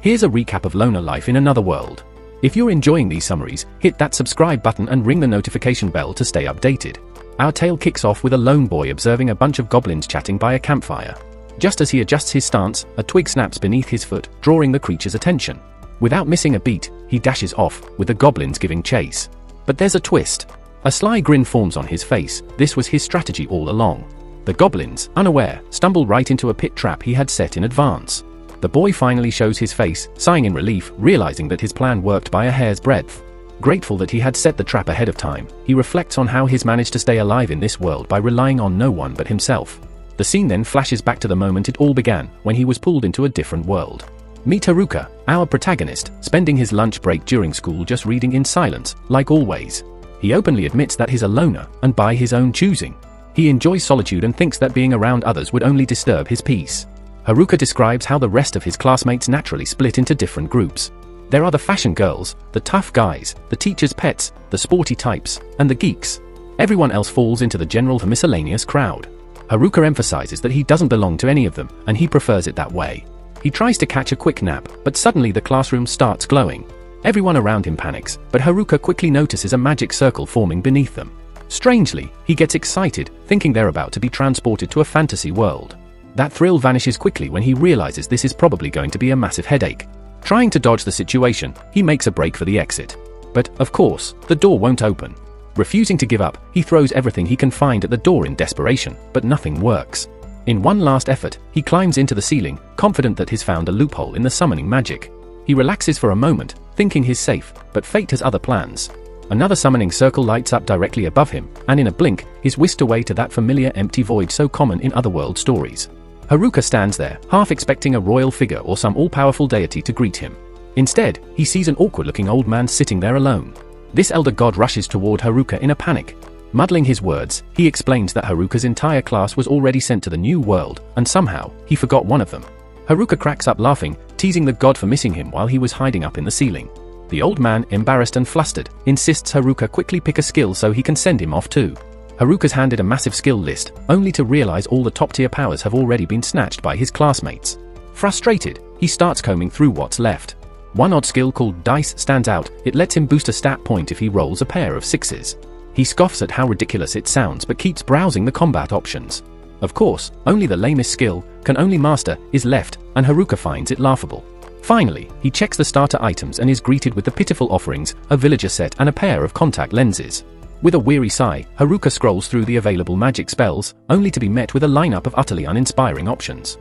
Here's a recap of loner life in another world. If you're enjoying these summaries, hit that subscribe button and ring the notification bell to stay updated. Our tale kicks off with a lone boy observing a bunch of goblins chatting by a campfire. Just as he adjusts his stance, a twig snaps beneath his foot, drawing the creature's attention. Without missing a beat, he dashes off, with the goblins giving chase. But there's a twist. A sly grin forms on his face. This was his strategy all along. The goblins, unaware, stumble right into a pit trap he had set in advance. The boy finally shows his face, sighing in relief, realizing that his plan worked by a hair's breadth. Grateful that he had set the trap ahead of time, he reflects on how he's managed to stay alive in this world by relying on no one but himself. The scene then flashes back to the moment it all began, when he was pulled into a different world. Meet Haruka, our protagonist, spending his lunch break during school just reading in silence, like always. He openly admits that he's a loner, and by his own choosing. He enjoys solitude and thinks that being around others would only disturb his peace. Haruka describes how the rest of his classmates naturally split into different groups. There are the fashion girls, the tough guys, the teacher's pets, the sporty types, and the geeks. Everyone else falls into the general miscellaneous crowd. Haruka emphasizes that he doesn't belong to any of them, and he prefers it that way. He tries to catch a quick nap, but suddenly the classroom starts glowing. Everyone around him panics, but Haruka quickly notices a magic circle forming beneath them. Strangely, he gets excited, thinking they're about to be transported to a fantasy world. That thrill vanishes quickly when he realizes this is probably going to be a massive headache. Trying to dodge the situation, he makes a break for the exit. But, of course, the door won't open. Refusing to give up, he throws everything he can find at the door in desperation, but nothing works. In one last effort, he climbs into the ceiling, confident that he's found a loophole in the summoning magic. He relaxes for a moment, thinking he's safe, but fate has other plans. Another summoning circle lights up directly above him, and in a blink, he's whisked away to that familiar empty void so common in otherworld stories. Haruka stands there, half expecting a royal figure or some all-powerful deity to greet him. Instead, he sees an awkward-looking old man sitting there alone. This elder god rushes toward Haruka in a panic. Muddling his words, he explains that Haruka's entire class was already sent to the new world, and somehow, he forgot one of them. Haruka cracks up laughing, teasing the god for missing him while he was hiding up in the ceiling. The old man, embarrassed and flustered, insists Haruka quickly pick a skill so he can send him off too. Haruka's handed a massive skill list, only to realize all the top-tier powers have already been snatched by his classmates. Frustrated, he starts combing through what's left. One odd skill called Dice stands out. It lets him boost a stat point if he rolls a pair of 6s. He scoffs at how ridiculous it sounds but keeps browsing the combat options. Of course, only the lamest skill, Can Only Master, is left, and Haruka finds it laughable. Finally, he checks the starter items and is greeted with the pitiful offerings, a villager set and a pair of contact lenses. With a weary sigh, Haruka scrolls through the available magic spells, only to be met with a lineup of utterly uninspiring options.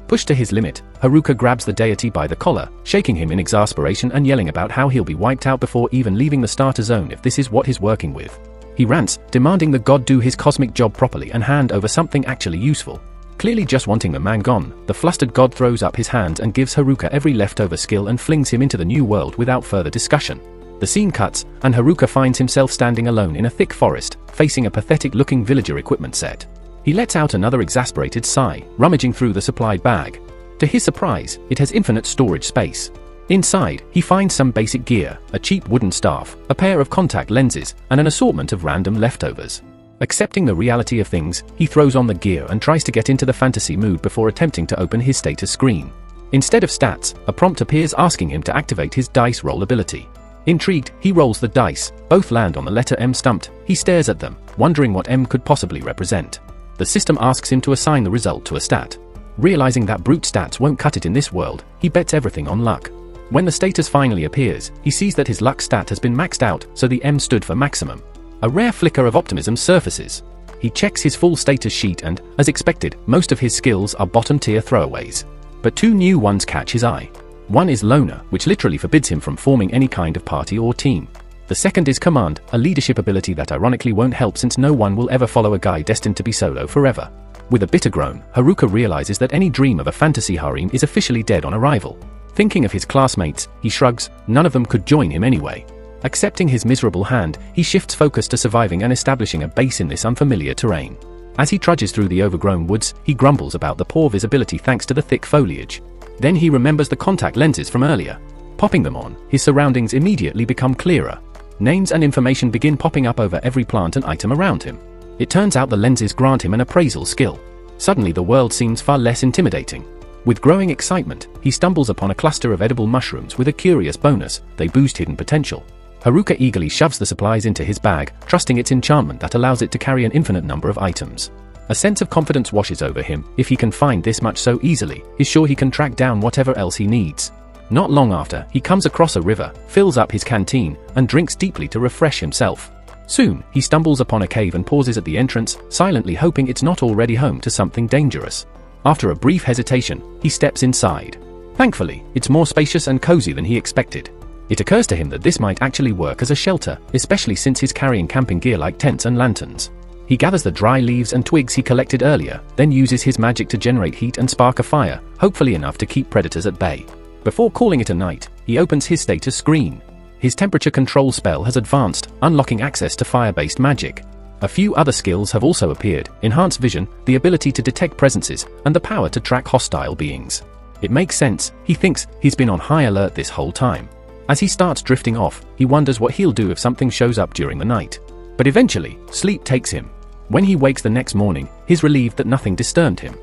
Pushed to his limit, Haruka grabs the deity by the collar, shaking him in exasperation and yelling about how he'll be wiped out before even leaving the starter zone if this is what he's working with. He rants, demanding the god do his cosmic job properly and hand over something actually useful. Clearly just wanting the man gone, the flustered god throws up his hands and gives Haruka every leftover skill and flings him into the new world without further discussion. The scene cuts, and Haruka finds himself standing alone in a thick forest, facing a pathetic-looking villager equipment set. He lets out another exasperated sigh, rummaging through the supplied bag. To his surprise, it has infinite storage space. Inside, he finds some basic gear, a cheap wooden staff, a pair of contact lenses, and an assortment of random leftovers. Accepting the reality of things, he throws on the gear and tries to get into the fantasy mood before attempting to open his status screen. Instead of stats, a prompt appears asking him to activate his dice roll ability. Intrigued, he rolls the dice. Both land on the letter M. Stumped, he stares at them, wondering what M could possibly represent. The system asks him to assign the result to a stat. Realizing that brute stats won't cut it in this world, he bets everything on luck. When the status finally appears, he sees that his luck stat has been maxed out, so the M stood for maximum. A rare flicker of optimism surfaces. He checks his full status sheet and, as expected, most of his skills are bottom-tier throwaways. But two new ones catch his eye. One is Loner, which literally forbids him from forming any kind of party or team. The second is Command, a leadership ability that ironically won't help since no one will ever follow a guy destined to be solo forever. With a bitter groan, Haruka realizes that any dream of a fantasy harem is officially dead on arrival. Thinking of his classmates, he shrugs, none of them could join him anyway. Accepting his miserable hand, he shifts focus to surviving and establishing a base in this unfamiliar terrain. As he trudges through the overgrown woods, he grumbles about the poor visibility thanks to the thick foliage. Then he remembers the contact lenses from earlier. Popping them on, his surroundings immediately become clearer. Names and information begin popping up over every plant and item around him. It turns out the lenses grant him an appraisal skill. Suddenly the world seems far less intimidating. With growing excitement, he stumbles upon a cluster of edible mushrooms with a curious bonus: they boost hidden potential. Haruka eagerly shoves the supplies into his bag, trusting its enchantment that allows it to carry an infinite number of items. A sense of confidence washes over him. If he can find this much so easily, he's sure he can track down whatever else he needs. Not long after, he comes across a river, fills up his canteen, and drinks deeply to refresh himself. Soon, he stumbles upon a cave and pauses at the entrance, silently hoping it's not already home to something dangerous. After a brief hesitation, he steps inside. Thankfully, it's more spacious and cozy than he expected. It occurs to him that this might actually work as a shelter, especially since he's carrying camping gear like tents and lanterns. He gathers the dry leaves and twigs he collected earlier, then uses his magic to generate heat and spark a fire, hopefully enough to keep predators at bay. Before calling it a night, he opens his status screen. His temperature control spell has advanced, unlocking access to fire-based magic. A few other skills have also appeared: enhanced vision, the ability to detect presences, and the power to track hostile beings. It makes sense. He thinks he's been on high alert this whole time. As he starts drifting off, he wonders what he'll do if something shows up during the night. But eventually, sleep takes him. When he wakes the next morning, he's relieved that nothing disturbed him.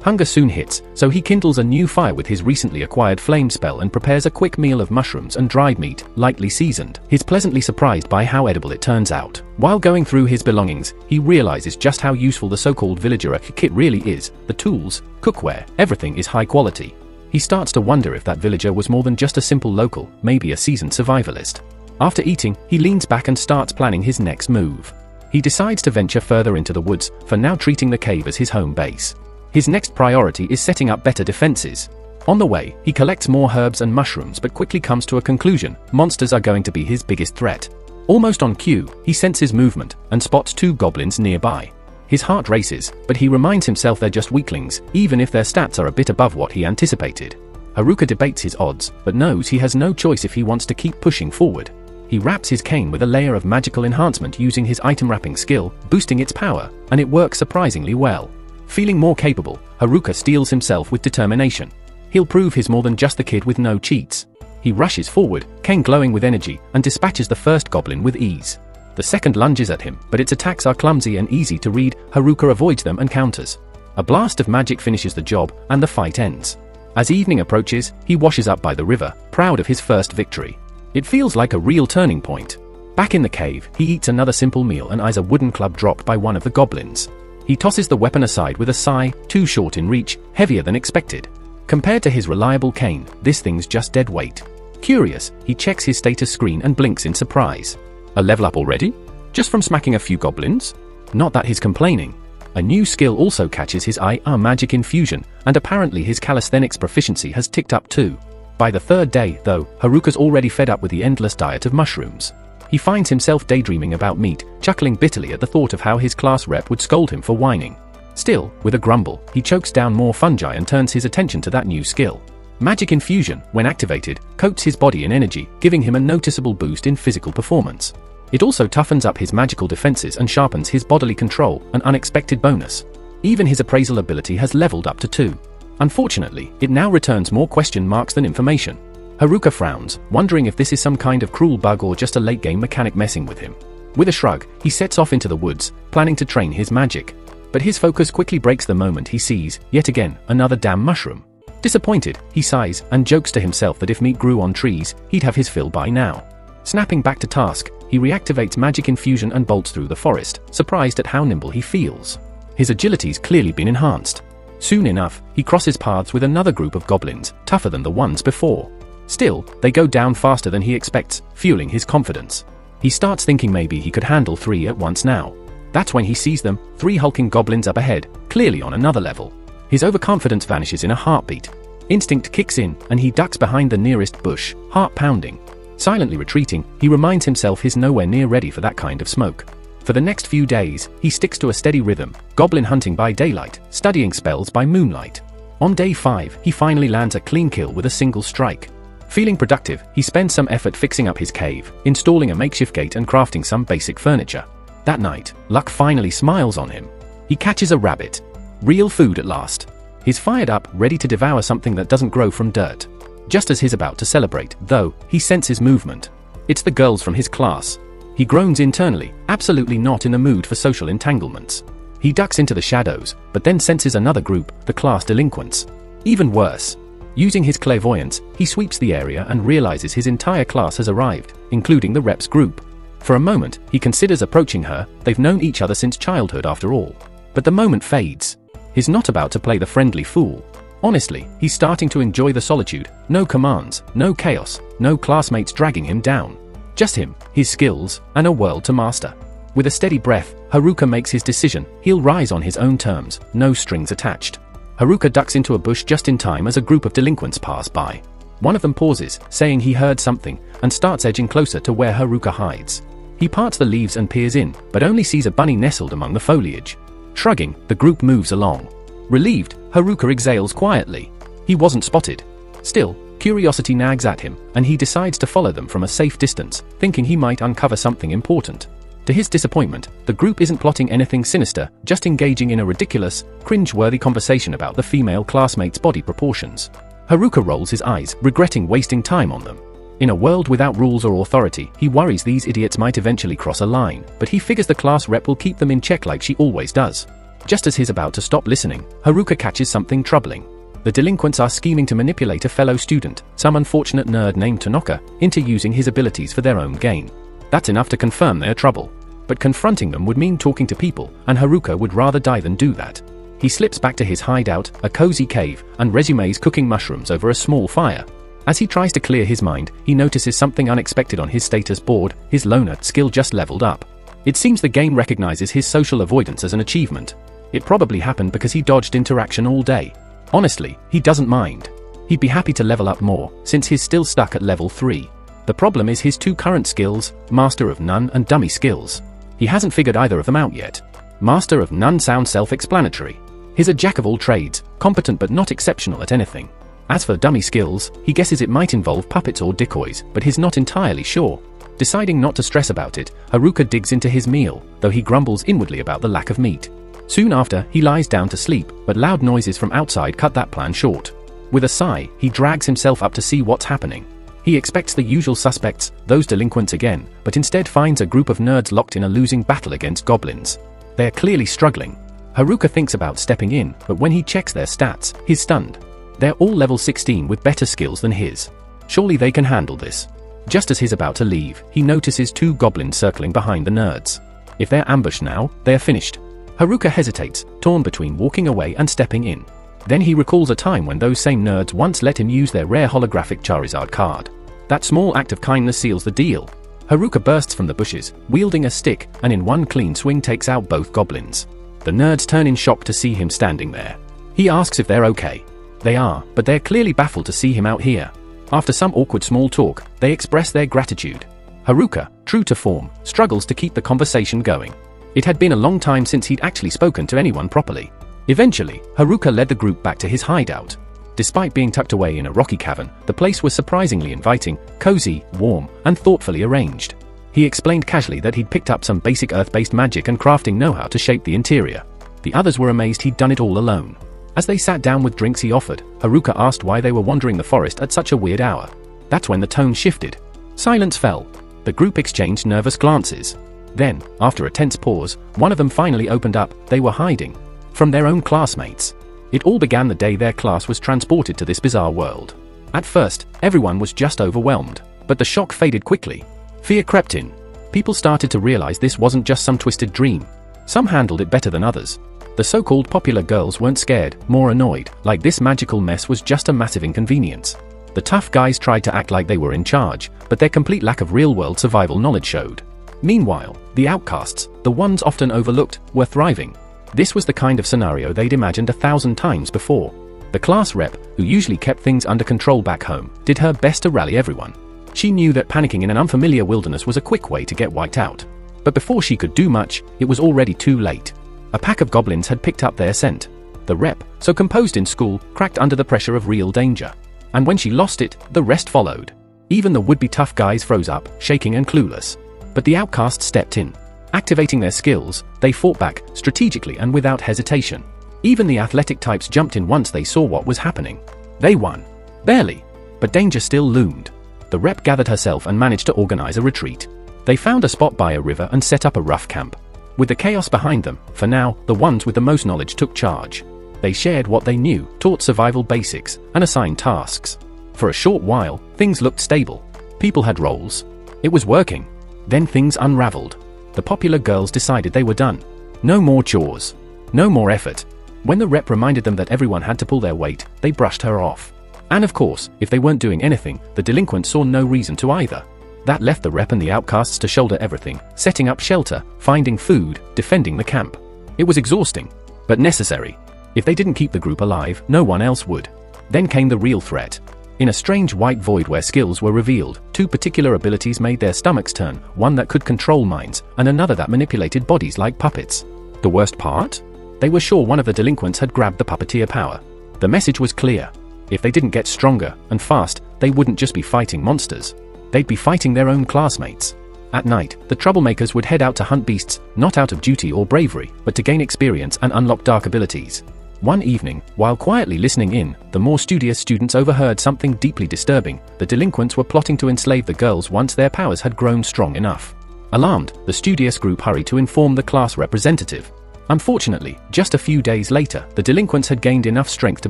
Hunger soon hits, so he kindles a new fire with his recently acquired flame spell and prepares a quick meal of mushrooms and dried meat, lightly seasoned. He's pleasantly surprised by how edible it turns out. While going through his belongings, he realizes just how useful the so-called villager kit really is. The tools, cookware, everything is high quality. He starts to wonder if that villager was more than just a simple local, maybe a seasoned survivalist. After eating, he leans back and starts planning his next move. He decides to venture further into the woods, for now treating the cave as his home base. His next priority is setting up better defenses. On the way, he collects more herbs and mushrooms but quickly comes to a conclusion: monsters are going to be his biggest threat. Almost on cue, he senses movement and spots 2 goblins nearby. His heart races, but he reminds himself they're just weaklings, even if their stats are a bit above what he anticipated. Haruka debates his odds, but knows he has no choice if he wants to keep pushing forward. He wraps his cane with a layer of magical enhancement using his item wrapping skill, boosting its power, and it works surprisingly well. Feeling more capable, Haruka steels himself with determination. He'll prove he's more than just the kid with no cheats. He rushes forward, cane glowing with energy, and dispatches the first goblin with ease. The second lunges at him, but its attacks are clumsy and easy to read. Haruka avoids them and counters. A blast of magic finishes the job, and the fight ends. As evening approaches, he washes up by the river, proud of his first victory. It feels like a real turning point. Back in the cave, he eats another simple meal and eyes a wooden club dropped by one of the goblins. He tosses the weapon aside with a sigh, too short in reach, heavier than expected. Compared to his reliable cane, this thing's just dead weight. Curious, he checks his status screen and blinks in surprise. A level up already? Just from smacking a few goblins? Not that he's complaining. A new skill also catches his eye: magic infusion, and apparently his calisthenics proficiency has ticked up too. By the 3rd day, though, Haruka's already fed up with the endless diet of mushrooms. He finds himself daydreaming about meat, chuckling bitterly at the thought of how his class rep would scold him for whining. Still, with a grumble, he chokes down more fungi and turns his attention to that new skill. Magic infusion, when activated, coats his body in energy, giving him a noticeable boost in physical performance. It also toughens up his magical defenses and sharpens his bodily control, an unexpected bonus. Even his appraisal ability has leveled up to 2. Unfortunately, it now returns more question marks than information. Haruka frowns, wondering if this is some kind of cruel bug or just a late-game mechanic messing with him. With a shrug, he sets off into the woods, planning to train his magic. But his focus quickly breaks the moment he sees, yet again, another damn mushroom. Disappointed, he sighs and jokes to himself that if meat grew on trees, he'd have his fill by now. Snapping back to task, he reactivates magic infusion and bolts through the forest, surprised at how nimble he feels. His agility's clearly been enhanced. Soon enough, he crosses paths with another group of goblins, tougher than the ones before. Still, they go down faster than he expects, fueling his confidence. He starts thinking maybe he could handle 3 at once now. That's when he sees them, 3 hulking goblins up ahead, clearly on another level. His overconfidence vanishes in a heartbeat. Instinct kicks in, and he ducks behind the nearest bush, heart pounding. Silently retreating, he reminds himself he's nowhere near ready for that kind of smoke. For the next few days, he sticks to a steady rhythm, goblin hunting by daylight, studying spells by moonlight. On day 5, he finally lands a clean kill with a single strike. Feeling productive, he spends some effort fixing up his cave, installing a makeshift gate and crafting some basic furniture. That night, luck finally smiles on him. He catches a rabbit. Real food at last. He's fired up, ready to devour something that doesn't grow from dirt. Just as he's about to celebrate, though, he senses movement. It's the girls from his class. He groans internally, absolutely not in the mood for social entanglements. He ducks into the shadows, but then senses another group, the class delinquents. Even worse. Using his clairvoyance, he sweeps the area and realizes his entire class has arrived, including the rep's group. For a moment, he considers approaching her. They've known each other since childhood after all. But the moment fades. He's not about to play the friendly fool. Honestly, he's starting to enjoy the solitude. No commands, no chaos, no classmates dragging him down. Just him, his skills, and a world to master. With a steady breath, Haruka makes his decision. He'll rise on his own terms, no strings attached. Haruka ducks into a bush just in time as a group of delinquents pass by. One of them pauses, saying he heard something, and starts edging closer to where Haruka hides. He parts the leaves and peers in, but only sees a bunny nestled among the foliage. Shrugging, the group moves along. Relieved, Haruka exhales quietly. He wasn't spotted. Still, curiosity nags at him, and he decides to follow them from a safe distance, thinking he might uncover something important. To his disappointment, the group isn't plotting anything sinister, just engaging in a ridiculous, cringe-worthy conversation about the female classmate's body proportions. Haruka rolls his eyes, regretting wasting time on them. In a world without rules or authority, he worries these idiots might eventually cross a line, but he figures the class rep will keep them in check like she always does. Just as he's about to stop listening, Haruka catches something troubling. The delinquents are scheming to manipulate a fellow student, some unfortunate nerd named Tanaka, into using his abilities for their own gain. That's enough to confirm their trouble. But confronting them would mean talking to people, and Haruka would rather die than do that. He slips back to his hideout, a cozy cave, and resumes cooking mushrooms over a small fire. As he tries to clear his mind, he notices something unexpected on his status board. His loner skill just leveled up. It seems the game recognizes his social avoidance as an achievement. It probably happened because he dodged interaction all day. Honestly, he doesn't mind. He'd be happy to level up more, since he's still stuck at level 3. The problem is his two current skills, Master of None and Dummy skills. He hasn't figured either of them out yet. Master of None sounds self-explanatory. He's a jack of all trades, competent but not exceptional at anything. As for dummy skills, he guesses it might involve puppets or decoys, but he's not entirely sure. Deciding not to stress about it, Haruka digs into his meal, though he grumbles inwardly about the lack of meat. Soon after, he lies down to sleep, but loud noises from outside cut that plan short. With a sigh, he drags himself up to see what's happening. He expects the usual suspects, those delinquents again, but instead finds a group of nerds locked in a losing battle against goblins. They're clearly struggling. Haruka thinks about stepping in, but when he checks their stats, he's stunned. They're all level 16 with better skills than his. Surely they can handle this. Just as he's about to leave, he notices two goblins circling behind the nerds. If they're ambushed now, they're finished. Haruka hesitates, torn between walking away and stepping in. Then he recalls a time when those same nerds once let him use their rare holographic Charizard card. That small act of kindness seals the deal. Haruka bursts from the bushes, wielding a stick, and in one clean swing takes out both goblins. The nerds turn in shock to see him standing there. He asks if they're okay. They are, but they're clearly baffled to see him out here. After some awkward small talk, they express their gratitude. Haruka, true to form, struggles to keep the conversation going. It had been a long time since he'd actually spoken to anyone properly. Eventually, Haruka led the group back to his hideout. Despite being tucked away in a rocky cavern, the place was surprisingly inviting, cozy, warm, and thoughtfully arranged. He explained casually that he'd picked up some basic earth-based magic and crafting know-how to shape the interior. The others were amazed he'd done it all alone. As they sat down with drinks he offered, Haruka asked why they were wandering the forest at such a weird hour. That's when the tone shifted. Silence fell. The group exchanged nervous glances. Then, after a tense pause, one of them finally opened up. They were hiding from their own classmates. It all began the day their class was transported to this bizarre world. At first, everyone was just overwhelmed, but the shock faded quickly. Fear crept in. People started to realize this wasn't just some twisted dream. Some handled it better than others. The so-called popular girls weren't scared, more annoyed, like this magical mess was just a massive inconvenience. The tough guys tried to act like they were in charge, but their complete lack of real-world survival knowledge showed. Meanwhile, the outcasts, the ones often overlooked, were thriving. This was the kind of scenario they'd imagined 1,000 times before. The class rep, who usually kept things under control back home, did her best to rally everyone. She knew that panicking in an unfamiliar wilderness was a quick way to get wiped out. But before she could do much, it was already too late. A pack of goblins had picked up their scent. The rep, so composed in school, cracked under the pressure of real danger. And when she lost it, the rest followed. Even the would-be tough guys froze up, shaking and clueless. But the outcasts stepped in. Activating their skills, they fought back, strategically and without hesitation. Even the athletic types jumped in once they saw what was happening. They won. Barely. But danger still loomed. The rep gathered herself and managed to organize a retreat. They found a spot by a river and set up a rough camp. With the chaos behind them, for now, the ones with the most knowledge took charge. They shared what they knew, taught survival basics, and assigned tasks. For a short while, things looked stable. People had roles. It was working. Then things unraveled. The popular girls decided they were done. No more chores. No more effort. When the rep reminded them that everyone had to pull their weight, they brushed her off. And of course, if they weren't doing anything, the delinquents saw no reason to either. That left the rep and the outcasts to shoulder everything, setting up shelter, finding food, defending the camp. It was exhausting, but necessary. If they didn't keep the group alive, no one else would. Then came the real threat. In a strange white void where skills were revealed, two particular abilities made their stomachs turn, one that could control minds, and another that manipulated bodies like puppets. The worst part? They were sure one of the delinquents had grabbed the puppeteer power. The message was clear. If they didn't get stronger, and fast, they wouldn't just be fighting monsters. They'd be fighting their own classmates. At night, the troublemakers would head out to hunt beasts, not out of duty or bravery, but to gain experience and unlock dark abilities. One evening, while quietly listening in, the more studious students overheard something deeply disturbing. The delinquents were plotting to enslave the girls once their powers had grown strong enough. Alarmed, the studious group hurried to inform the class representative. Unfortunately, just a few days later, the delinquents had gained enough strength to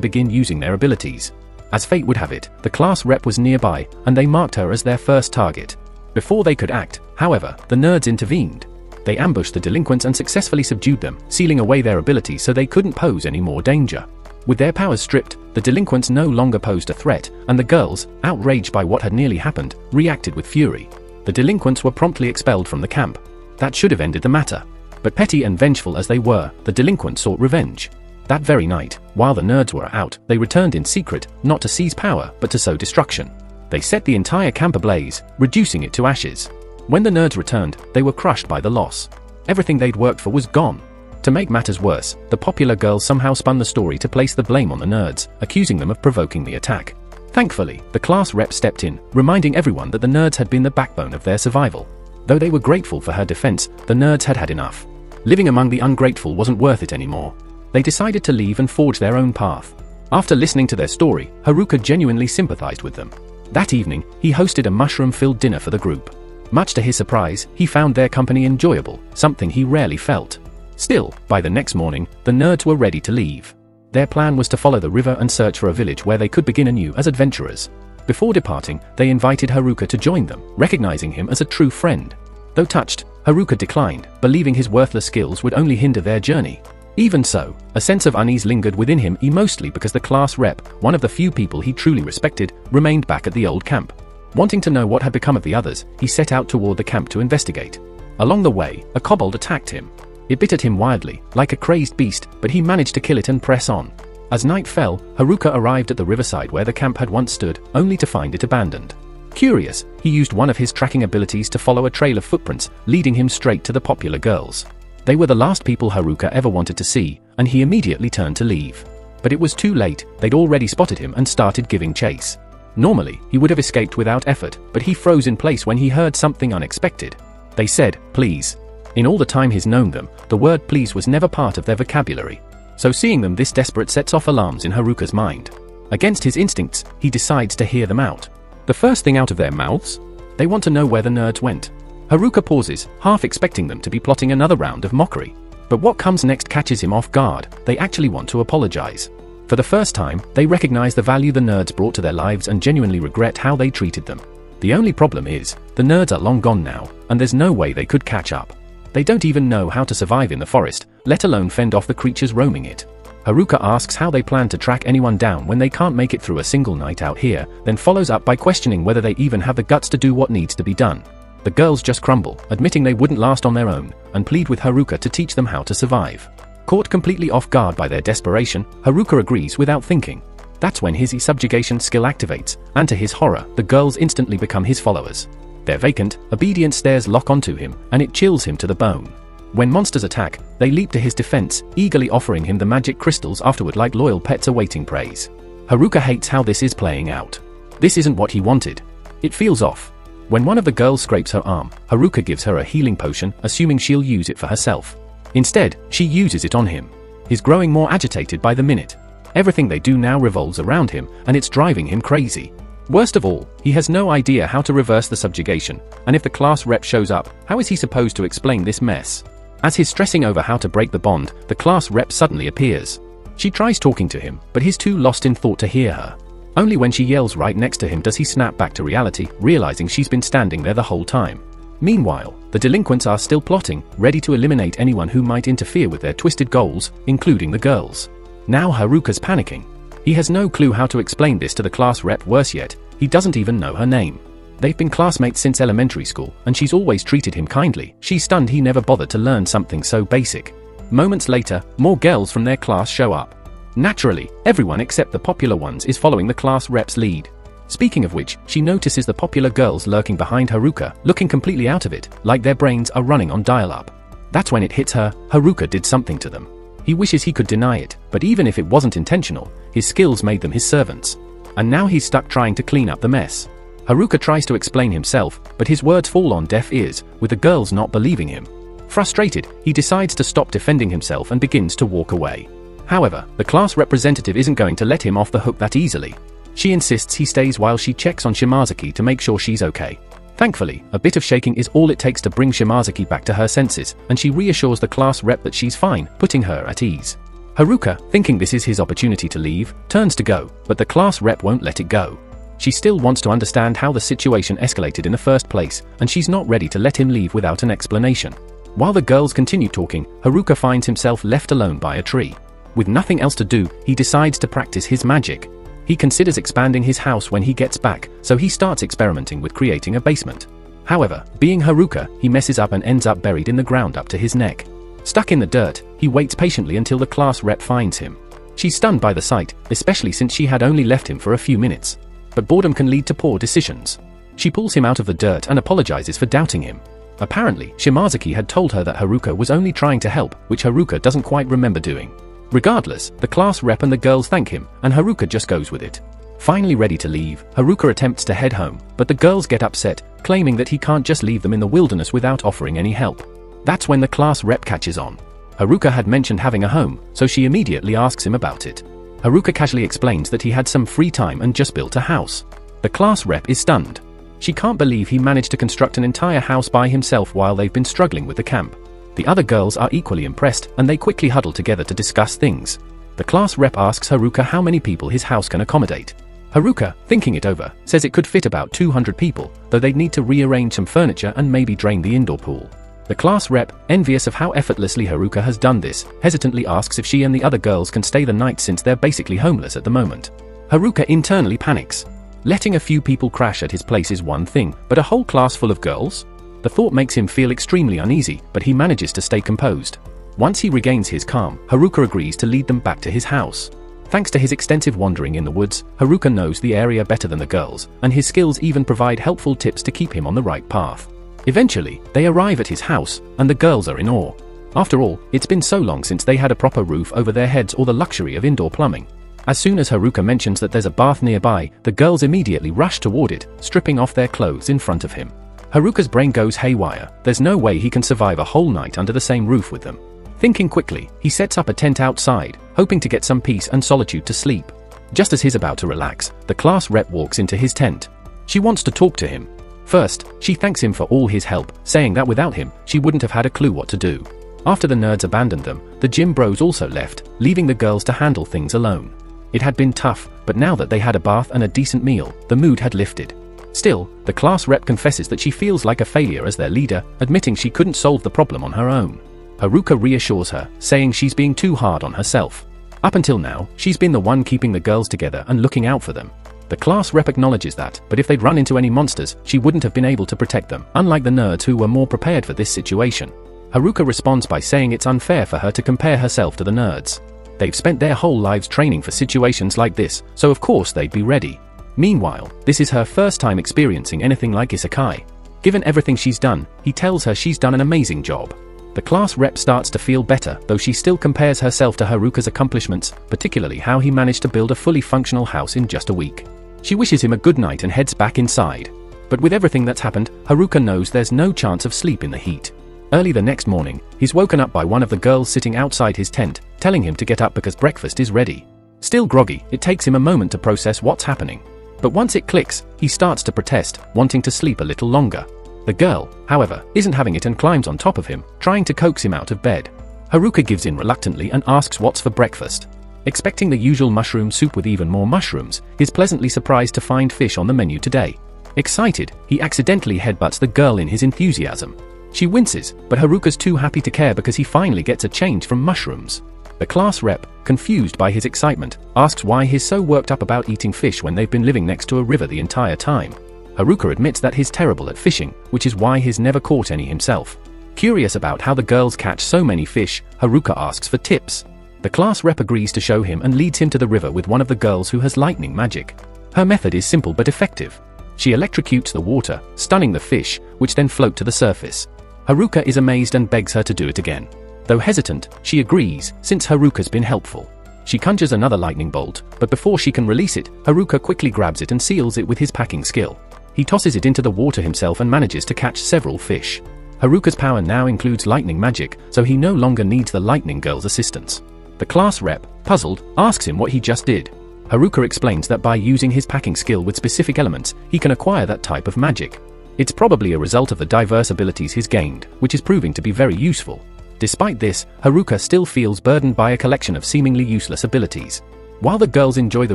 begin using their abilities. As fate would have it, the class rep was nearby, and they marked her as their first target. Before they could act, however, the nerds intervened. They ambushed the delinquents and successfully subdued them, sealing away their abilities so they couldn't pose any more danger. With their powers stripped, the delinquents no longer posed a threat, and the girls, outraged by what had nearly happened, reacted with fury. The delinquents were promptly expelled from the camp. That should have ended the matter. But petty and vengeful as they were, the delinquents sought revenge. That very night, while the nerds were out, they returned in secret, not to seize power, but to sow destruction. They set the entire camp ablaze, reducing it to ashes. When the nerds returned, they were crushed by the loss. Everything they'd worked for was gone. To make matters worse, the popular girls somehow spun the story to place the blame on the nerds, accusing them of provoking the attack. Thankfully, the class rep stepped in, reminding everyone that the nerds had been the backbone of their survival. Though they were grateful for her defense, the nerds had had enough. Living among the ungrateful wasn't worth it anymore. They decided to leave and forge their own path. After listening to their story, Haruka genuinely sympathized with them. That evening, he hosted a mushroom-filled dinner for the group. Much to his surprise, he found their company enjoyable, something he rarely felt. Still, by the next morning, the nerds were ready to leave. Their plan was to follow the river and search for a village where they could begin anew as adventurers. Before departing, they invited Haruka to join them, recognizing him as a true friend. Though touched, Haruka declined, believing his worthless skills would only hinder their journey. Even so, a sense of unease lingered within him, mostly because the class rep, one of the few people he truly respected, remained back at the old camp. Wanting to know what had become of the others, he set out toward the camp to investigate. Along the way, a kobold attacked him. It bit at him wildly, like a crazed beast, but he managed to kill it and press on. As night fell, Haruka arrived at the riverside where the camp had once stood, only to find it abandoned. Curious, he used one of his tracking abilities to follow a trail of footprints, leading him straight to the popular girls. They were the last people Haruka ever wanted to see, and he immediately turned to leave. But it was too late, they'd already spotted him and started giving chase. Normally, he would have escaped without effort, but he froze in place when he heard something unexpected. They said, "Please." In all the time he's known them, the word please was never part of their vocabulary. So seeing them this desperate sets off alarms in Haruka's mind. Against his instincts, he decides to hear them out. The first thing out of their mouths? They want to know where the nerds went. Haruka pauses, half expecting them to be plotting another round of mockery. But what comes next catches him off guard. They actually want to apologize. For the first time, they recognize the value the nerds brought to their lives and genuinely regret how they treated them. The only problem is, the nerds are long gone now, and there's no way they could catch up. They don't even know how to survive in the forest, let alone fend off the creatures roaming it. Haruka asks how they plan to track anyone down when they can't make it through a single night out here, then follows up by questioning whether they even have the guts to do what needs to be done. The girls just crumble, admitting they wouldn't last on their own, and plead with Haruka to teach them how to survive. Caught completely off guard by their desperation, Haruka agrees without thinking. That's when his subjugation skill activates, and to his horror, the girls instantly become his followers. Their vacant, obedient stares lock onto him, and it chills him to the bone. When monsters attack, they leap to his defense, eagerly offering him the magic crystals afterward like loyal pets awaiting praise. Haruka hates how this is playing out. This isn't what he wanted. It feels off. When one of the girls scrapes her arm, Haruka gives her a healing potion, assuming she'll use it for herself. Instead, she uses it on him. He's growing more agitated by the minute. Everything they do now revolves around him, and it's driving him crazy. Worst of all, he has no idea how to reverse the subjugation, and if the class rep shows up, how is he supposed to explain this mess? As he's stressing over how to break the bond, the class rep suddenly appears. She tries talking to him, but he's too lost in thought to hear her. Only when she yells right next to him does he snap back to reality, realizing she's been standing there the whole time. Meanwhile, the delinquents are still plotting, ready to eliminate anyone who might interfere with their twisted goals, including the girls. Now Haruka's panicking. He has no clue how to explain this to the class rep. Worse yet, he doesn't even know her name. They've been classmates since elementary school, and she's always treated him kindly. She's stunned he never bothered to learn something so basic. Moments later, more girls from their class show up. Naturally, everyone except the popular ones is following the class rep's lead. Speaking of which, she notices the popular girls lurking behind Haruka, looking completely out of it, like their brains are running on dial-up. That's when it hits her, Haruka did something to them. He wishes he could deny it, but even if it wasn't intentional, his skills made them his servants. And now he's stuck trying to clean up the mess. Haruka tries to explain himself, but his words fall on deaf ears, with the girls not believing him. Frustrated, he decides to stop defending himself and begins to walk away. However, the class representative isn't going to let him off the hook that easily. She insists he stays while she checks on Shimazaki to make sure she's okay. Thankfully, a bit of shaking is all it takes to bring Shimazaki back to her senses, and she reassures the class rep that she's fine, putting her at ease. Haruka, thinking this is his opportunity to leave, turns to go, but the class rep won't let it go. She still wants to understand how the situation escalated in the first place, and she's not ready to let him leave without an explanation. While the girls continue talking, Haruka finds himself left alone by a tree. With nothing else to do, he decides to practice his magic. He considers expanding his house when he gets back, so he starts experimenting with creating a basement. However, being Haruka, he messes up and ends up buried in the ground up to his neck. Stuck in the dirt, he waits patiently until the class rep finds him. She's stunned by the sight, especially since she had only left him for a few minutes. But boredom can lead to poor decisions. She pulls him out of the dirt and apologizes for doubting him. Apparently, Shimazaki had told her that Haruka was only trying to help, which Haruka doesn't quite remember doing. Regardless, the class rep and the girls thank him, and Haruka just goes with it. Finally ready to leave, Haruka attempts to head home, but the girls get upset, claiming that he can't just leave them in the wilderness without offering any help. That's when the class rep catches on. Haruka had mentioned having a home, so she immediately asks him about it. Haruka casually explains that he had some free time and just built a house. The class rep is stunned. She can't believe he managed to construct an entire house by himself while they've been struggling with the camp. The other girls are equally impressed, and they quickly huddle together to discuss things. The class rep asks Haruka how many people his house can accommodate. Haruka, thinking it over, says it could fit about 200 people, though they'd need to rearrange some furniture and maybe drain the indoor pool. The class rep, envious of how effortlessly Haruka has done this, hesitantly asks if she and the other girls can stay the night since they're basically homeless at the moment. Haruka internally panics. Letting a few people crash at his place is one thing, but a whole class full of girls? The thought makes him feel extremely uneasy, but he manages to stay composed. Once he regains his calm, Haruka agrees to lead them back to his house. Thanks to his extensive wandering in the woods, Haruka knows the area better than the girls, and his skills even provide helpful tips to keep him on the right path. Eventually, they arrive at his house, and the girls are in awe. After all, it's been so long since they had a proper roof over their heads or the luxury of indoor plumbing. As soon as Haruka mentions that there's a bath nearby, the girls immediately rush toward it, stripping off their clothes in front of him. Haruka's brain goes haywire. There's no way he can survive a whole night under the same roof with them. Thinking quickly, he sets up a tent outside, hoping to get some peace and solitude to sleep. Just as he's about to relax, the class rep walks into his tent. She wants to talk to him. First, she thanks him for all his help, saying that without him, she wouldn't have had a clue what to do. After the nerds abandoned them, the gym bros also left, leaving the girls to handle things alone. It had been tough, but now that they had a bath and a decent meal, the mood had lifted. Still, the class rep confesses that she feels like a failure as their leader, admitting she couldn't solve the problem on her own. Haruka reassures her, saying she's being too hard on herself. Up until now, she's been the one keeping the girls together and looking out for them. The class rep acknowledges that, but if they'd run into any monsters, she wouldn't have been able to protect them, unlike the nerds who were more prepared for this situation. Haruka responds by saying it's unfair for her to compare herself to the nerds. They've spent their whole lives training for situations like this, so of course they'd be ready. Meanwhile, this is her first time experiencing anything like isekai. Given everything she's done, he tells her she's done an amazing job. The class rep starts to feel better, though she still compares herself to Haruka's accomplishments, particularly how he managed to build a fully functional house in just a week. She wishes him a good night and heads back inside. But with everything that's happened, Haruka knows there's no chance of sleep in the heat. Early the next morning, he's woken up by one of the girls sitting outside his tent, telling him to get up because breakfast is ready. Still groggy, it takes him a moment to process what's happening. But once it clicks, he starts to protest, wanting to sleep a little longer. The girl, however, isn't having it and climbs on top of him, trying to coax him out of bed. Haruka gives in reluctantly and asks what's for breakfast. Expecting the usual mushroom soup with even more mushrooms, he's pleasantly surprised to find fish on the menu today. Excited, he accidentally headbutts the girl in his enthusiasm. She winces, but Haruka's too happy to care because he finally gets a change from mushrooms. The class rep, confused by his excitement, asks why he's so worked up about eating fish when they've been living next to a river the entire time. Haruka admits that he's terrible at fishing, which is why he's never caught any himself. Curious about how the girls catch so many fish, Haruka asks for tips. The class rep agrees to show him and leads him to the river with one of the girls who has lightning magic. Her method is simple but effective. She electrocutes the water, stunning the fish, which then float to the surface. Haruka is amazed and begs her to do it again. Though hesitant, she agrees, since Haruka's been helpful. She conjures another lightning bolt, but before she can release it, Haruka quickly grabs it and seals it with his packing skill. He tosses it into the water himself and manages to catch several fish. Haruka's power now includes lightning magic, so he no longer needs the lightning girl's assistance. The class rep, puzzled, asks him what he just did. Haruka explains that by using his packing skill with specific elements, he can acquire that type of magic. It's probably a result of the diverse abilities he's gained, which is proving to be very useful. Despite this, Haruka still feels burdened by a collection of seemingly useless abilities. While the girls enjoy the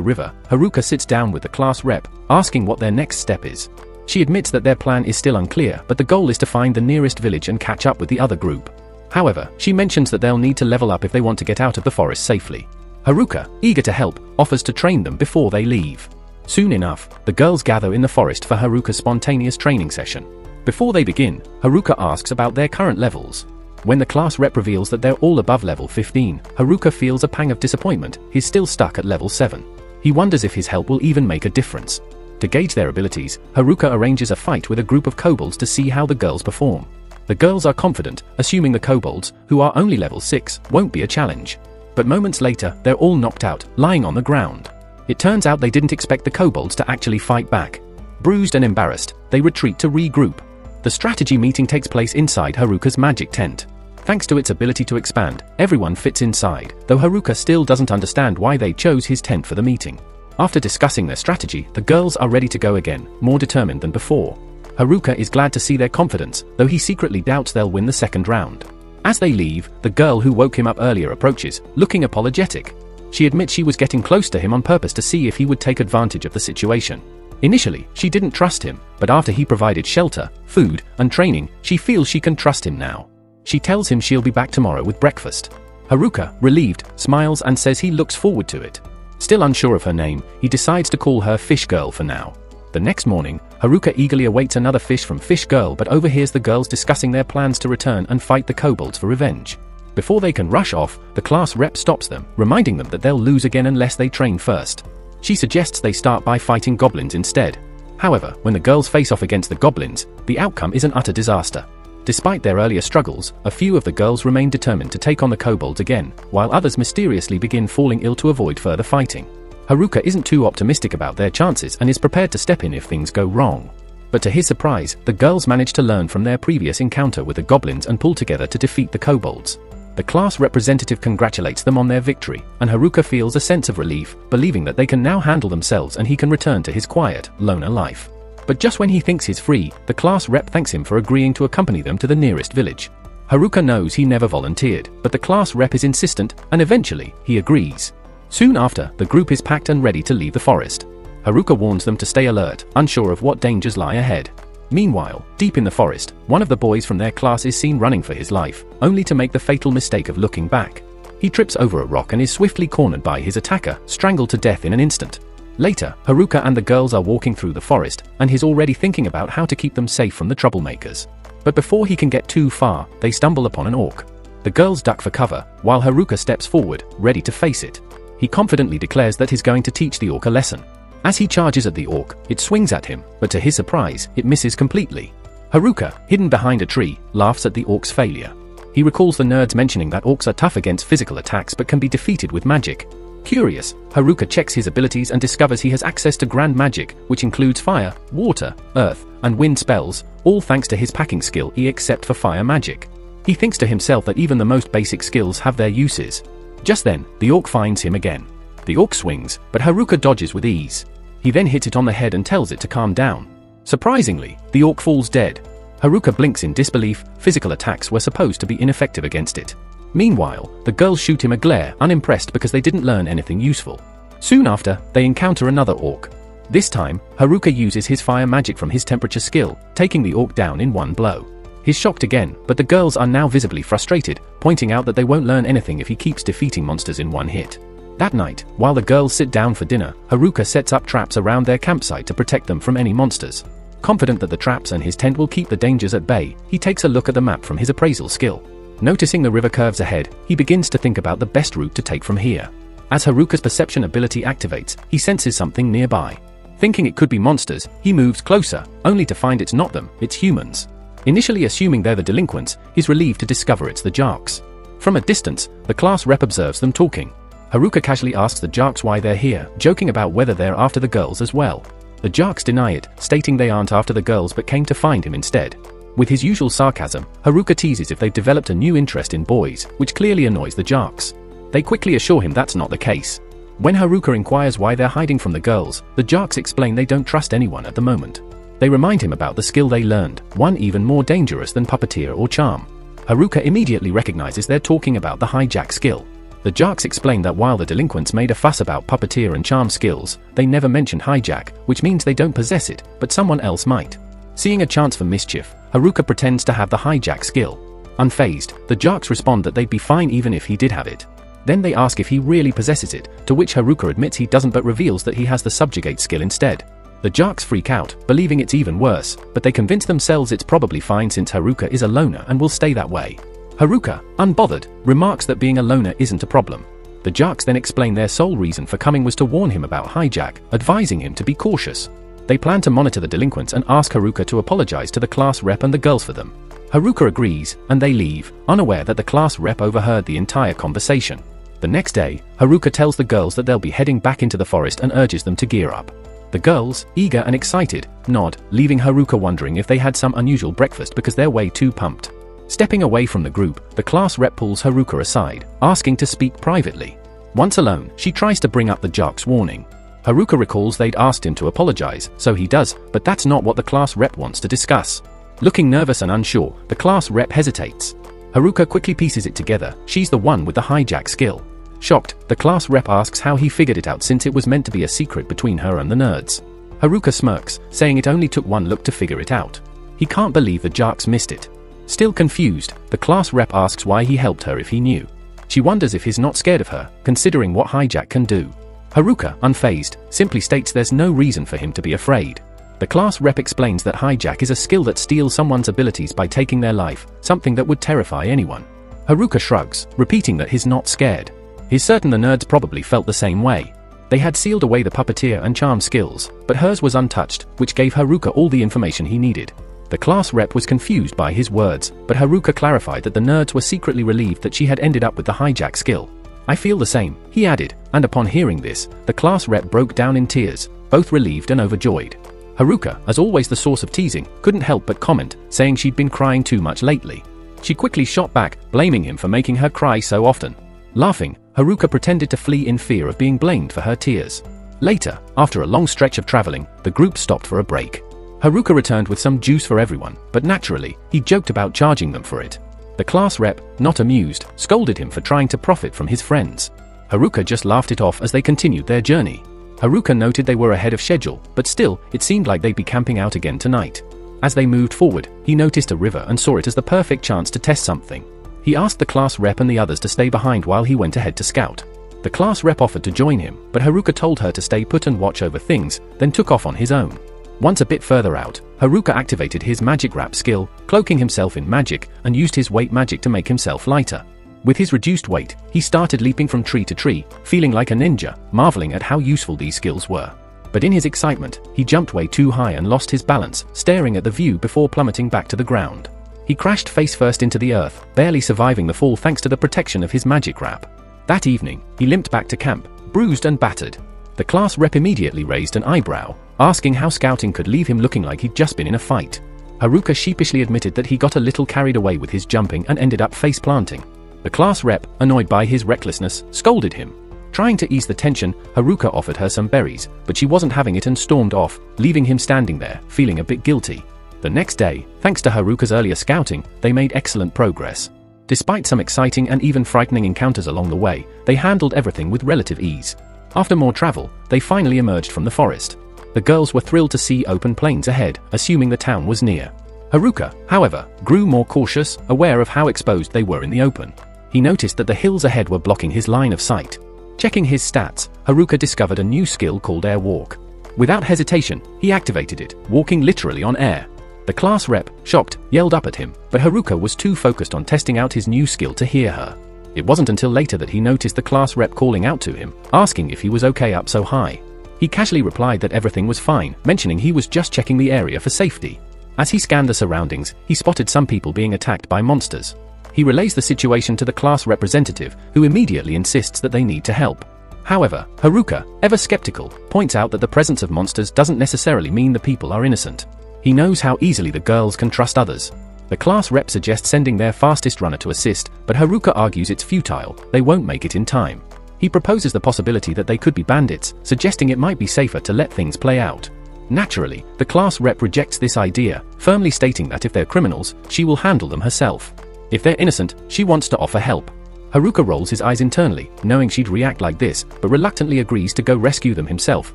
river, Haruka sits down with the class rep, asking what their next step is. She admits that their plan is still unclear, but the goal is to find the nearest village and catch up with the other group. However, she mentions that they'll need to level up if they want to get out of the forest safely. Haruka, eager to help, offers to train them before they leave. Soon enough, the girls gather in the forest for Haruka's spontaneous training session. Before they begin, Haruka asks about their current levels. When the class rep reveals that they're all above level 15, Haruka feels a pang of disappointment. He's still stuck at level 7. He wonders if his help will even make a difference. To gauge their abilities, Haruka arranges a fight with a group of kobolds to see how the girls perform. The girls are confident, assuming the kobolds, who are only level 6, won't be a challenge. But moments later, they're all knocked out, lying on the ground. It turns out they didn't expect the kobolds to actually fight back. Bruised and embarrassed, they retreat to regroup. The strategy meeting takes place inside Haruka's magic tent. Thanks to its ability to expand, everyone fits inside, though Haruka still doesn't understand why they chose his tent for the meeting. After discussing their strategy, the girls are ready to go again, more determined than before. Haruka is glad to see their confidence, though he secretly doubts they'll win the second round. As they leave, the girl who woke him up earlier approaches, looking apologetic. She admits she was getting close to him on purpose to see if he would take advantage of the situation. Initially, she didn't trust him, but after he provided shelter, food, and training, she feels she can trust him now. She tells him she'll be back tomorrow with breakfast. Haruka, relieved, smiles and says he looks forward to it. Still unsure of her name, he decides to call her Fish Girl for now. The next morning, Haruka eagerly awaits another fish from Fish Girl but overhears the girls discussing their plans to return and fight the kobolds for revenge. Before they can rush off, the class rep stops them, reminding them that they'll lose again unless they train first. She suggests they start by fighting goblins instead. However, when the girls face off against the goblins, the outcome is an utter disaster. Despite their earlier struggles, a few of the girls remain determined to take on the kobolds again, while others mysteriously begin falling ill to avoid further fighting. Haruka isn't too optimistic about their chances and is prepared to step in if things go wrong. But to his surprise, the girls manage to learn from their previous encounter with the goblins and pull together to defeat the kobolds. The class representative congratulates them on their victory, and Haruka feels a sense of relief, believing that they can now handle themselves and he can return to his quiet, loner life. But just when he thinks he's free, the class rep thanks him for agreeing to accompany them to the nearest village. Haruka knows he never volunteered, but the class rep is insistent, and eventually, he agrees. Soon after, the group is packed and ready to leave the forest. Haruka warns them to stay alert, unsure of what dangers lie ahead. Meanwhile, deep in the forest, one of the boys from their class is seen running for his life, only to make the fatal mistake of looking back. He trips over a rock and is swiftly cornered by his attacker, strangled to death in an instant. Later, Haruka and the girls are walking through the forest, and he's already thinking about how to keep them safe from the troublemakers. But before he can get too far, they stumble upon an orc. The girls duck for cover, while Haruka steps forward, ready to face it. He confidently declares that he's going to teach the orc a lesson. As he charges at the orc, it swings at him, but to his surprise, it misses completely. Haruka, hidden behind a tree, laughs at the orc's failure. He recalls the nerds mentioning that orcs are tough against physical attacks but can be defeated with magic. Curious, Haruka checks his abilities and discovers he has access to grand magic, which includes fire, water, earth, and wind spells, all thanks to his packing skill except for fire magic. He thinks to himself that even the most basic skills have their uses. Just then, the orc finds him again. The orc swings, but Haruka dodges with ease. He then hits it on the head and tells it to calm down. Surprisingly, the orc falls dead. Haruka blinks in disbelief. Physical attacks were supposed to be ineffective against it. Meanwhile, the girls shoot him a glare, unimpressed because they didn't learn anything useful. Soon after, they encounter another orc. This time, Haruka uses his fire magic from his temperature skill, taking the orc down in one blow. He's shocked again, but the girls are now visibly frustrated, pointing out that they won't learn anything if he keeps defeating monsters in one hit. That night, while the girls sit down for dinner, Haruka sets up traps around their campsite to protect them from any monsters. Confident that the traps and his tent will keep the dangers at bay, he takes a look at the map from his appraisal skill. Noticing the river curves ahead, he begins to think about the best route to take from here. As Haruka's perception ability activates, he senses something nearby. Thinking it could be monsters, he moves closer, only to find it's not them, it's humans. Initially assuming they're the delinquents, he's relieved to discover it's the Jarks. From a distance, the class rep observes them talking. Haruka casually asks the Jarks why they're here, joking about whether they're after the girls as well. The Jarks deny it, stating they aren't after the girls but came to find him instead. With his usual sarcasm, Haruka teases if they've developed a new interest in boys, which clearly annoys the Jarks. They quickly assure him that's not the case. When Haruka inquires why they're hiding from the girls, the Jarks explain they don't trust anyone at the moment. They remind him about the skill they learned, one even more dangerous than puppeteer or charm. Haruka immediately recognizes they're talking about the hijack skill. The Jarks explain that while the delinquents made a fuss about puppeteer and charm skills, they never mentioned hijack, which means they don't possess it, but someone else might. Seeing a chance for mischief, Haruka pretends to have the hijack skill. Unfazed, the Jarks respond that they'd be fine even if he did have it. Then they ask if he really possesses it, to which Haruka admits he doesn't but reveals that he has the subjugate skill instead. The Jarks freak out, believing it's even worse, but they convince themselves it's probably fine since Haruka is a loner and will stay that way. Haruka, unbothered, remarks that being a loner isn't a problem. The Jarks then explain their sole reason for coming was to warn him about hijack, advising him to be cautious. They plan to monitor the delinquents and ask Haruka to apologize to the class rep and the girls for them. Haruka agrees, and they leave, unaware that the class rep overheard the entire conversation. The next day, Haruka tells the girls that they'll be heading back into the forest and urges them to gear up. The girls, eager and excited, nod, leaving Haruka wondering if they had some unusual breakfast because they're way too pumped. Stepping away from the group, the class rep pulls Haruka aside, asking to speak privately. Once alone, she tries to bring up the Jarks' warning. Haruka recalls they'd asked him to apologize, so he does, but that's not what the class rep wants to discuss. Looking nervous and unsure, the class rep hesitates. Haruka quickly pieces it together, she's the one with the hijack skill. Shocked, the class rep asks how he figured it out since it was meant to be a secret between her and the nerds. Haruka smirks, saying it only took one look to figure it out. He can't believe the Jarks missed it. Still confused, the class rep asks why he helped her if he knew. She wonders if he's not scared of her, considering what hijack can do. Haruka, unfazed, simply states there's no reason for him to be afraid. The class rep explains that hijack is a skill that steals someone's abilities by taking their life, something that would terrify anyone. Haruka shrugs, repeating that he's not scared. He's certain the nerds probably felt the same way. They had sealed away the puppeteer and charm skills, but hers was untouched, which gave Haruka all the information he needed. The class rep was confused by his words, but Haruka clarified that the nerds were secretly relieved that she had ended up with the hijack skill. I feel the same, he added, and upon hearing this, the class rep broke down in tears, both relieved and overjoyed. Haruka, as always the source of teasing, couldn't help but comment, saying she'd been crying too much lately. She quickly shot back, blaming him for making her cry so often. Laughing, Haruka pretended to flee in fear of being blamed for her tears. Later, after a long stretch of traveling, the group stopped for a break. Haruka returned with some juice for everyone, but naturally, he joked about charging them for it. The class rep, not amused, scolded him for trying to profit from his friends. Haruka just laughed it off as they continued their journey. Haruka noted they were ahead of schedule, but still, it seemed like they'd be camping out again tonight. As they moved forward, he noticed a river and saw it as the perfect chance to test something. He asked the class rep and the others to stay behind while he went ahead to scout. The class rep offered to join him, but Haruka told her to stay put and watch over things, then took off on his own. Once a bit further out, Haruka activated his magic wrap skill, cloaking himself in magic, and used his weight magic to make himself lighter. With his reduced weight, he started leaping from tree to tree, feeling like a ninja, marveling at how useful these skills were. But in his excitement, he jumped way too high and lost his balance, staring at the view before plummeting back to the ground. He crashed face first into the earth, barely surviving the fall thanks to the protection of his magic wrap. That evening, he limped back to camp, bruised and battered. The class rep immediately raised an eyebrow, asking how scouting could leave him looking like he'd just been in a fight. Haruka sheepishly admitted that he got a little carried away with his jumping and ended up face planting. The class rep, annoyed by his recklessness, scolded him. Trying to ease the tension, Haruka offered her some berries, but she wasn't having it and stormed off, leaving him standing there, feeling a bit guilty. The next day, thanks to Haruka's earlier scouting, they made excellent progress. Despite some exciting and even frightening encounters along the way, they handled everything with relative ease. After more travel, they finally emerged from the forest. The girls were thrilled to see open plains ahead, assuming the town was near. Haruka, however, grew more cautious, aware of how exposed they were in the open. He noticed that the hills ahead were blocking his line of sight. Checking his stats, Haruka discovered a new skill called Air Walk. Without hesitation, he activated it, walking literally on air. The class rep, shocked, yelled up at him, but Haruka was too focused on testing out his new skill to hear her. It wasn't until later that he noticed the class rep calling out to him, asking if he was okay up so high. He casually replied that everything was fine, mentioning he was just checking the area for safety. As he scanned the surroundings, he spotted some people being attacked by monsters. He relays the situation to the class representative, who immediately insists that they need to help. However, Haruka, ever skeptical, points out that the presence of monsters doesn't necessarily mean the people are innocent. He knows how easily the girls can trust others. The class rep suggests sending their fastest runner to assist, but Haruka argues it's futile, they won't make it in time. He proposes the possibility that they could be bandits, suggesting it might be safer to let things play out. Naturally, the class rep rejects this idea, firmly stating that if they're criminals, she will handle them herself. If they're innocent, she wants to offer help. Haruka rolls his eyes internally, knowing she'd react like this, but reluctantly agrees to go rescue them himself,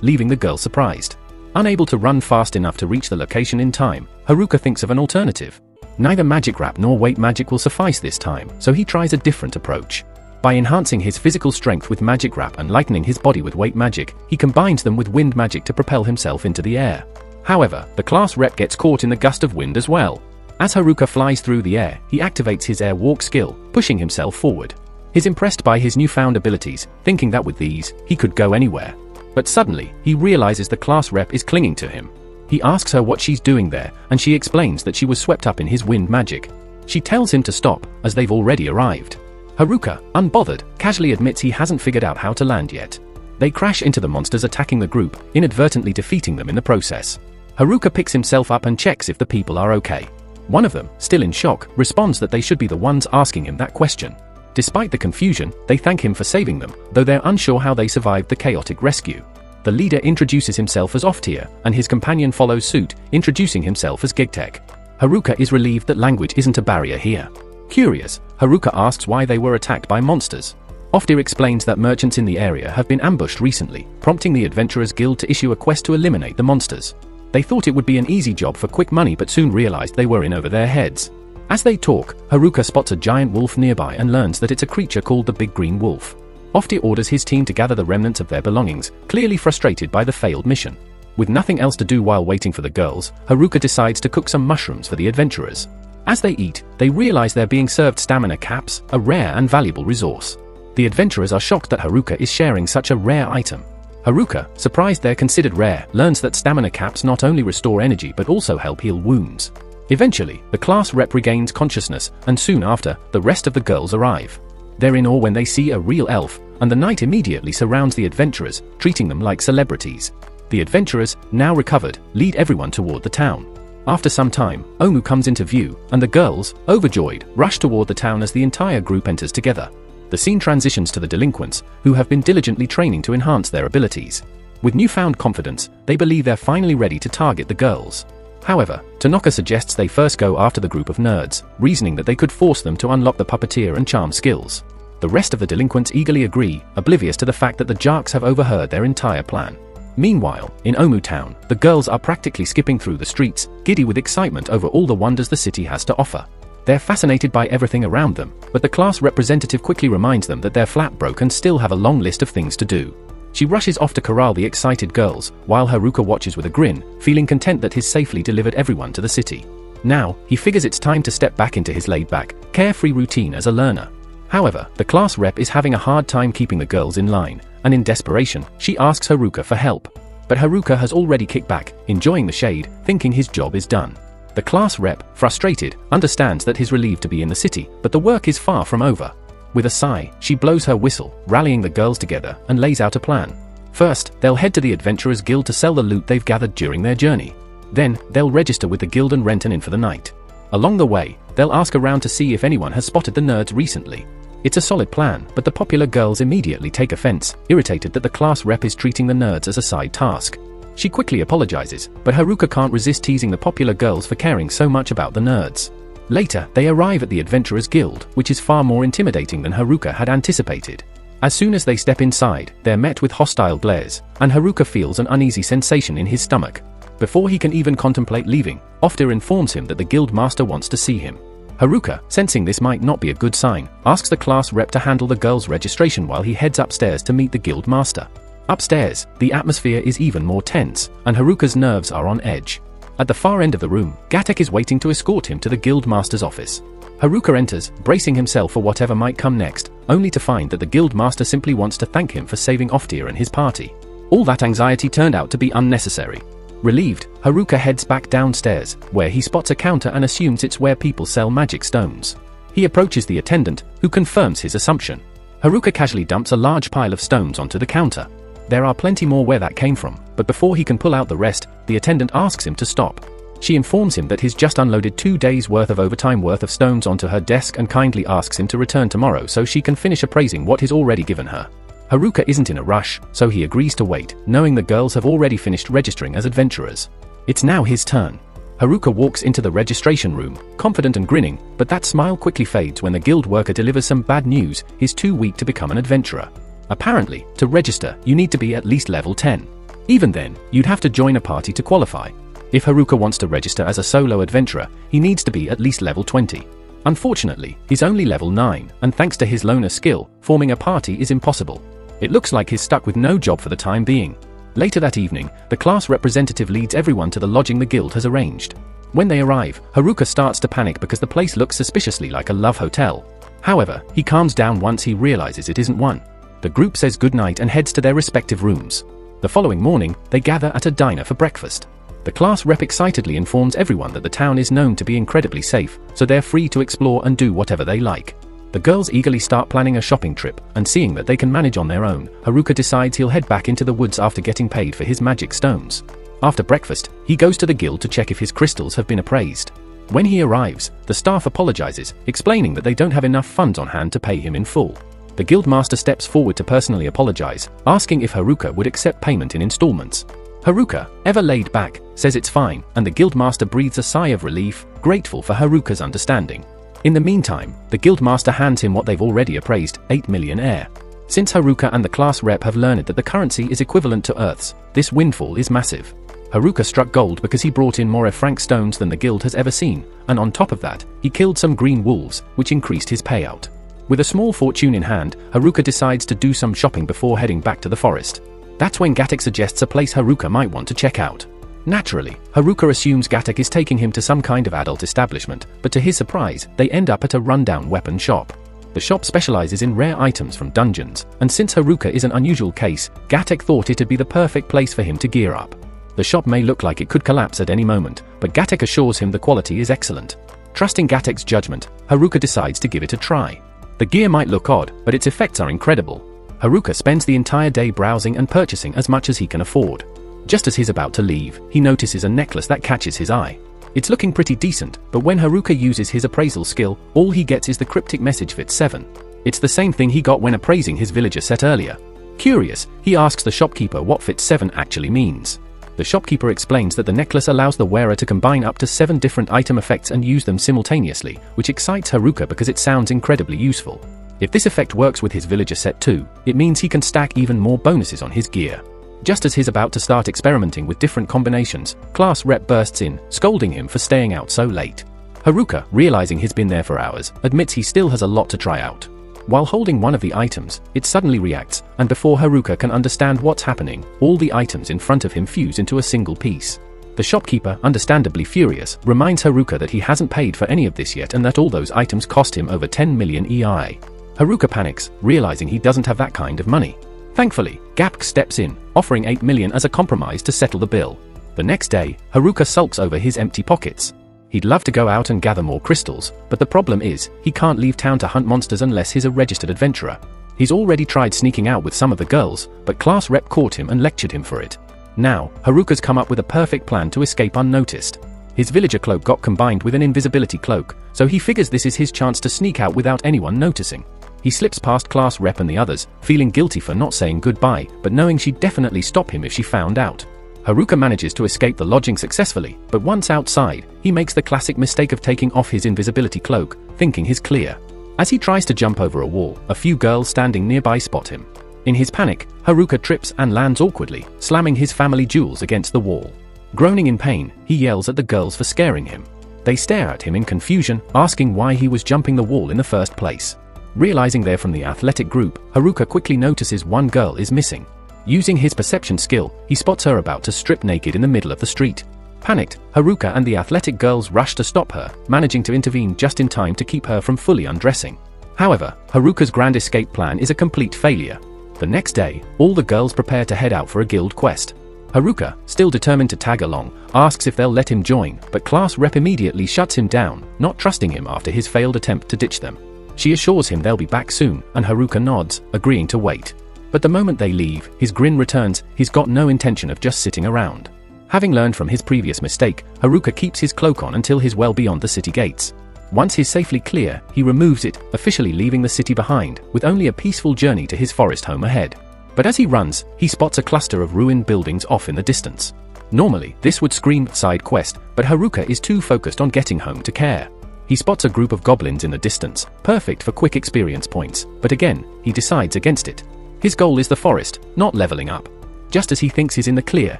leaving the girl surprised. Unable to run fast enough to reach the location in time, Haruka thinks of an alternative. Neither magic wrap nor weight magic will suffice this time, so he tries a different approach. By enhancing his physical strength with magic wrap and lightening his body with weight magic, he combines them with wind magic to propel himself into the air. However, the class rep gets caught in the gust of wind as well. As Haruka flies through the air, he activates his air walk skill, pushing himself forward. He's impressed by his newfound abilities, thinking that with these, he could go anywhere. But suddenly, he realizes the class rep is clinging to him. He asks her what she's doing there, and she explains that she was swept up in his wind magic. She tells him to stop, as they've already arrived. Haruka, unbothered, casually admits he hasn't figured out how to land yet. They crash into the monsters attacking the group, inadvertently defeating them in the process. Haruka picks himself up and checks if the people are okay. One of them, still in shock, responds that they should be the ones asking him that question. Despite the confusion, they thank him for saving them, though they're unsure how they survived the chaotic rescue. The leader introduces himself as Off-Tier, and his companion follows suit, introducing himself as Gigtech. Haruka is relieved that language isn't a barrier here. Curious, Haruka asks why they were attacked by monsters. Off-Tier explains that merchants in the area have been ambushed recently, prompting the Adventurers Guild to issue a quest to eliminate the monsters. They thought it would be an easy job for quick money but soon realized they were in over their heads. As they talk, Haruka spots a giant wolf nearby and learns that it's a creature called the Big Green Wolf. Off-Tier orders his team to gather the remnants of their belongings, clearly frustrated by the failed mission. With nothing else to do while waiting for the girls, Haruka decides to cook some mushrooms for the adventurers. As they eat, they realize they're being served stamina caps, a rare and valuable resource. The adventurers are shocked that Haruka is sharing such a rare item. Haruka, surprised they're considered rare, learns that stamina caps not only restore energy but also help heal wounds. Eventually, the class rep regains consciousness, and soon after, the rest of the girls arrive. They're in awe when they see a real elf, and the knight immediately surrounds the adventurers, treating them like celebrities. The adventurers, now recovered, lead everyone toward the town. After some time, Omui comes into view, and the girls, overjoyed, rush toward the town as the entire group enters together. The scene transitions to the delinquents, who have been diligently training to enhance their abilities. With newfound confidence, they believe they're finally ready to target the girls. However, Tanaka suggests they first go after the group of nerds, reasoning that they could force them to unlock the puppeteer and charm skills. The rest of the delinquents eagerly agree, oblivious to the fact that the Jarks have overheard their entire plan. Meanwhile, in Omui town, the girls are practically skipping through the streets, giddy with excitement over all the wonders the city has to offer. They're fascinated by everything around them, but the class representative quickly reminds them that they're flat broke and still have a long list of things to do. She rushes off to corral the excited girls, while Haruka watches with a grin, feeling content that he's safely delivered everyone to the city. Now, he figures it's time to step back into his laid-back, carefree routine as a learner. However, the class rep is having a hard time keeping the girls in line, and in desperation, she asks Haruka for help. But Haruka has already kicked back, enjoying the shade, thinking his job is done. The class rep, frustrated, understands that he's relieved to be in the city, but the work is far from over. With a sigh, she blows her whistle, rallying the girls together, and lays out a plan. First, they'll head to the Adventurers Guild to sell the loot they've gathered during their journey. Then, they'll register with the guild and rent an inn for the night. Along the way, they'll ask around to see if anyone has spotted the nerds recently. It's a solid plan, but the popular girls immediately take offense, irritated that the class rep is treating the nerds as a side task. She quickly apologizes, but Haruka can't resist teasing the popular girls for caring so much about the nerds. Later, they arrive at the Adventurers Guild, which is far more intimidating than Haruka had anticipated. As soon as they step inside, they're met with hostile glares, and Haruka feels an uneasy sensation in his stomach. Before he can even contemplate leaving, Oftir informs him that the guild master wants to see him. Haruka, sensing this might not be a good sign, asks the class rep to handle the girl's registration while he heads upstairs to meet the guild master. Upstairs, the atmosphere is even more tense, and Haruka's nerves are on edge. At the far end of the room, Gatek is waiting to escort him to the guild master's office. Haruka enters, bracing himself for whatever might come next, only to find that the guild master simply wants to thank him for saving Oftir and his party. All that anxiety turned out to be unnecessary. Relieved, Haruka heads back downstairs, where he spots a counter and assumes it's where people sell magic stones. He approaches the attendant, who confirms his assumption. Haruka casually dumps a large pile of stones onto the counter. There are plenty more where that came from, but before he can pull out the rest, the attendant asks him to stop. She informs him that he's just unloaded 2 days' worth of overtime worth of stones onto her desk and kindly asks him to return tomorrow so she can finish appraising what he's already given her. Haruka isn't in a rush, so he agrees to wait, knowing the girls have already finished registering as adventurers. It's now his turn. Haruka walks into the registration room, confident and grinning, but that smile quickly fades when the guild worker delivers some bad news: he's too weak to become an adventurer. Apparently, to register, you need to be at least level 10. Even then, you'd have to join a party to qualify. If Haruka wants to register as a solo adventurer, he needs to be at least level 20. Unfortunately, he's only level 9, and thanks to his loner skill, forming a party is impossible. It looks like he's stuck with no job for the time being. Later that evening, the class representative leads everyone to the lodging the guild has arranged. When they arrive, Haruka starts to panic because the place looks suspiciously like a love hotel. However, he calms down once he realizes it isn't one. The group says goodnight and heads to their respective rooms. The following morning, they gather at a diner for breakfast. The class rep excitedly informs everyone that the town is known to be incredibly safe, so they're free to explore and do whatever they like. The girls eagerly start planning a shopping trip, and seeing that they can manage on their own, Haruka decides he'll head back into the woods after getting paid for his magic stones. After breakfast, he goes to the guild to check if his crystals have been appraised. When he arrives, the staff apologizes, explaining that they don't have enough funds on hand to pay him in full. The guild master steps forward to personally apologize, asking if Haruka would accept payment in installments. Haruka, ever laid back, says it's fine, and the guild master breathes a sigh of relief, grateful for Haruka's understanding. In the meantime, the guild master hands him what they've already appraised, 8 million air. Since Haruka and the class rep have learned that the currency is equivalent to Earth's, this windfall is massive. Haruka struck gold because he brought in more franc stones than the guild has ever seen, and on top of that, he killed some green wolves, which increased his payout. With a small fortune in hand, Haruka decides to do some shopping before heading back to the forest. That's when Gatek suggests a place Haruka might want to check out. Naturally, Haruka assumes Gatek is taking him to some kind of adult establishment, but to his surprise, they end up at a rundown weapon shop. The shop specializes in rare items from dungeons, and since Haruka is an unusual case, Gatek thought it'd be the perfect place for him to gear up. The shop may look like it could collapse at any moment, but Gatek assures him the quality is excellent. Trusting Gatek's judgment, Haruka decides to give it a try. The gear might look odd, but its effects are incredible. Haruka spends the entire day browsing and purchasing as much as he can afford. Just as he's about to leave, he notices a necklace that catches his eye. It's looking pretty decent, but when Haruka uses his appraisal skill, all he gets is the cryptic message fit 7. It's the same thing he got when appraising his villager set earlier. Curious, he asks the shopkeeper what fit 7 actually means. The shopkeeper explains that the necklace allows the wearer to combine up to 7 different item effects and use them simultaneously, which excites Haruka because it sounds incredibly useful. If this effect works with his villager set too, it means he can stack even more bonuses on his gear. Just as he's about to start experimenting with different combinations, class rep bursts in, scolding him for staying out so late. Haruka, realizing he's been there for hours, admits he still has a lot to try out. While holding one of the items, it suddenly reacts, and before Haruka can understand what's happening, all the items in front of him fuse into a single piece. The shopkeeper, understandably furious, reminds Haruka that he hasn't paid for any of this yet and that all those items cost him over 10 million EI. Haruka panics, realizing he doesn't have that kind of money. Thankfully, Gapk steps in, offering 8 million as a compromise to settle the bill. The next day, Haruka sulks over his empty pockets. He'd love to go out and gather more crystals, but the problem is, he can't leave town to hunt monsters unless he's a registered adventurer. He's already tried sneaking out with some of the girls, but class rep caught him and lectured him for it. Now, Haruka's come up with a perfect plan to escape unnoticed. His villager cloak got combined with an invisibility cloak, so he figures this is his chance to sneak out without anyone noticing. He slips past class rep and the others, feeling guilty for not saying goodbye, but knowing she'd definitely stop him if she found out. Haruka manages to escape the lodging successfully, but once outside, he makes the classic mistake of taking off his invisibility cloak, thinking he's clear. As he tries to jump over a wall, a few girls standing nearby spot him. In his panic, Haruka trips and lands awkwardly, slamming his family jewels against the wall. Groaning in pain, he yells at the girls for scaring him. They stare at him in confusion, asking why he was jumping the wall in the first place. Realizing they're from the athletic group, Haruka quickly notices one girl is missing. Using his perception skill, he spots her about to strip naked in the middle of the street. Panicked, Haruka and the athletic girls rush to stop her, managing to intervene just in time to keep her from fully undressing. However, Haruka's grand escape plan is a complete failure. The next day, all the girls prepare to head out for a guild quest. Haruka, still determined to tag along, asks if they'll let him join, but class rep immediately shuts him down, not trusting him after his failed attempt to ditch them. She assures him they'll be back soon, and Haruka nods, agreeing to wait. But the moment they leave, his grin returns. He's got no intention of just sitting around. Having learned from his previous mistake, Haruka keeps his cloak on until he's well beyond the city gates. Once he's safely clear, he removes it, officially leaving the city behind, with only a peaceful journey to his forest home ahead. But as he runs, he spots a cluster of ruined buildings off in the distance. Normally, this would scream side quest, but Haruka is too focused on getting home to care. He spots a group of goblins in the distance, perfect for quick experience points, but again, he decides against it. His goal is the forest, not leveling up. Just as he thinks he's in the clear,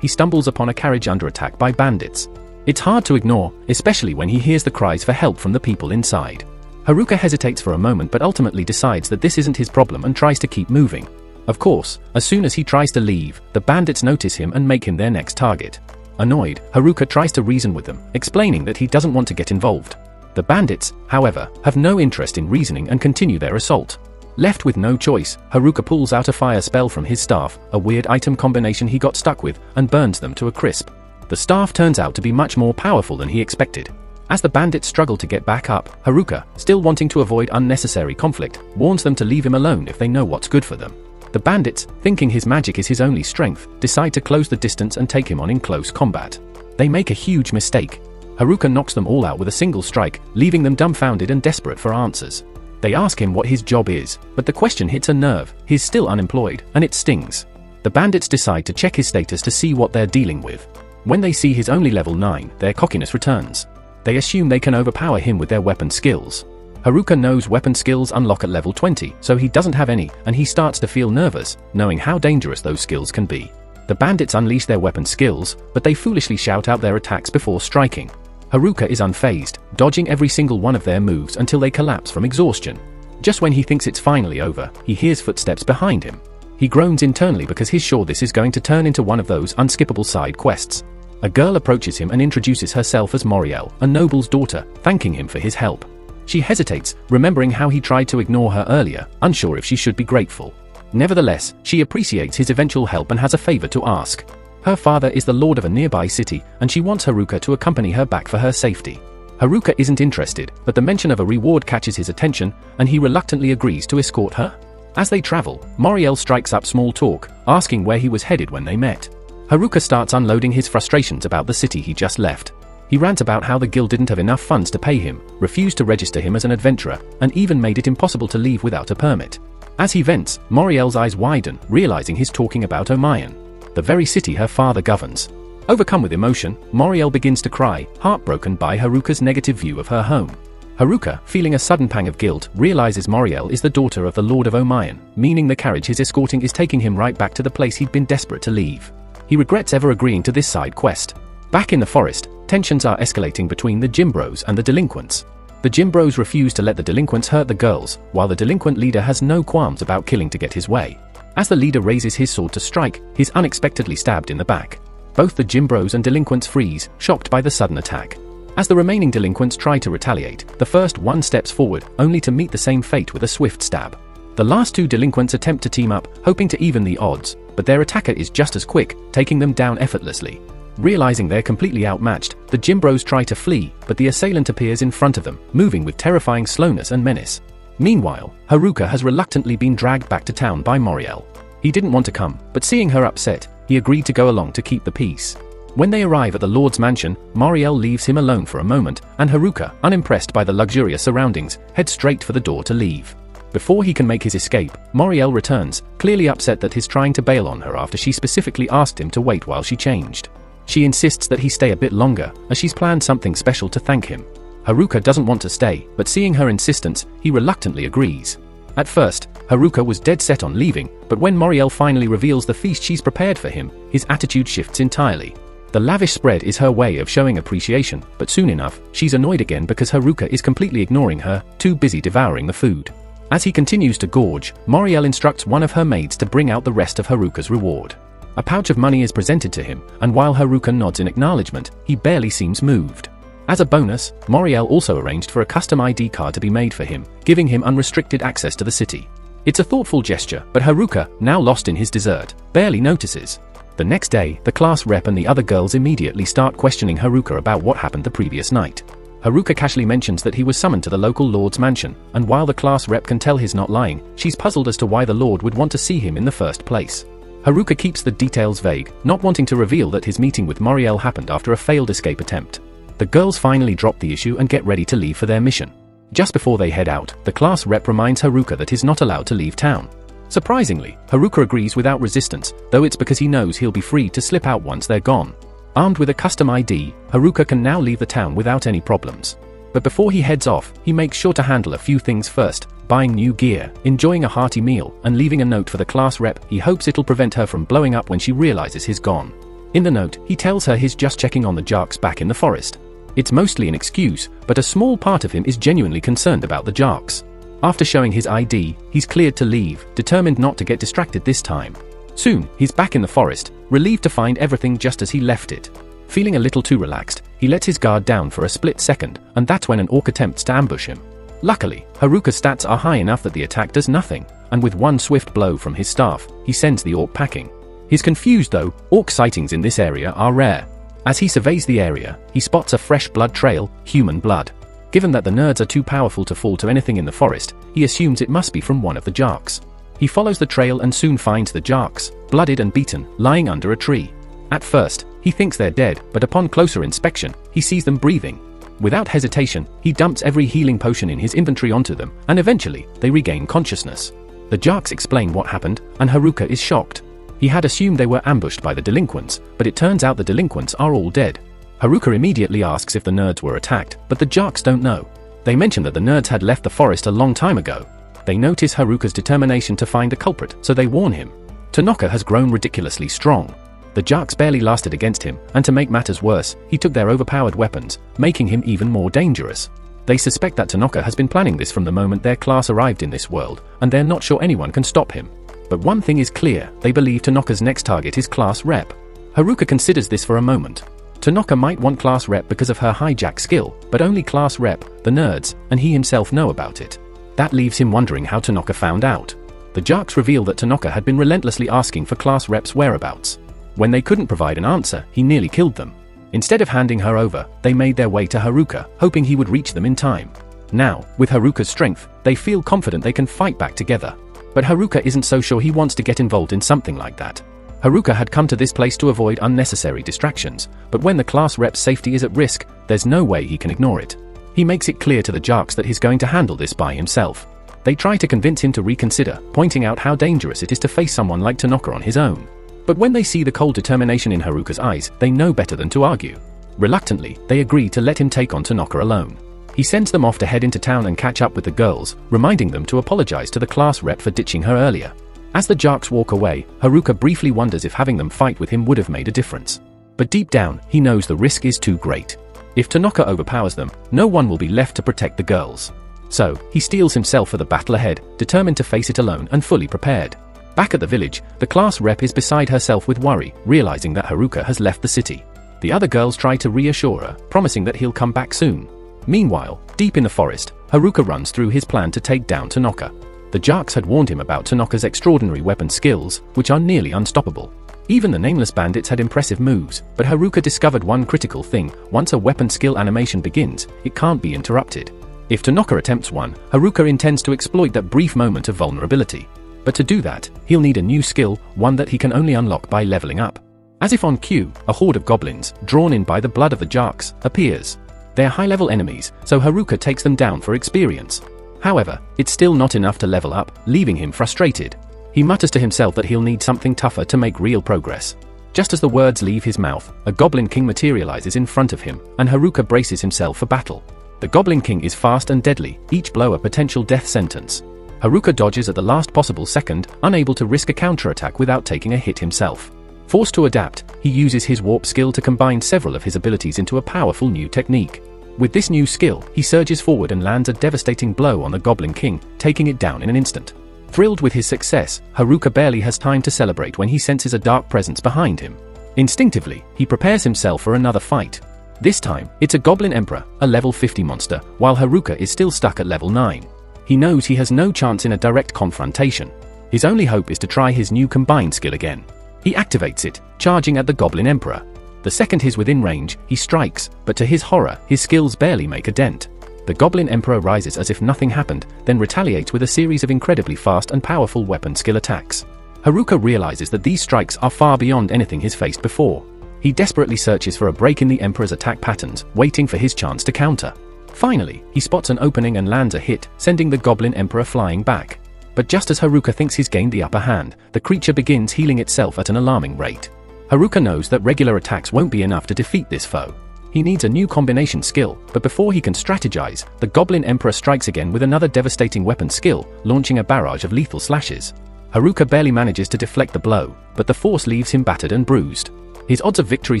he stumbles upon a carriage under attack by bandits. It's hard to ignore, especially when he hears the cries for help from the people inside. Haruka hesitates for a moment but ultimately decides that this isn't his problem and tries to keep moving. Of course, as soon as he tries to leave, the bandits notice him and make him their next target. Annoyed, Haruka tries to reason with them, explaining that he doesn't want to get involved. The bandits, however, have no interest in reasoning and continue their assault. Left with no choice, Haruka pulls out a fire spell from his staff, a weird item combination he got stuck with, and burns them to a crisp. The staff turns out to be much more powerful than he expected. As the bandits struggle to get back up, Haruka, still wanting to avoid unnecessary conflict, warns them to leave him alone if they know what's good for them. The bandits, thinking his magic is his only strength, decide to close the distance and take him on in close combat. They make a huge mistake. Haruka knocks them all out with a single strike, leaving them dumbfounded and desperate for answers. They ask him what his job is, but the question hits a nerve. He's still unemployed, and it stings. The bandits decide to check his status to see what they're dealing with. When they see he's only level 9, their cockiness returns. They assume they can overpower him with their weapon skills. Haruka knows weapon skills unlock at level 20, so he doesn't have any, and he starts to feel nervous, knowing how dangerous those skills can be. The bandits unleash their weapon skills, but they foolishly shout out their attacks before striking. Haruka is unfazed, dodging every single one of their moves until they collapse from exhaustion. Just when he thinks it's finally over, he hears footsteps behind him. He groans internally because he's sure this is going to turn into one of those unskippable side quests. A girl approaches him and introduces herself as Moriel, a noble's daughter, thanking him for his help. She hesitates, remembering how he tried to ignore her earlier, unsure if she should be grateful. Nevertheless, she appreciates his eventual help and has a favor to ask. Her father is the lord of a nearby city, and she wants Haruka to accompany her back for her safety. Haruka isn't interested, but the mention of a reward catches his attention, and he reluctantly agrees to escort her. As they travel, Moriel strikes up small talk, asking where he was headed when they met. Haruka starts unloading his frustrations about the city he just left. He rants about how the guild didn't have enough funds to pay him, refused to register him as an adventurer, and even made it impossible to leave without a permit. As he vents, Moriel's eyes widen, realizing he's talking about Omui, the very city her father governs. Overcome with emotion, Moriel begins to cry, heartbroken by Haruka's negative view of her home. Haruka, feeling a sudden pang of guilt, realizes Moriel is the daughter of the Lord of Omui, meaning the carriage he's escorting is taking him right back to the place he'd been desperate to leave. He regrets ever agreeing to this side quest. Back in the forest, tensions are escalating between the Jimbros and the delinquents. The Jimbros refuse to let the delinquents hurt the girls, while the delinquent leader has no qualms about killing to get his way. As the leader raises his sword to strike, he's unexpectedly stabbed in the back. Both the Jimbros and delinquents freeze, shocked by the sudden attack. As the remaining delinquents try to retaliate, the first one steps forward, only to meet the same fate with a swift stab. The last two delinquents attempt to team up, hoping to even the odds, but their attacker is just as quick, taking them down effortlessly. Realizing they're completely outmatched, the Jimbros try to flee, but the assailant appears in front of them, moving with terrifying slowness and menace. Meanwhile, Haruka has reluctantly been dragged back to town by Moriel. He didn't want to come, but seeing her upset, he agreed to go along to keep the peace. When they arrive at the Lord's mansion, Moriel leaves him alone for a moment, and Haruka, unimpressed by the luxurious surroundings, heads straight for the door to leave. Before he can make his escape, Moriel returns, clearly upset that he's trying to bail on her after she specifically asked him to wait while she changed. She insists that he stay a bit longer, as she's planned something special to thank him. Haruka doesn't want to stay, but seeing her insistence, he reluctantly agrees. At first, Haruka was dead set on leaving, but when Moriel finally reveals the feast she's prepared for him, his attitude shifts entirely. The lavish spread is her way of showing appreciation, but soon enough, she's annoyed again because Haruka is completely ignoring her, too busy devouring the food. As he continues to gorge, Moriel instructs one of her maids to bring out the rest of Haruka's reward. A pouch of money is presented to him, and while Haruka nods in acknowledgement, he barely seems moved. As a bonus, Moriel also arranged for a custom ID card to be made for him, giving him unrestricted access to the city. It's a thoughtful gesture, but Haruka, now lost in his dessert, barely notices. The next day, the class rep and the other girls immediately start questioning Haruka about what happened the previous night. Haruka casually mentions that he was summoned to the local lord's mansion, and while the class rep can tell he's not lying, she's puzzled as to why the lord would want to see him in the first place. Haruka keeps the details vague, not wanting to reveal that his meeting with Moriel happened after a failed escape attempt. The girls finally drop the issue and get ready to leave for their mission. Just before they head out, the class rep reminds Haruka that he's not allowed to leave town. Surprisingly, Haruka agrees without resistance, though it's because he knows he'll be free to slip out once they're gone. Armed with a custom ID, Haruka can now leave the town without any problems. But before he heads off, he makes sure to handle a few things first, buying new gear, enjoying a hearty meal, and leaving a note for the class rep he hopes it'll prevent her from blowing up when she realizes he's gone. In the note, he tells her he's just checking on the Jarks back in the forest. It's mostly an excuse, but a small part of him is genuinely concerned about the Jarks. After showing his ID, he's cleared to leave, determined not to get distracted this time. Soon, he's back in the forest, relieved to find everything just as he left it. Feeling a little too relaxed, he lets his guard down for a split second, and that's when an orc attempts to ambush him. Luckily, Haruka's stats are high enough that the attack does nothing, and with one swift blow from his staff, he sends the orc packing. He's confused though, orc sightings in this area are rare. As he surveys the area, he spots a fresh blood trail, human blood. Given that the nerds are too powerful to fall to anything in the forest, he assumes it must be from one of the Jarks. He follows the trail and soon finds the Jarks, blooded and beaten, lying under a tree. At first, he thinks they're dead, but upon closer inspection, he sees them breathing. Without hesitation, he dumps every healing potion in his inventory onto them, and eventually, they regain consciousness. The Jarks explain what happened, and Haruka is shocked. He had assumed they were ambushed by the delinquents, but it turns out the delinquents are all dead. Haruka immediately asks if the nerds were attacked, but the Jarks don't know. They mention that the nerds had left the forest a long time ago. They notice Haruka's determination to find the culprit, so they warn him. Tanaka has grown ridiculously strong. The Jarks barely lasted against him, and to make matters worse, he took their overpowered weapons, making him even more dangerous. They suspect that Tanaka has been planning this from the moment their class arrived in this world, and they're not sure anyone can stop him. But one thing is clear, they believe Tanaka's next target is class rep. Haruka considers this for a moment. Tanaka might want class rep because of her hijack skill, but only class rep, the nerds, and he himself know about it. That leaves him wondering how Tanaka found out. The Jarks reveal that Tanaka had been relentlessly asking for class rep's whereabouts. When they couldn't provide an answer, he nearly killed them. Instead of handing her over, they made their way to Haruka, hoping he would reach them in time. Now, with Haruka's strength, they feel confident they can fight back together. But Haruka isn't so sure he wants to get involved in something like that. Haruka had come to this place to avoid unnecessary distractions, but when the class rep's safety is at risk, there's no way he can ignore it. He makes it clear to the Jarks that he's going to handle this by himself. They try to convince him to reconsider, pointing out how dangerous it is to face someone like Tanaka on his own. But when they see the cold determination in Haruka's eyes, they know better than to argue. Reluctantly, they agree to let him take on Tanaka alone. He sends them off to head into town and catch up with the girls, reminding them to apologize to the class rep for ditching her earlier. As the Jarks walk away, Haruka briefly wonders if having them fight with him would have made a difference. But deep down, he knows the risk is too great. If Tanaka overpowers them, no one will be left to protect the girls. So, he steels himself for the battle ahead, determined to face it alone and fully prepared. Back at the village, the class rep is beside herself with worry, realizing that Haruka has left the city. The other girls try to reassure her, promising that he'll come back soon. Meanwhile, deep in the forest, Haruka runs through his plan to take down Tanaka. The Jarks had warned him about Tanaka's extraordinary weapon skills, which are nearly unstoppable. Even the nameless bandits had impressive moves, but Haruka discovered one critical thing: once a weapon skill animation begins, it can't be interrupted. If Tanaka attempts one, Haruka intends to exploit that brief moment of vulnerability. But to do that, he'll need a new skill, one that he can only unlock by leveling up. As if on cue, a horde of goblins, drawn in by the blood of the Jarks, appears. They're high-level enemies, so Haruka takes them down for experience. However, it's still not enough to level up, leaving him frustrated. He mutters to himself that he'll need something tougher to make real progress. Just as the words leave his mouth, a Goblin King materializes in front of him, and Haruka braces himself for battle. The Goblin King is fast and deadly, each blow a potential death sentence. Haruka dodges at the last possible second, unable to risk a counterattack without taking a hit himself. Forced to adapt, he uses his warp skill to combine several of his abilities into a powerful new technique. With this new skill, he surges forward and lands a devastating blow on the Goblin King, taking it down in an instant. Thrilled with his success, Haruka barely has time to celebrate when he senses a dark presence behind him. Instinctively, he prepares himself for another fight. This time, it's a Goblin Emperor, a level 50 monster, while Haruka is still stuck at level 9. He knows he has no chance in a direct confrontation. His only hope is to try his new combined skill again. He activates it, charging at the Goblin Emperor. The second he's within range, he strikes, but to his horror, his skills barely make a dent. The Goblin Emperor rises as if nothing happened, then retaliates with a series of incredibly fast and powerful weapon skill attacks. Haruka realizes that these strikes are far beyond anything he's faced before. He desperately searches for a break in the Emperor's attack patterns, waiting for his chance to counter. Finally, he spots an opening and lands a hit, sending the Goblin Emperor flying back. But just as Haruka thinks he's gained the upper hand, the creature begins healing itself at an alarming rate. Haruka knows that regular attacks won't be enough to defeat this foe. He needs a new combination skill, but before he can strategize, the Goblin Emperor strikes again with another devastating weapon skill, launching a barrage of lethal slashes. Haruka barely manages to deflect the blow, but the force leaves him battered and bruised. His odds of victory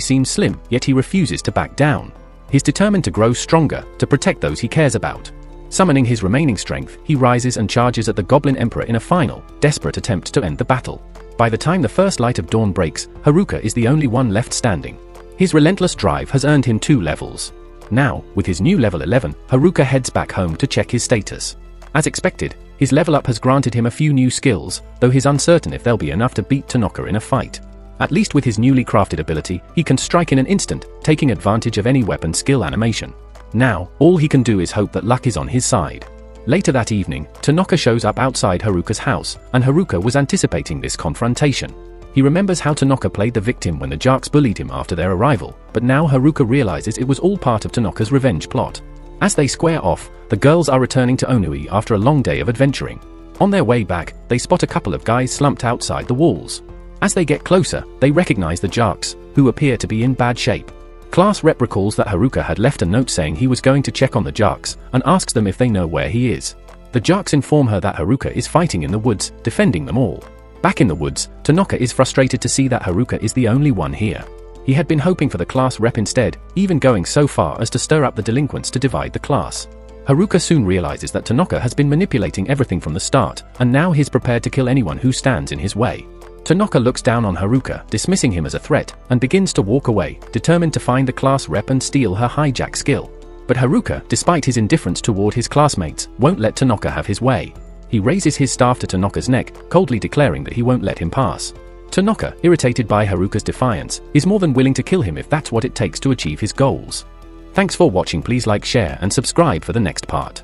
seem slim, yet he refuses to back down. He's determined to grow stronger, to protect those he cares about. Summoning his remaining strength, he rises and charges at the Goblin Emperor in a final, desperate attempt to end the battle. By the time the first light of dawn breaks, Haruka is the only one left standing. His relentless drive has earned him 2 levels. Now, with his new level 11, Haruka heads back home to check his status. As expected, his level up has granted him a few new skills, though he's uncertain if they'll be enough to beat Tanaka in a fight. At least with his newly crafted ability, he can strike in an instant, taking advantage of any weapon skill animation. Now, all he can do is hope that luck is on his side. Later that evening, Tanaka shows up outside Haruka's house, and Haruka was anticipating this confrontation. He remembers how Tanaka played the victim when the Jarks bullied him after their arrival, but now Haruka realizes it was all part of Tanaka's revenge plot. As they square off, the girls are returning to Omui after a long day of adventuring. On their way back, they spot a couple of guys slumped outside the walls. As they get closer, they recognize the Jarks, who appear to be in bad shape. Class Rep recalls that Haruka had left a note saying he was going to check on the Jarks, and asks them if they know where he is. The Jarks inform her that Haruka is fighting in the woods, defending them all. Back in the woods, Tanaka is frustrated to see that Haruka is the only one here. He had been hoping for the class rep instead, even going so far as to stir up the delinquents to divide the class. Haruka soon realizes that Tanaka has been manipulating everything from the start, and now he's prepared to kill anyone who stands in his way. Tanaka looks down on Haruka, dismissing him as a threat, and begins to walk away, determined to find the class rep and steal her hijack skill. But Haruka, despite his indifference toward his classmates, won't let Tanaka have his way. He raises his staff to Tanaka's neck, coldly declaring that he won't let him pass. Tanaka, irritated by Haruka's defiance, is more than willing to kill him if that's what it takes to achieve his goals. Thanks for watching. Please like, share, and subscribe for the next part.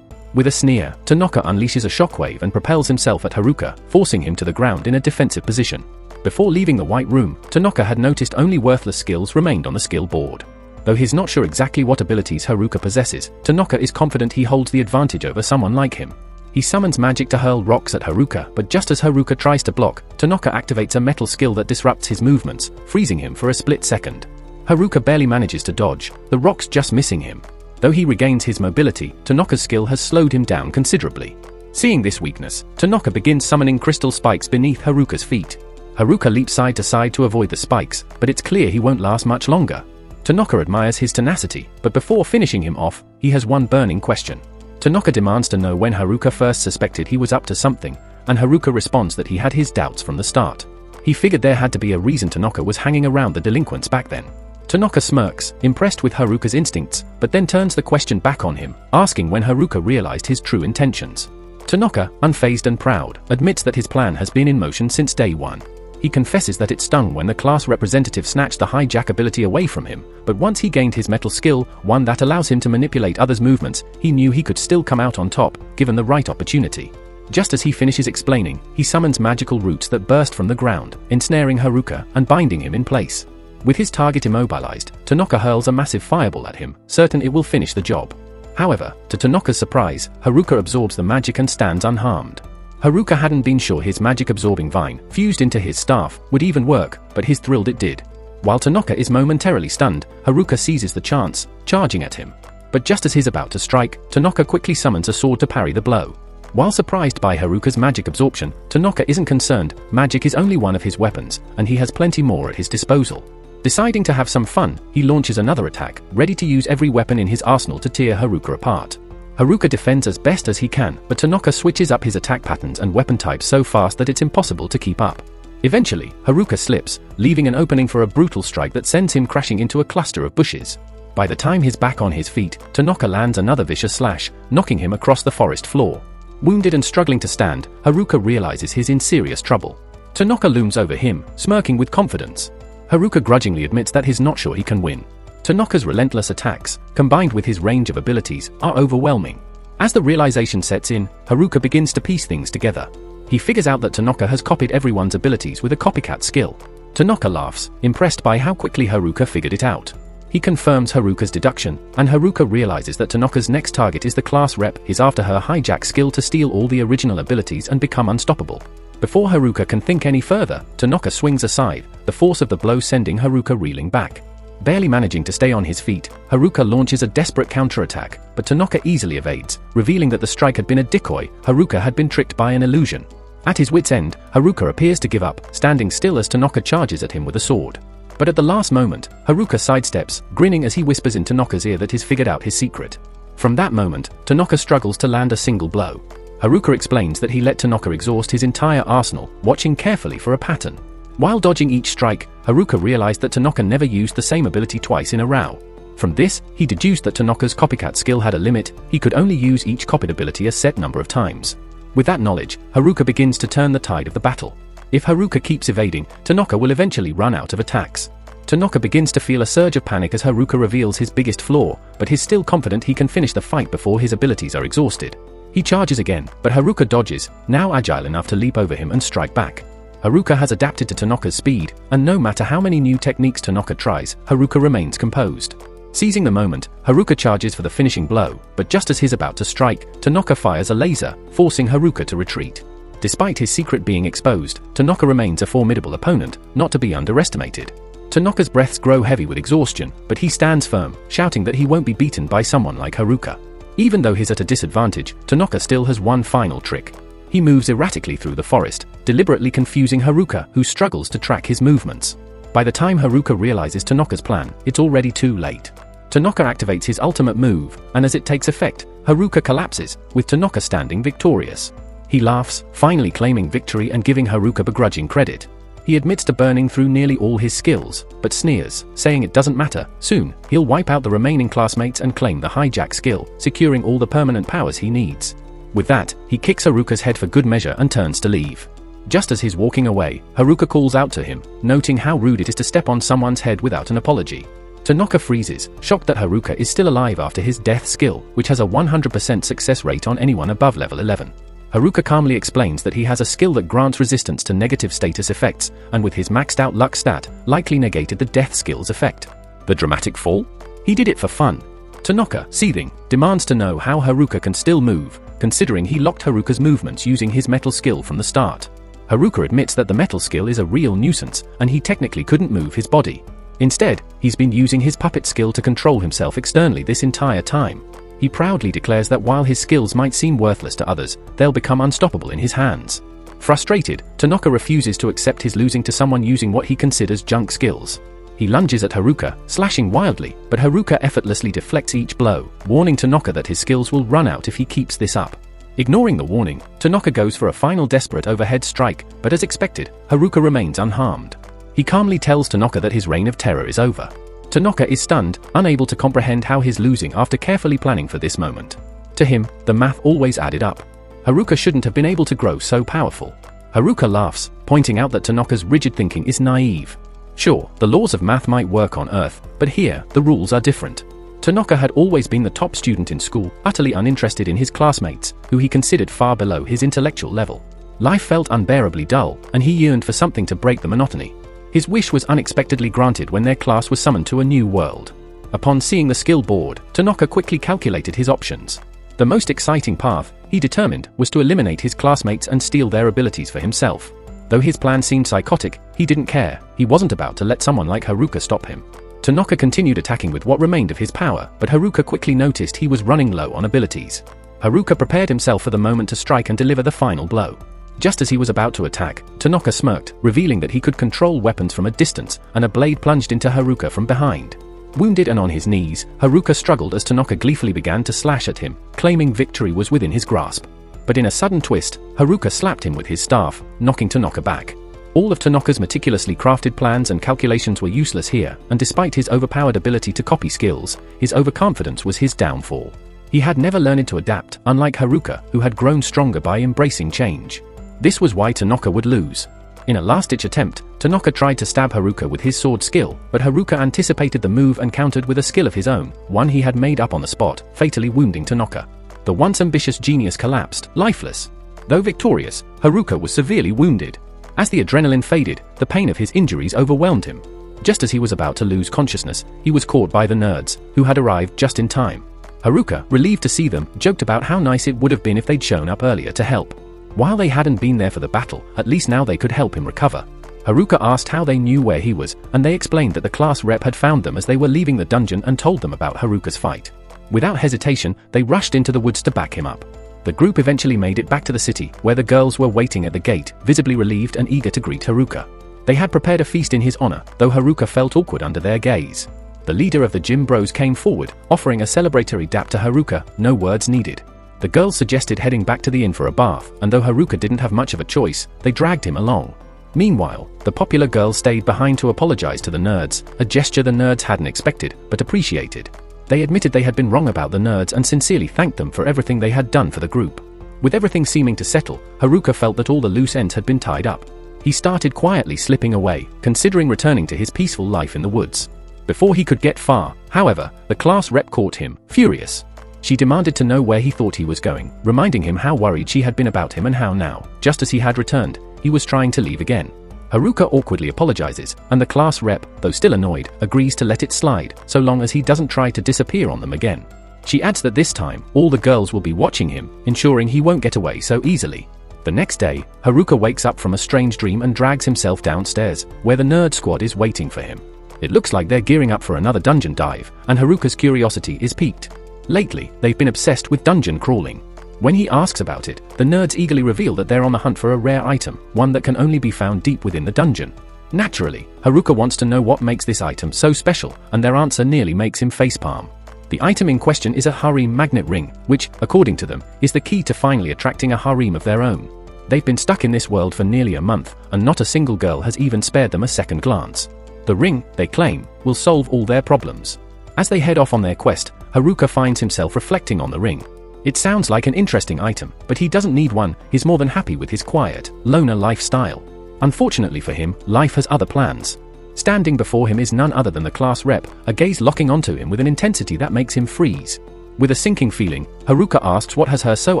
With a sneer, Tanaka unleashes a shockwave and propels himself at Haruka, forcing him to the ground in a defensive position. Before leaving the White Room, Tanaka had noticed only worthless skills remained on the skill board. Though he's not sure exactly what abilities Haruka possesses, Tanaka is confident he holds the advantage over someone like him. He summons magic to hurl rocks at Haruka, but just as Haruka tries to block, Tanaka activates a metal skill that disrupts his movements, freezing him for a split second. Haruka barely manages to dodge, the rocks just missing him. Though he regains his mobility, Tanaka's skill has slowed him down considerably. Seeing this weakness, Tanaka begins summoning crystal spikes beneath Haruka's feet. Haruka leaps side to side to avoid the spikes, but it's clear he won't last much longer. Tanaka admires his tenacity, but before finishing him off, he has one burning question. Tanaka demands to know when Haruka first suspected he was up to something, and Haruka responds that he had his doubts from the start. He figured there had to be a reason Tanaka was hanging around the delinquents back then. Tanaka smirks, impressed with Haruka's instincts, but then turns the question back on him, asking when Haruka realized his true intentions. Tanaka, unfazed and proud, admits that his plan has been in motion since day one. He confesses that it stung when the class representative snatched the hijack ability away from him, but once he gained his metal skill, one that allows him to manipulate others' movements, he knew he could still come out on top, given the right opportunity. Just as he finishes explaining, he summons magical roots that burst from the ground, ensnaring Haruka and binding him in place. With his target immobilized, Tanaka hurls a massive fireball at him, certain it will finish the job. However, to Tanaka's surprise, Haruka absorbs the magic and stands unharmed. Haruka hadn't been sure his magic-absorbing vine, fused into his staff, would even work, but he's thrilled it did. While Tanaka is momentarily stunned, Haruka seizes the chance, charging at him. But just as he's about to strike, Tanaka quickly summons a sword to parry the blow. While surprised by Haruka's magic absorption, Tanaka isn't concerned. Magic is only one of his weapons, and he has plenty more at his disposal. Deciding to have some fun, he launches another attack, ready to use every weapon in his arsenal to tear Haruka apart. Haruka defends as best as he can, but Tanaka switches up his attack patterns and weapon types so fast that it's impossible to keep up. Eventually, Haruka slips, leaving an opening for a brutal strike that sends him crashing into a cluster of bushes. By the time he's back on his feet, Tanaka lands another vicious slash, knocking him across the forest floor. Wounded and struggling to stand, Haruka realizes he's in serious trouble. Tanaka looms over him, smirking with confidence. Haruka grudgingly admits that he's not sure he can win. Tanaka's relentless attacks, combined with his range of abilities, are overwhelming. As the realization sets in, Haruka begins to piece things together. He figures out that Tanaka has copied everyone's abilities with a copycat skill. Tanaka laughs, impressed by how quickly Haruka figured it out. He confirms Haruka's deduction, and Haruka realizes that Tanaka's next target is the class rep. He's after her hijack skill to steal all the original abilities and become unstoppable. Before Haruka can think any further, Tanaka swings aside, the force of the blow sending Haruka reeling back. Barely managing to stay on his feet, Haruka launches a desperate counterattack, but Tanaka easily evades, revealing that the strike had been a decoy. Haruka had been tricked by an illusion. At his wit's end, Haruka appears to give up, standing still as Tanaka charges at him with a sword. But at the last moment, Haruka sidesteps, grinning as he whispers in Tanaka's ear that he's figured out his secret. From that moment, Tanaka struggles to land a single blow. Haruka explains that he let Tanaka exhaust his entire arsenal, watching carefully for a pattern. While dodging each strike, Haruka realized that Tanaka never used the same ability twice in a row. From this, he deduced that Tanaka's copycat skill had a limit. He could only use each copied ability a set number of times. With that knowledge, Haruka begins to turn the tide of the battle. If Haruka keeps evading, Tanaka will eventually run out of attacks. Tanaka begins to feel a surge of panic as Haruka reveals his biggest flaw, but he's still confident he can finish the fight before his abilities are exhausted. He charges again, but Haruka dodges, now agile enough to leap over him and strike back. Haruka has adapted to Tanaka's speed, and no matter how many new techniques Tanaka tries, Haruka remains composed. Seizing the moment, Haruka charges for the finishing blow, but just as he's about to strike, Tanaka fires a laser, forcing Haruka to retreat. Despite his secret being exposed, Tanaka remains a formidable opponent, not to be underestimated. Tanaka's breaths grow heavy with exhaustion, but he stands firm, shouting that he won't be beaten by someone like Haruka. Even though he's at a disadvantage, Tanaka still has one final trick. He moves erratically through the forest, deliberately confusing Haruka, who struggles to track his movements. By the time Haruka realizes Tanaka's plan, it's already too late. Tanaka activates his ultimate move, and as it takes effect, Haruka collapses, with Tanaka standing victorious. He laughs, finally claiming victory and giving Haruka begrudging credit. He admits to burning through nearly all his skills, but sneers, saying it doesn't matter. Soon, he'll wipe out the remaining classmates and claim the hijack skill, securing all the permanent powers he needs. With that, he kicks Haruka's head for good measure and turns to leave. Just as he's walking away, Haruka calls out to him, noting how rude it is to step on someone's head without an apology. Tanaka freezes, shocked that Haruka is still alive after his death skill, which has a 100% success rate on anyone above level 11. Haruka calmly explains that he has a skill that grants resistance to negative status effects, and with his maxed out luck stat, likely negated the death skill's effect. The dramatic fall? He did it for fun. Tanaka, seething, demands to know how Haruka can still move, considering he locked Haruka's movements using his metal skill from the start. Haruka admits that the metal skill is a real nuisance, and he technically couldn't move his body. Instead, he's been using his puppet skill to control himself externally this entire time. He proudly declares that while his skills might seem worthless to others, they'll become unstoppable in his hands. Frustrated, Tanaka refuses to accept his losing to someone using what he considers junk skills. He lunges at Haruka, slashing wildly, but Haruka effortlessly deflects each blow, warning Tanaka that his skills will run out if he keeps this up. Ignoring the warning, Tanaka goes for a final desperate overhead strike, but as expected, Haruka remains unharmed. He calmly tells Tanaka that his reign of terror is over. Tanaka is stunned, unable to comprehend how he's losing after carefully planning for this moment. To him, the math always added up. Haruka shouldn't have been able to grow so powerful. Haruka laughs, pointing out that Tanaka's rigid thinking is naive. Sure, the laws of math might work on Earth, but here, the rules are different. Tanaka had always been the top student in school, utterly uninterested in his classmates, who he considered far below his intellectual level. Life felt unbearably dull, and he yearned for something to break the monotony. His wish was unexpectedly granted when their class was summoned to a new world. Upon seeing the skill board, Tanaka quickly calculated his options. The most exciting path, he determined, was to eliminate his classmates and steal their abilities for himself. Though his plan seemed psychotic, he didn't care. He wasn't about to let someone like Haruka stop him. Tanaka continued attacking with what remained of his power, but Haruka quickly noticed he was running low on abilities. Haruka prepared himself for the moment to strike and deliver the final blow. Just as he was about to attack, Tanaka smirked, revealing that he could control weapons from a distance, and a blade plunged into Haruka from behind. Wounded and on his knees, Haruka struggled as Tanaka gleefully began to slash at him, claiming victory was within his grasp. But in a sudden twist, Haruka slapped him with his staff, knocking Tanaka back. All of Tanaka's meticulously crafted plans and calculations were useless here, and despite his overpowered ability to copy skills, his overconfidence was his downfall. He had never learned to adapt, unlike Haruka, who had grown stronger by embracing change. This was why Tanaka would lose. In a last-ditch attempt, Tanaka tried to stab Haruka with his sword skill, but Haruka anticipated the move and countered with a skill of his own, one he had made up on the spot, fatally wounding Tanaka. The once ambitious genius collapsed, lifeless. Though victorious, Haruka was severely wounded. As the adrenaline faded, the pain of his injuries overwhelmed him. Just as he was about to lose consciousness, he was caught by the nerds, who had arrived just in time. Haruka, relieved to see them, joked about how nice it would have been if they'd shown up earlier to help. While they hadn't been there for the battle, at least now they could help him recover. Haruka asked how they knew where he was, and they explained that the class rep had found them as they were leaving the dungeon and told them about Haruka's fight. Without hesitation, they rushed into the woods to back him up. The group eventually made it back to the city, where the girls were waiting at the gate, visibly relieved and eager to greet Haruka. They had prepared a feast in his honor, though Haruka felt awkward under their gaze. The leader of the gym bros came forward, offering a celebratory dap to Haruka, no words needed. The girls suggested heading back to the inn for a bath, and though Haruka didn't have much of a choice, they dragged him along. Meanwhile, the popular girls stayed behind to apologize to the nerds, a gesture the nerds hadn't expected, but appreciated. They admitted they had been wrong about the nerds and sincerely thanked them for everything they had done for the group. With everything seeming to settle, Haruka felt that all the loose ends had been tied up. He started quietly slipping away, considering returning to his peaceful life in the woods. Before he could get far, however, the class rep caught him, furious. She demanded to know where he thought he was going, reminding him how worried she had been about him and how now, just as he had returned, he was trying to leave again. Haruka awkwardly apologizes, and the class rep, though still annoyed, agrees to let it slide, so long as he doesn't try to disappear on them again. She adds that this time, all the girls will be watching him, ensuring he won't get away so easily. The next day, Haruka wakes up from a strange dream and drags himself downstairs, where the nerd squad is waiting for him. It looks like they're gearing up for another dungeon dive, and Haruka's curiosity is piqued. Lately, they've been obsessed with dungeon crawling. When he asks about it, the nerds eagerly reveal that they're on the hunt for a rare item, one that can only be found deep within the dungeon. Naturally, Haruka wants to know what makes this item so special, and their answer nearly makes him facepalm. The item in question is a harem magnet ring, which, according to them, is the key to finally attracting a harem of their own. They've been stuck in this world for nearly a month, and not a single girl has even spared them a second glance. The ring, they claim, will solve all their problems. As they head off on their quest, Haruka finds himself reflecting on the ring. It sounds like an interesting item, but he doesn't need one. He's more than happy with his quiet, loner lifestyle. Unfortunately for him, life has other plans. Standing before him is none other than the class rep, a gaze locking onto him with an intensity that makes him freeze. With a sinking feeling, Haruka asks what has her so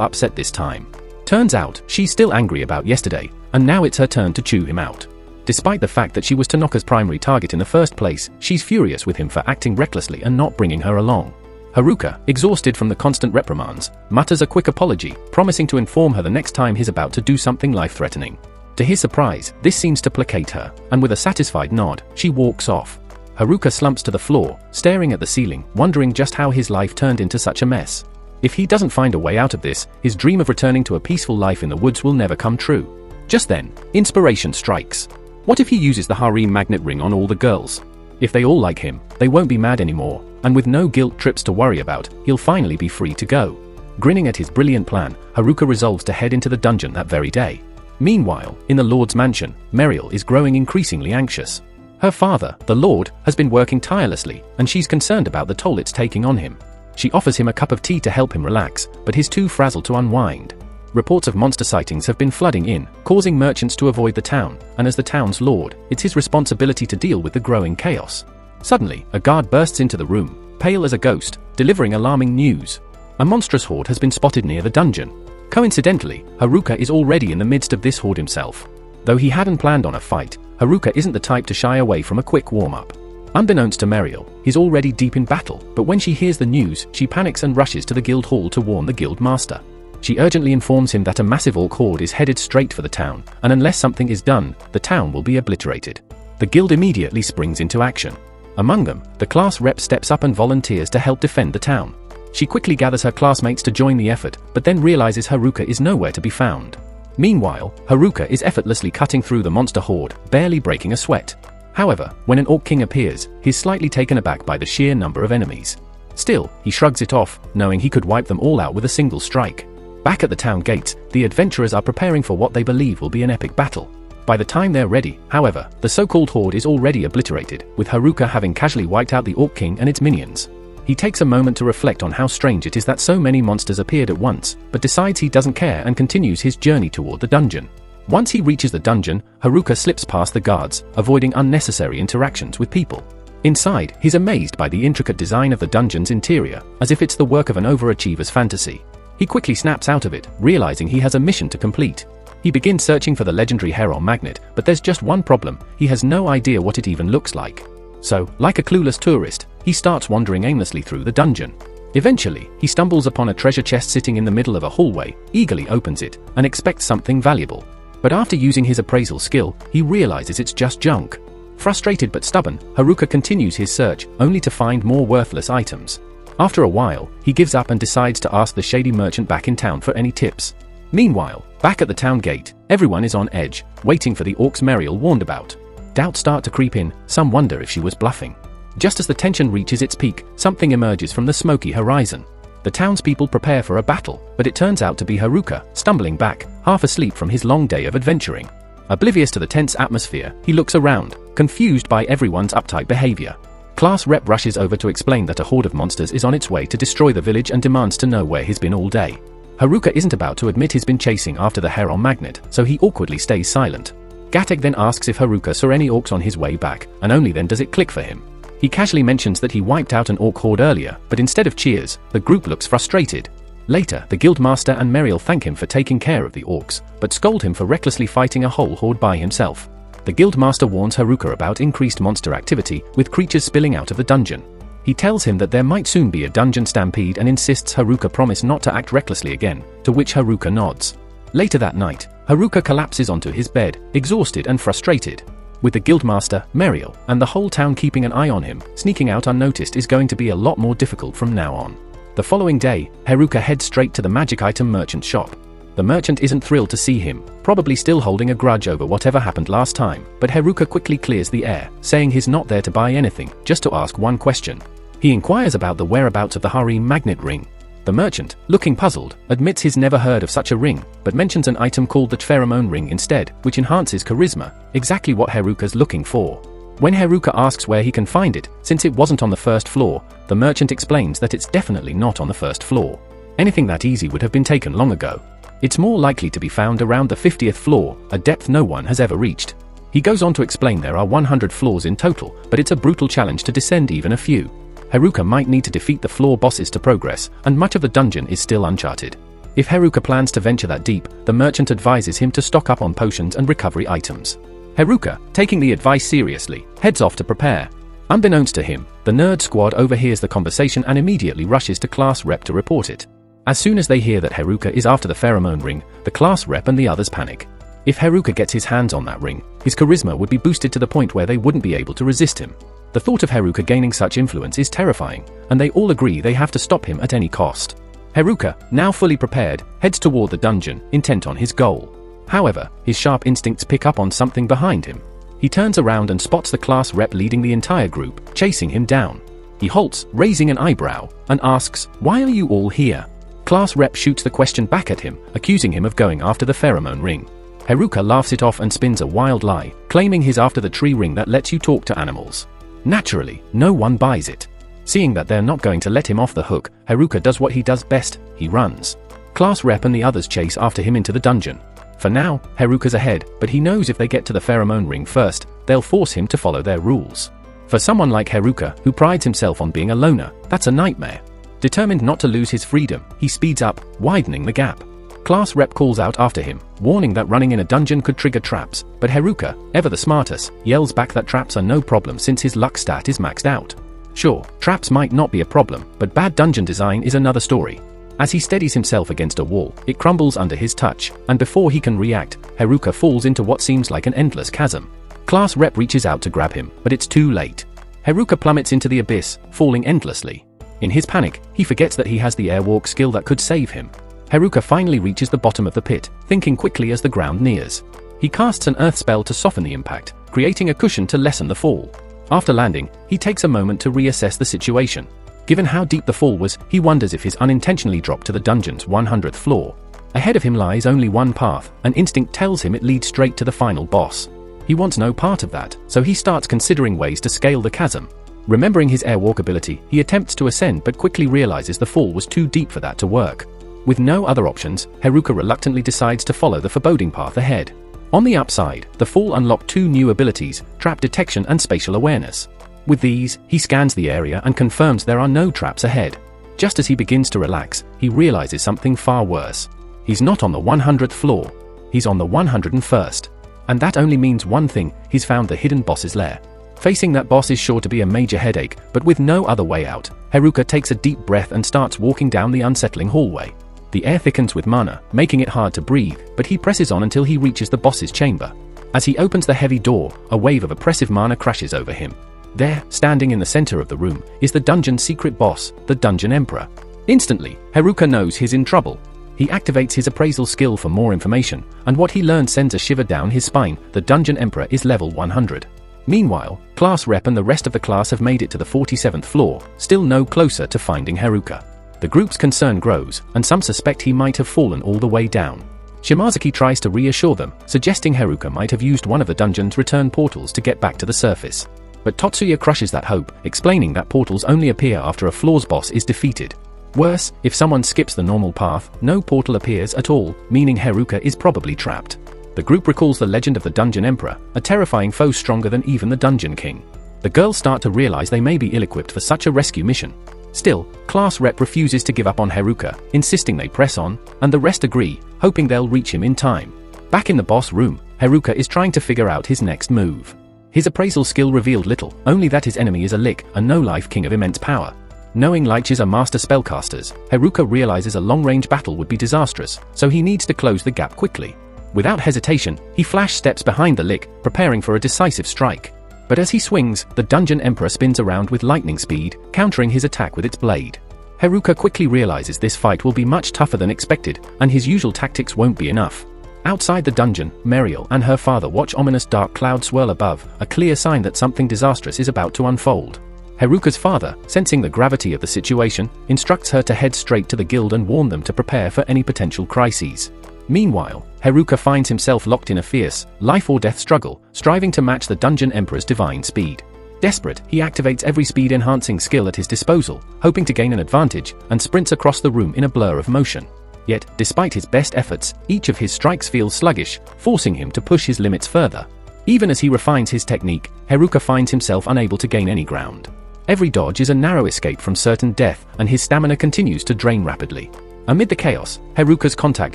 upset this time. Turns out, she's still angry about yesterday, and now it's her turn to chew him out. Despite the fact that she was Tanaka's primary target in the first place, she's furious with him for acting recklessly and not bringing her along. Haruka, exhausted from the constant reprimands, mutters a quick apology, promising to inform her the next time he's about to do something life-threatening. To his surprise, this seems to placate her, and with a satisfied nod, she walks off. Haruka slumps to the floor, staring at the ceiling, wondering just how his life turned into such a mess. If he doesn't find a way out of this, his dream of returning to a peaceful life in the woods will never come true. Just then, inspiration strikes. What if he uses the harem magnet ring on all the girls? If they all like him, they won't be mad anymore, and with no guilt trips to worry about, he'll finally be free to go. Grinning at his brilliant plan, Haruka resolves to head into the dungeon that very day. Meanwhile, in the Lord's mansion, Meriel is growing increasingly anxious. Her father, the Lord, has been working tirelessly, and she's concerned about the toll it's taking on him. She offers him a cup of tea to help him relax, but he's too frazzled to unwind. Reports of monster sightings have been flooding in, causing merchants to avoid the town, and as the town's lord, it's his responsibility to deal with the growing chaos. Suddenly, a guard bursts into the room, pale as a ghost, delivering alarming news. A monstrous horde has been spotted near the dungeon. Coincidentally, Haruka is already in the midst of this horde himself. Though he hadn't planned on a fight, Haruka isn't the type to shy away from a quick warm-up. Unbeknownst to Muriel, he's already deep in battle, but when she hears the news, she panics and rushes to the guild hall to warn the guild master. She urgently informs him that a massive orc horde is headed straight for the town, and unless something is done, the town will be obliterated. The guild immediately springs into action. Among them, the class rep steps up and volunteers to help defend the town. She quickly gathers her classmates to join the effort, but then realizes Haruka is nowhere to be found. Meanwhile, Haruka is effortlessly cutting through the monster horde, barely breaking a sweat. However, when an Orc King appears, he's slightly taken aback by the sheer number of enemies. Still, he shrugs it off, knowing he could wipe them all out with a single strike. Back at the town gates, the adventurers are preparing for what they believe will be an epic battle. By the time they're ready, however, the so-called horde is already obliterated, with Haruka having casually wiped out the Orc King and its minions. He takes a moment to reflect on how strange it is that so many monsters appeared at once, but decides he doesn't care and continues his journey toward the dungeon. Once he reaches the dungeon, Haruka slips past the guards, avoiding unnecessary interactions with people. Inside, he's amazed by the intricate design of the dungeon's interior, as if it's the work of an overachiever's fantasy. He quickly snaps out of it, realizing he has a mission to complete. He begins searching for the legendary Heron magnet, but there's just one problem: he has no idea what it even looks like. So, like a clueless tourist, he starts wandering aimlessly through the dungeon. Eventually, he stumbles upon a treasure chest sitting in the middle of a hallway, eagerly opens it, and expects something valuable. But after using his appraisal skill, he realizes it's just junk. Frustrated but stubborn, Haruka continues his search, only to find more worthless items. After a while, he gives up and decides to ask the shady merchant back in town for any tips. Meanwhile, back at the town gate, everyone is on edge, waiting for the orcs Muriel warned about. Doubts start to creep in, some wonder if she was bluffing. Just as the tension reaches its peak, something emerges from the smoky horizon. The townspeople prepare for a battle, but it turns out to be Haruka, stumbling back, half asleep from his long day of adventuring. Oblivious to the tense atmosphere, he looks around, confused by everyone's uptight behavior. Class rep rushes over to explain that a horde of monsters is on its way to destroy the village and demands to know where he's been all day. Haruka isn't about to admit he's been chasing after the Heron magnet, so he awkwardly stays silent. Gatek then asks if Haruka saw any orcs on his way back, and only then does it click for him. He casually mentions that he wiped out an orc horde earlier, but instead of cheers, the group looks frustrated. Later, the guildmaster and Muriel thank him for taking care of the orcs, but scold him for recklessly fighting a whole horde by himself. The guildmaster warns Haruka about increased monster activity, with creatures spilling out of the dungeon. He tells him that there might soon be a dungeon stampede and insists Haruka promise not to act recklessly again, to which Haruka nods. Later that night, Haruka collapses onto his bed, exhausted and frustrated. With the guildmaster, Muriel, and the whole town keeping an eye on him, sneaking out unnoticed is going to be a lot more difficult from now on. The following day, Haruka heads straight to the magic item merchant shop. The merchant isn't thrilled to see him, probably still holding a grudge over whatever happened last time, but Haruka quickly clears the air, saying he's not there to buy anything, just to ask one question. He inquires about the whereabouts of the harem magnet ring. The merchant, looking puzzled, admits he's never heard of such a ring, but mentions an item called the pheromone ring instead, which enhances charisma, exactly what Haruka's looking for. When Haruka asks where he can find it, since it wasn't on the first floor, the merchant explains that it's definitely not on the first floor. Anything that easy would have been taken long ago. It's more likely to be found around the 50th floor, a depth no one has ever reached. He goes on to explain there are 100 floors in total, but it's a brutal challenge to descend even a few. Haruka might need to defeat the floor bosses to progress, and much of the dungeon is still uncharted. If Haruka plans to venture that deep, the merchant advises him to stock up on potions and recovery items. Haruka, taking the advice seriously, heads off to prepare. Unbeknownst to him, the nerd squad overhears the conversation and immediately rushes to class rep to report it. As soon as they hear that Haruka is after the pheromone ring, the class rep and the others panic. If Haruka gets his hands on that ring, his charisma would be boosted to the point where they wouldn't be able to resist him. The thought of Haruka gaining such influence is terrifying, and they all agree they have to stop him at any cost. Haruka, now fully prepared, heads toward the dungeon, intent on his goal. However, his sharp instincts pick up on something behind him. He turns around and spots the class rep leading the entire group, chasing him down. He halts, raising an eyebrow, and asks, "Why are you all here?" Class rep shoots the question back at him, accusing him of going after the pheromone ring. Haruka laughs it off and spins a wild lie, claiming he's after the tree ring that lets you talk to animals. Naturally, no one buys it. Seeing that they're not going to let him off the hook, Haruka does what he does best, he runs. Class rep and the others chase after him into the dungeon. For now, Haruka's ahead, but he knows if they get to the pheromone ring first, they'll force him to follow their rules. For someone like Haruka, who prides himself on being a loner, that's a nightmare. Determined not to lose his freedom, he speeds up, widening the gap. Class Rep calls out after him, warning that running in a dungeon could trigger traps, but Haruka, ever the smartest, yells back that traps are no problem since his luck stat is maxed out. Sure, traps might not be a problem, but bad dungeon design is another story. As he steadies himself against a wall, it crumbles under his touch, and before he can react, Haruka falls into what seems like an endless chasm. Class Rep reaches out to grab him, but it's too late. Haruka plummets into the abyss, falling endlessly. In his panic, he forgets that he has the airwalk skill that could save him. Haruka finally reaches the bottom of the pit, thinking quickly as the ground nears. He casts an earth spell to soften the impact, creating a cushion to lessen the fall. After landing, he takes a moment to reassess the situation. Given how deep the fall was, he wonders if he's unintentionally dropped to the dungeon's 100th floor. Ahead of him lies only one path, and instinct tells him it leads straight to the final boss. He wants no part of that, so he starts considering ways to scale the chasm. Remembering his airwalk ability, he attempts to ascend but quickly realizes the fall was too deep for that to work. With no other options, Haruka reluctantly decides to follow the foreboding path ahead. On the upside, the fall unlocked two new abilities, trap detection and spatial awareness. With these, he scans the area and confirms there are no traps ahead. Just as he begins to relax, he realizes something far worse. He's not on the 100th floor. He's on the 101st. And that only means one thing, he's found the hidden boss's lair. Facing that boss is sure to be a major headache, but with no other way out, Haruka takes a deep breath and starts walking down the unsettling hallway. The air thickens with mana, making it hard to breathe, but he presses on until he reaches the boss's chamber. As he opens the heavy door, a wave of oppressive mana crashes over him. There, standing in the center of the room, is the dungeon's secret boss, the Dungeon Emperor. Instantly, Haruka knows he's in trouble. He activates his appraisal skill for more information, and what he learns sends a shiver down his spine. The Dungeon Emperor is level 100. Meanwhile, Class Rep and the rest of the class have made it to the 47th floor, still no closer to finding Haruka. The group's concern grows, and some suspect he might have fallen all the way down. Shimazaki tries to reassure them, suggesting Haruka might have used one of the dungeon's return portals to get back to the surface. But Totsuya crushes that hope, explaining that portals only appear after a floor's boss is defeated. Worse, if someone skips the normal path, no portal appears at all, meaning Haruka is probably trapped. The group recalls the legend of the Dungeon Emperor, a terrifying foe stronger than even the Dungeon King. The girls start to realize they may be ill-equipped for such a rescue mission. Still, Class Rep refuses to give up on Haruka, insisting they press on, and the rest agree, hoping they'll reach him in time. Back in the boss room, Haruka is trying to figure out his next move. His appraisal skill revealed little, only that his enemy is a Lick, a no-life king of immense power. Knowing Liches are master spellcasters, Haruka realizes a long-range battle would be disastrous, so he needs to close the gap quickly. Without hesitation, he flash steps behind the Lick, preparing for a decisive strike. But as he swings, the Dungeon Emperor spins around with lightning speed, countering his attack with its blade. Haruka quickly realizes this fight will be much tougher than expected, and his usual tactics won't be enough. Outside the dungeon, Meriel and her father watch ominous dark clouds swirl above, a clear sign that something disastrous is about to unfold. Haruka's father, sensing the gravity of the situation, instructs her to head straight to the guild and warn them to prepare for any potential crises. Meanwhile, Haruka finds himself locked in a fierce, life-or-death struggle, striving to match the Dungeon Emperor's divine speed. Desperate, he activates every speed-enhancing skill at his disposal, hoping to gain an advantage, and sprints across the room in a blur of motion. Yet, despite his best efforts, each of his strikes feels sluggish, forcing him to push his limits further. Even as he refines his technique, Haruka finds himself unable to gain any ground. Every dodge is a narrow escape from certain death, and his stamina continues to drain rapidly. Amid the chaos, Haruka's contact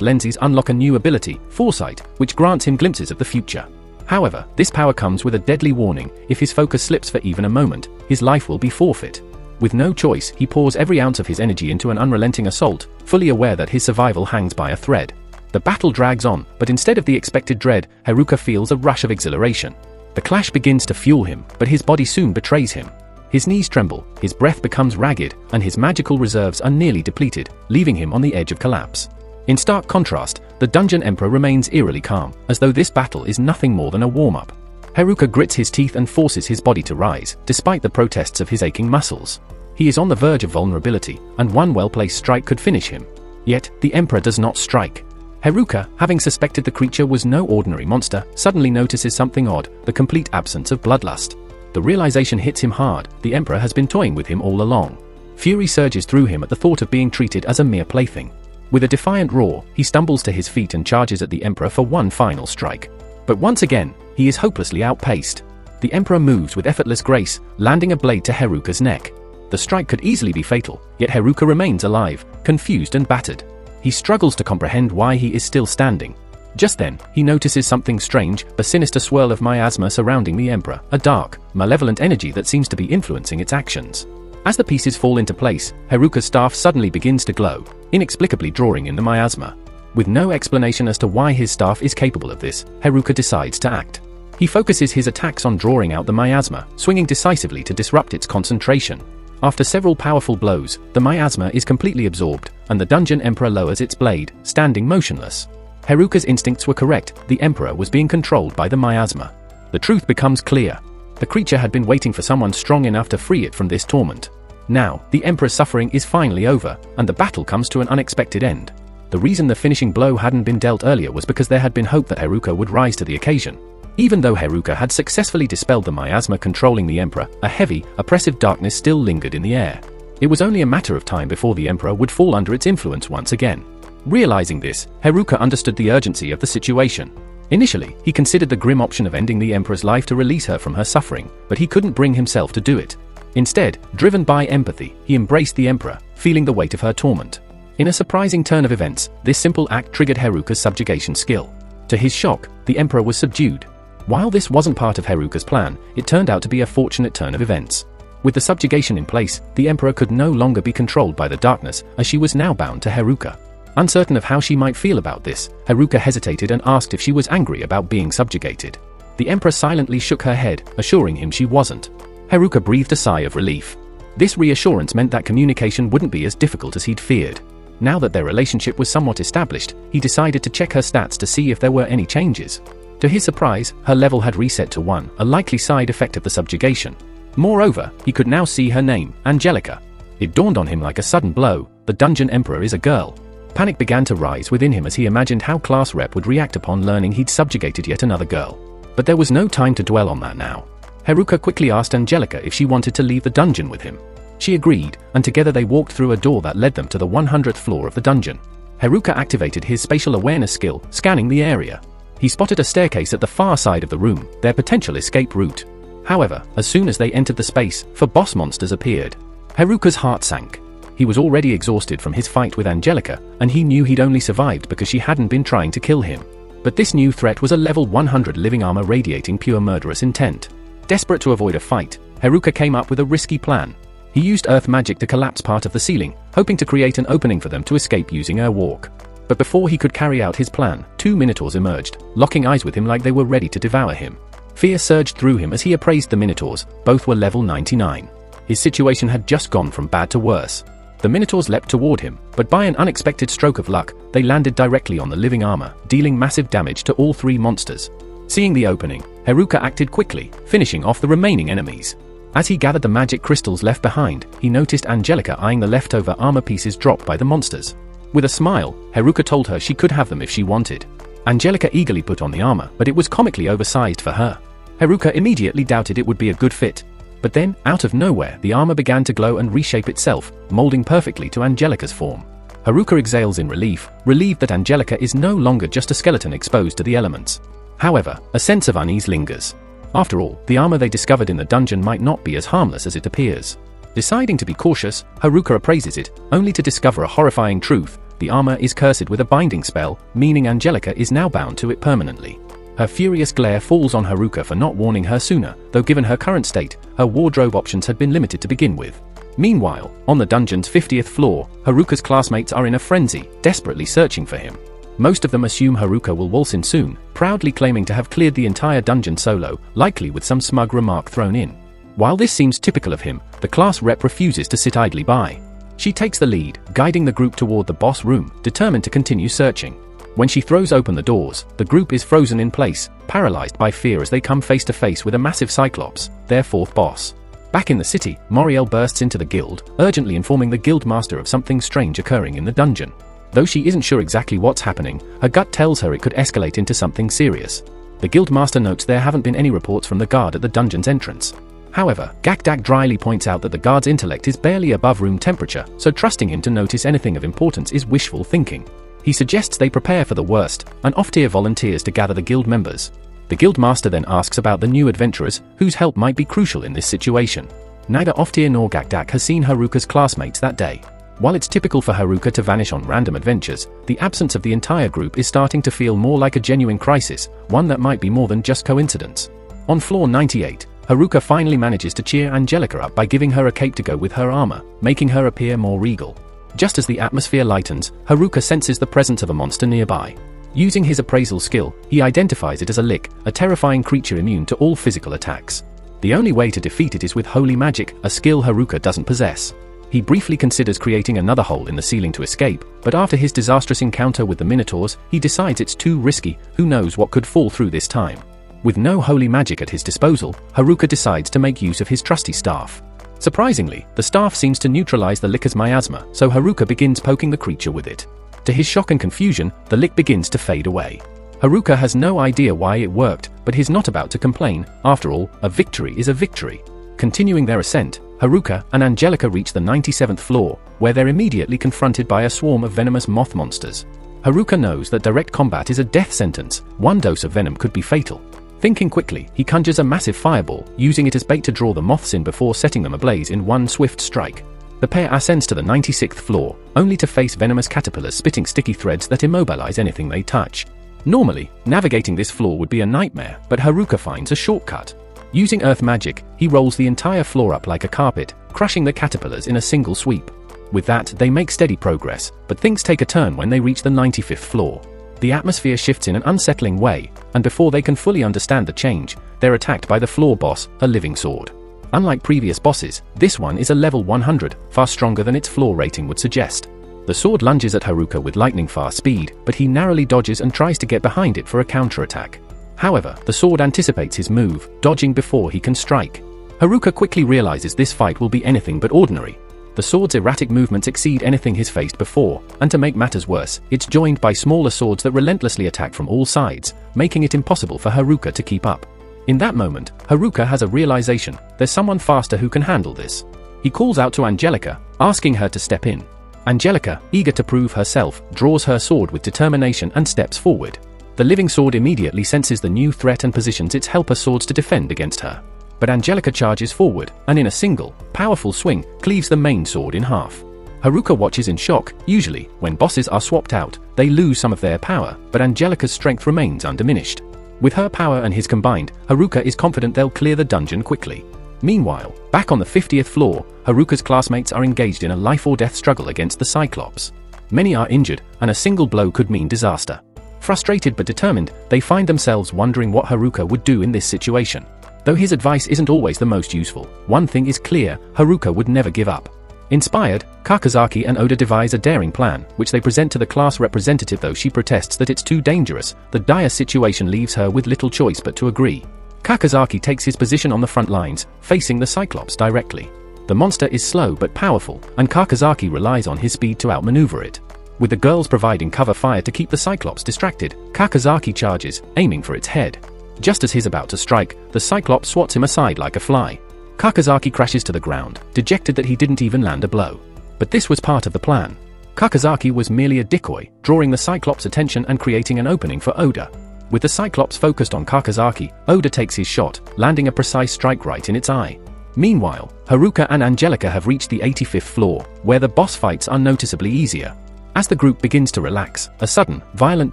lenses unlock a new ability, Foresight, which grants him glimpses of the future. However, this power comes with a deadly warning: if his focus slips for even a moment, his life will be forfeit. With no choice, he pours every ounce of his energy into an unrelenting assault, fully aware that his survival hangs by a thread. The battle drags on, but instead of the expected dread, Haruka feels a rush of exhilaration. The clash begins to fuel him, but his body soon betrays him. His knees tremble, his breath becomes ragged, and his magical reserves are nearly depleted, leaving him on the edge of collapse. In stark contrast, the Dungeon Emperor remains eerily calm, as though this battle is nothing more than a warm-up. Haruka grits his teeth and forces his body to rise, despite the protests of his aching muscles. He is on the verge of vulnerability, and one well-placed strike could finish him. Yet, the Emperor does not strike. Haruka, having suspected the creature was no ordinary monster, suddenly notices something odd: the complete absence of bloodlust. The realization hits him hard: the Emperor has been toying with him all along. Fury surges through him at the thought of being treated as a mere plaything. With a defiant roar, he stumbles to his feet and charges at the Emperor for one final strike. But once again, he is hopelessly outpaced. The Emperor moves with effortless grace, landing a blade to Haruka's neck. The strike could easily be fatal, yet Haruka remains alive, confused and battered. He struggles to comprehend why he is still standing. Just then, he notices something strange, a sinister swirl of miasma surrounding the Emperor, a dark, malevolent energy that seems to be influencing its actions. As the pieces fall into place, Haruka's staff suddenly begins to glow, inexplicably drawing in the miasma. With no explanation as to why his staff is capable of this, Haruka decides to act. He focuses his attacks on drawing out the miasma, swinging decisively to disrupt its concentration. After several powerful blows, the miasma is completely absorbed, and the Dungeon Emperor lowers its blade, standing motionless. Haruka's instincts were correct, the Emperor was being controlled by the miasma. The truth becomes clear. The creature had been waiting for someone strong enough to free it from this torment. Now, the Emperor's suffering is finally over, and the battle comes to an unexpected end. The reason the finishing blow hadn't been dealt earlier was because there had been hope that Haruka would rise to the occasion. Even though Haruka had successfully dispelled the miasma controlling the Emperor, a heavy, oppressive darkness still lingered in the air. It was only a matter of time before the Emperor would fall under its influence once again. Realizing this, Haruka understood the urgency of the situation. Initially, he considered the grim option of ending the Emperor's life to release her from her suffering, but he couldn't bring himself to do it. Instead, driven by empathy, he embraced the Emperor, feeling the weight of her torment. In a surprising turn of events, this simple act triggered Haruka's subjugation skill. To his shock, the Emperor was subdued. While this wasn't part of Haruka's plan, it turned out to be a fortunate turn of events. With the subjugation in place, the Emperor could no longer be controlled by the darkness, as she was now bound to Haruka. Uncertain of how she might feel about this, Haruka hesitated and asked if she was angry about being subjugated. The Emperor silently shook her head, assuring him she wasn't. Haruka breathed a sigh of relief. This reassurance meant that communication wouldn't be as difficult as he'd feared. Now that their relationship was somewhat established, he decided to check her stats to see if there were any changes. To his surprise, her level had reset to 1, a likely side effect of the subjugation. Moreover, he could now see her name, Angelica. It dawned on him like a sudden blow, the Dungeon Emperor is a girl. Panic began to rise within him as he imagined how Class Rep would react upon learning he'd subjugated yet another girl. But there was no time to dwell on that now. Haruka quickly asked Angelica if she wanted to leave the dungeon with him. She agreed, and together they walked through a door that led them to the 100th floor of the dungeon. Haruka activated his spatial awareness skill, scanning the area. He spotted a staircase at the far side of the room, their potential escape route. However, as soon as they entered the space, four boss monsters appeared. Haruka's heart sank. He was already exhausted from his fight with Angelica, and he knew he'd only survived because she hadn't been trying to kill him. But this new threat was a level 100 living armor radiating pure murderous intent. Desperate to avoid a fight, Haruka came up with a risky plan. He used earth magic to collapse part of the ceiling, hoping to create an opening for them to escape using Airwalk. But before he could carry out his plan, 2 minotaurs emerged, locking eyes with him like they were ready to devour him. Fear surged through him as he appraised the minotaurs, both were level 99. His situation had just gone from bad to worse. The minotaurs leapt toward him, but by an unexpected stroke of luck, they landed directly on the living armor, dealing massive damage to all 3 monsters. Seeing the opening, Haruka acted quickly, finishing off the remaining enemies. As he gathered the magic crystals left behind, he noticed Angelica eyeing the leftover armor pieces dropped by the monsters. With a smile, Haruka told her she could have them if she wanted. Angelica eagerly put on the armor, but it was comically oversized for her. Haruka immediately doubted it would be a good fit. But then, out of nowhere, the armor began to glow and reshape itself, molding perfectly to Angelica's form. Haruka exhales in relief, relieved that Angelica is no longer just a skeleton exposed to the elements. However, a sense of unease lingers. After all, the armor they discovered in the dungeon might not be as harmless as it appears. Deciding to be cautious, Haruka appraises it, only to discover a horrifying truth: the armor is cursed with a binding spell, meaning Angelica is now bound to it permanently. Her furious glare falls on Haruka for not warning her sooner, though given her current state, her wardrobe options had been limited to begin with. Meanwhile, on the dungeon's 50th floor, Haruka's classmates are in a frenzy, desperately searching for him. Most of them assume Haruka will waltz in soon, proudly claiming to have cleared the entire dungeon solo, likely with some smug remark thrown in. While this seems typical of him, the class rep refuses to sit idly by. She takes the lead, guiding the group toward the boss room, determined to continue searching. When she throws open the doors, the group is frozen in place, paralyzed by fear as they come face to face with a massive Cyclops, their 4th boss. Back in the city, Moriel bursts into the guild, urgently informing the guild master of something strange occurring in the dungeon. Though she isn't sure exactly what's happening, her gut tells her it could escalate into something serious. The guild master notes there haven't been any reports from the guard at the dungeon's entrance. However, Gakdak dryly points out that the guard's intellect is barely above room temperature, so trusting him to notice anything of importance is wishful thinking. He suggests they prepare for the worst, and off-tier volunteers to gather the guild members. The guild master then asks about the new adventurers, whose help might be crucial in this situation. Neither off-tier nor Gakdak has seen Haruka's classmates that day. While it's typical for Haruka to vanish on random adventures, the absence of the entire group is starting to feel more like a genuine crisis, one that might be more than just coincidence. On floor 98, Haruka finally manages to cheer Angelica up by giving her a cape to go with her armor, making her appear more regal. Just as the atmosphere lightens, Haruka senses the presence of a monster nearby. Using his appraisal skill, he identifies it as a lick, a terrifying creature immune to all physical attacks. The only way to defeat it is with holy magic, a skill Haruka doesn't possess. He briefly considers creating another hole in the ceiling to escape, but after his disastrous encounter with the Minotaurs, he decides it's too risky. Who knows what could fall through this time. With no holy magic at his disposal, Haruka decides to make use of his trusty staff. Surprisingly, the staff seems to neutralize the licker's miasma, so Haruka begins poking the creature with it. To his shock and confusion, the lick begins to fade away. Haruka has no idea why it worked, but he's not about to complain. After all, a victory is a victory. Continuing their ascent, Haruka and Angelica reach the 97th floor, where they're immediately confronted by a swarm of venomous moth monsters. Haruka knows that direct combat is a death sentence. One dose of venom could be fatal. Thinking quickly, he conjures a massive fireball, using it as bait to draw the moths in before setting them ablaze in one swift strike. The pair ascends to the 96th floor, only to face venomous caterpillars spitting sticky threads that immobilize anything they touch. Normally, navigating this floor would be a nightmare, but Haruka finds a shortcut. Using earth magic, he rolls the entire floor up like a carpet, crushing the caterpillars in a single sweep. With that, they make steady progress, but things take a turn when they reach the 95th floor. The atmosphere shifts in an unsettling way, and before they can fully understand the change, they're attacked by the floor boss, a living sword. Unlike previous bosses, this one is a level 100, far stronger than its floor rating would suggest. The sword lunges at Haruka with lightning-fast speed, but he narrowly dodges and tries to get behind it for a counterattack. However, the sword anticipates his move, dodging before he can strike. Haruka quickly realizes this fight will be anything but ordinary. The sword's erratic movements exceed anything he's faced before, and to make matters worse, it's joined by smaller swords that relentlessly attack from all sides, making it impossible for Haruka to keep up. In that moment, Haruka has a realization: there's someone faster who can handle this. He calls out to Angelica, asking her to step in. Angelica, eager to prove herself, draws her sword with determination and steps forward. The living sword immediately senses the new threat and positions its helper swords to defend against her. But Angelica charges forward, and in a single, powerful swing, cleaves the main sword in half. Haruka watches in shock. Usually, when bosses are swapped out, they lose some of their power, but Angelica's strength remains undiminished. With her power and his combined, Haruka is confident they'll clear the dungeon quickly. Meanwhile, back on the 50th floor, Haruka's classmates are engaged in a life-or-death struggle against the Cyclops. Many are injured, and a single blow could mean disaster. Frustrated but determined, they find themselves wondering what Haruka would do in this situation. Though his advice isn't always the most useful, one thing is clear: Haruka would never give up. Inspired, Kakazaki and Oda devise a daring plan, which they present to the class representative. Though she protests that it's too dangerous, the dire situation leaves her with little choice but to agree. Kakazaki takes his position on the front lines, facing the Cyclops directly. The monster is slow but powerful, and Kakazaki relies on his speed to outmaneuver it. With the girls providing cover fire to keep the Cyclops distracted, Kakazaki charges, aiming for its head. Just as he's about to strike, the Cyclops swats him aside like a fly. Kakazaki crashes to the ground, dejected that he didn't even land a blow. But this was part of the plan. Kakazaki was merely a decoy, drawing the Cyclops' attention and creating an opening for Oda. With the Cyclops focused on Kakazaki, Oda takes his shot, landing a precise strike right in its eye. Meanwhile, Haruka and Angelica have reached the 85th floor, where the boss fights are noticeably easier. As the group begins to relax, a sudden, violent